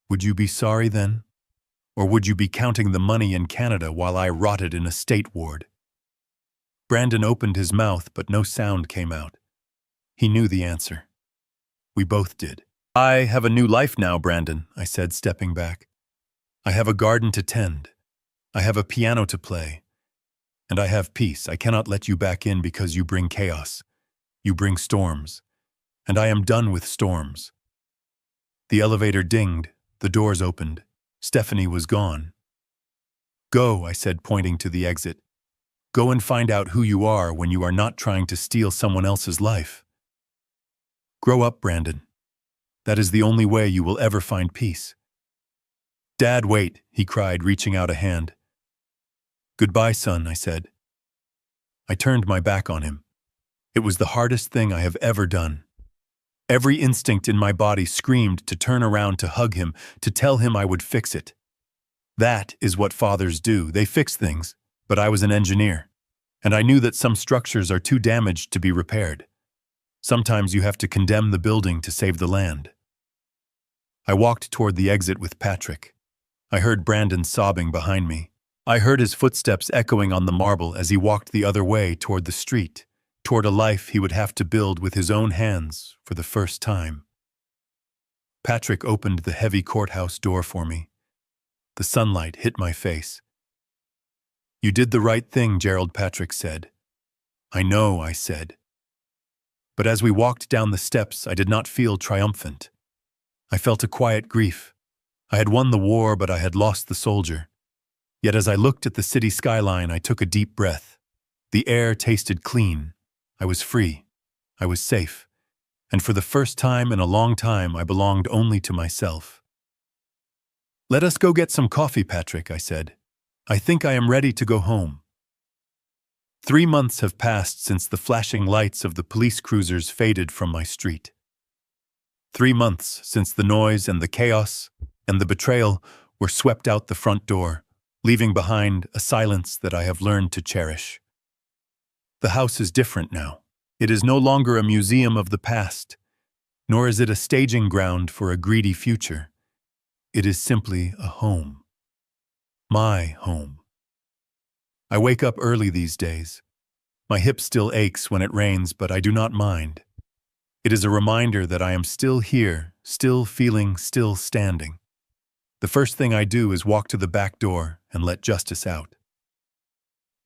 would you be sorry then? Or would you be counting the money in Canada while I rotted in a state ward? Brandon opened his mouth, but no sound came out. He knew the answer. We both did. I have a new life now, Brandon, I said, stepping back. I have a garden to tend. I have a piano to play. And I have peace. I cannot let you back in because you bring chaos. You bring storms. And I am done with storms. The elevator dinged. The doors opened. Stephanie was gone. Go, I said, pointing to the exit. Go and find out who you are when you are not trying to steal someone else's life. Grow up, Brandon. That is the only way you will ever find peace. Dad, wait, he cried, reaching out a hand. Goodbye, son, I said. I turned my back on him. It was the hardest thing I have ever done. Every instinct in my body screamed to turn around to hug him, to tell him I would fix it. That is what fathers do. They fix things, but I was an engineer, and I knew that some structures are too damaged to be repaired. Sometimes you have to condemn the building to save the land. I walked toward the exit with Patrick. I heard Brandon sobbing behind me. I heard his footsteps echoing on the marble as he walked the other way toward the street, toward a life he would have to build with his own hands for the first time. Patrick opened the heavy courthouse door for me. The sunlight hit my face. "You did the right thing, Gerald," Patrick said. "I know," I said. But as we walked down the steps, I did not feel triumphant. I felt a quiet grief. I had won the war, but I had lost the soldier. Yet as I looked at the city skyline, I took a deep breath. The air tasted clean. I was free. I was safe. And for the first time in a long time, I belonged only to myself. "Let us go get some coffee, Patrick," I said. "I think I am ready to go home." 3 months have passed since the flashing lights of the police cruisers faded from my street. 3 months since the noise and the chaos and the betrayal were swept out the front door, leaving behind a silence that I have learned to cherish. The house is different now. It is no longer a museum of the past, nor is it a staging ground for a greedy future. It is simply a home. My home. I wake up early these days. My hip still aches when it rains, but I do not mind. It is a reminder that I am still here, still feeling, still standing. The first thing I do is walk to the back door and let Justice out.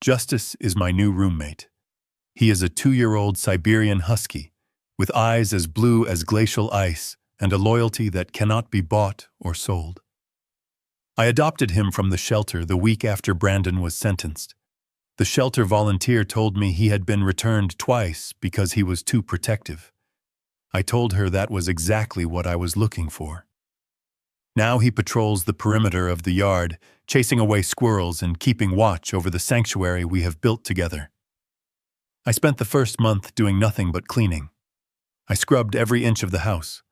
Justice is my new roommate. He is a 2-year-old Siberian husky, with eyes as blue as glacial ice and a loyalty that cannot be bought or sold. I adopted him from the shelter the week after Brandon was sentenced. The shelter volunteer told me he had been returned twice because he was too protective. I told her that was exactly what I was looking for. Now he patrols the perimeter of the yard, chasing away squirrels and keeping watch over the sanctuary we have built together. I spent the first month doing nothing but cleaning. I scrubbed every inch of the house.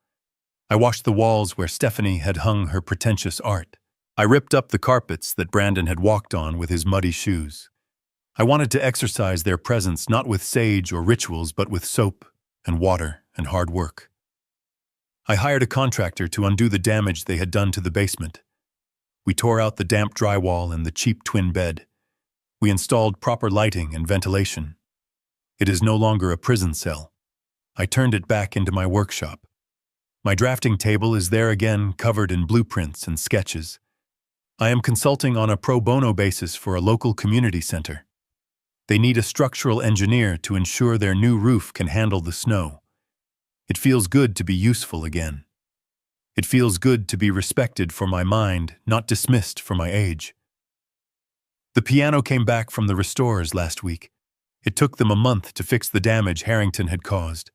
I washed the walls where Stephanie had hung her pretentious art. I ripped up the carpets that Brandon had walked on with his muddy shoes. I wanted to exorcise their presence not with sage or rituals, but with soap and water and hard work. I hired a contractor to undo the damage they had done to the basement. We tore out the damp drywall and the cheap twin bed. We installed proper lighting and ventilation. It is no longer a prison cell. I turned it back into my workshop. My drafting table is there again, covered in blueprints and sketches. I am consulting on a pro bono basis for a local community center. They need a structural engineer to ensure their new roof can handle the snow. It feels good to be useful again. It feels good to be respected for my mind, not dismissed for my age. The piano came back from the restorers last week. It took them a month to fix the damage Harrington had caused.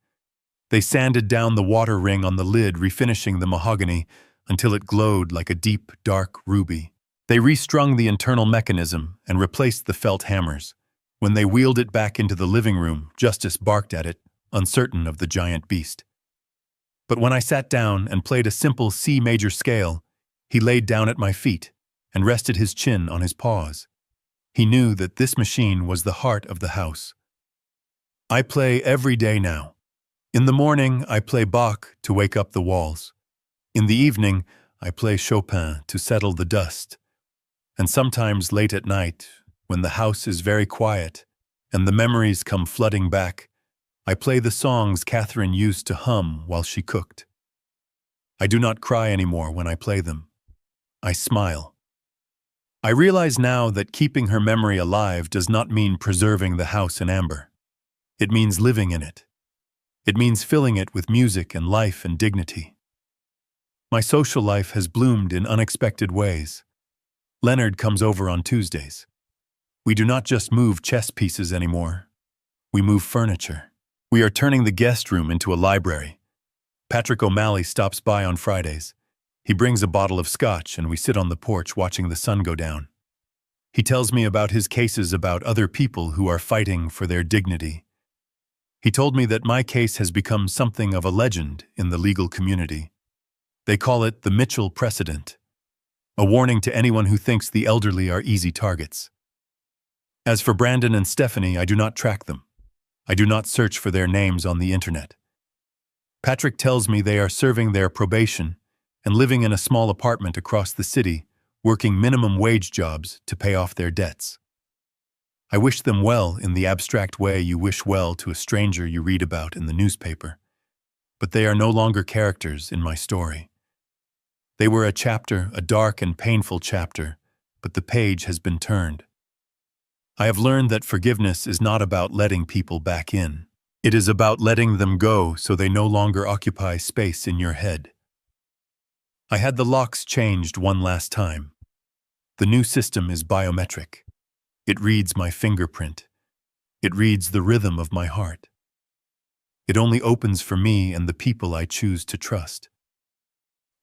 They sanded down the water ring on the lid, refinishing the mahogany until it glowed like a deep, dark ruby. They restrung the internal mechanism and replaced the felt hammers. When they wheeled it back into the living room, Justice barked at it, uncertain of the giant beast. But when I sat down and played a simple C major scale, he laid down at my feet and rested his chin on his paws. He knew that this machine was the heart of the house. I play every day now. In the morning, I play Bach to wake up the walls. In the evening, I play Chopin to settle the dust. And sometimes late at night, when the house is very quiet and the memories come flooding back, I play the songs Catherine used to hum while she cooked. I do not cry anymore when I play them. I smile. I realize now that keeping her memory alive does not mean preserving the house in amber. It means living in it. It means filling it with music and life and dignity. My social life has bloomed in unexpected ways. Leonard comes over on Tuesdays. We do not just move chess pieces anymore. We move furniture. We are turning the guest room into a library. Patrick O'Malley stops by on Fridays. He brings a bottle of scotch and we sit on the porch watching the sun go down. He tells me about his cases about other people who are fighting for their dignity. He told me that my case has become something of a legend in the legal community. They call it the Mitchell precedent, a warning to anyone who thinks the elderly are easy targets. As for Brandon and Stephanie, I do not track them. I do not search for their names on the internet. Patrick tells me they are serving their probation and living in a small apartment across the city, working minimum wage jobs to pay off their debts. I wish them well in the abstract way you wish well to a stranger you read about in the newspaper. But they are no longer characters in my story. They were a chapter, a dark and painful chapter, but the page has been turned. I have learned that forgiveness is not about letting people back in. It is about letting them go so they no longer occupy space in your head. I had the locks changed one last time. The new system is biometric. It reads my fingerprint. It reads the rhythm of my heart. It only opens for me and the people I choose to trust.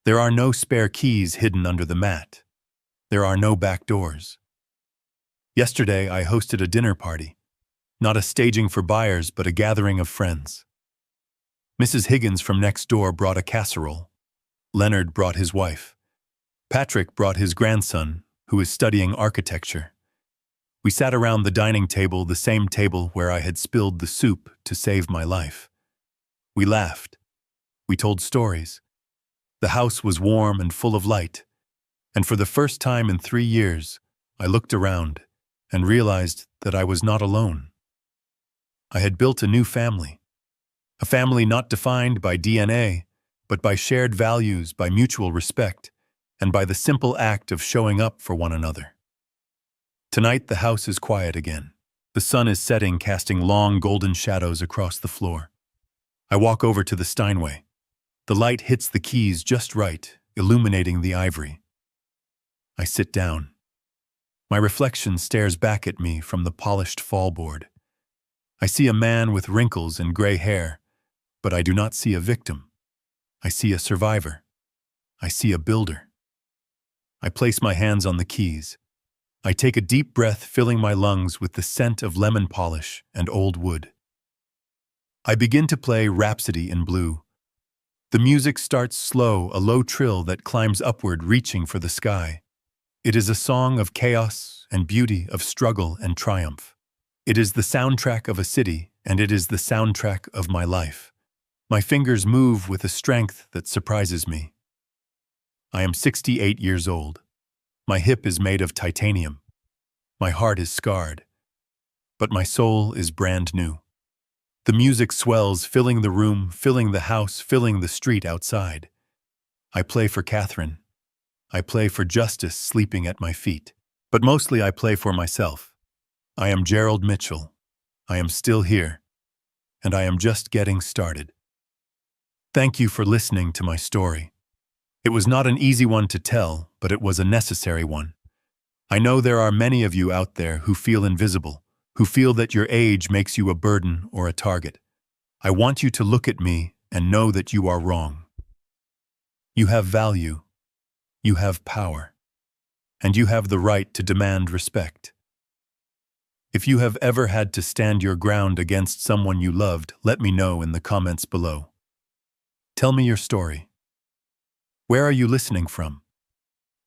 There are no spare keys hidden under the mat. There are no back doors. Yesterday, I hosted a dinner party. Not a staging for buyers, but a gathering of friends. Mrs. Higgins from next door brought a casserole. Leonard brought his wife. Patrick brought his grandson, who is studying architecture. We sat around the dining table, the same table where I had spilled the soup to save my life. We laughed. We told stories. The house was warm and full of light. And for the first time in 3 years, I looked around and realized that I was not alone. I had built a new family. A family not defined by DNA, but by shared values, by mutual respect, and by the simple act of showing up for one another. Tonight, the house is quiet again. The sun is setting, casting long golden shadows across the floor. I walk over to the Steinway. The light hits the keys just right, illuminating the ivory. I sit down. My reflection stares back at me from the polished fallboard. I see a man with wrinkles and gray hair, but I do not see a victim. I see a survivor. I see a builder. I place my hands on the keys. I take a deep breath, filling my lungs with the scent of lemon polish and old wood. I begin to play Rhapsody in Blue. The music starts slow, a low trill that climbs upward, reaching for the sky. It is a song of chaos and beauty, of struggle and triumph. It is the soundtrack of a city, and it is the soundtrack of my life. My fingers move with a strength that surprises me. I am 68 years old. My hip is made of titanium. My heart is scarred. But my soul is brand new. The music swells, filling the room, filling the house, filling the street outside. I play for Catherine. I play for justice sleeping at my feet. But mostly I play for myself. I am Gerald Mitchell. I am still here. And I am just getting started. Thank you for listening to my story. It was not an easy one to tell, but it was a necessary one. I know there are many of you out there who feel invisible, who feel that your age makes you a burden or a target. I want you to look at me and know that you are wrong. You have value. You have power. And you have the right to demand respect. If you have ever had to stand your ground against someone you loved, let me know in the comments below. Tell me your story. Where are you listening from?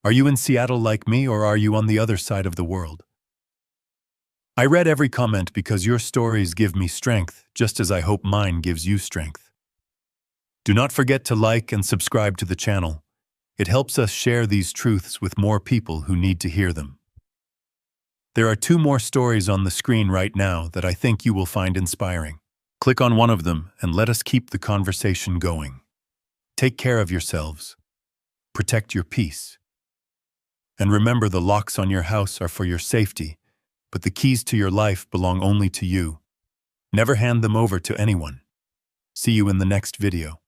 Are you in Seattle like me, or are you on the other side of the world? I read every comment because your stories give me strength, just as I hope mine gives you strength. Do not forget to like and subscribe to the channel. It helps us share these truths with more people who need to hear them. There are 2 more stories on the screen right now that I think you will find inspiring. Click on one of them and let us keep the conversation going. Take care of yourselves. Protect your peace. And remember, the locks on your house are for your safety, but the keys to your life belong only to you. Never hand them over to anyone. See you in the next video.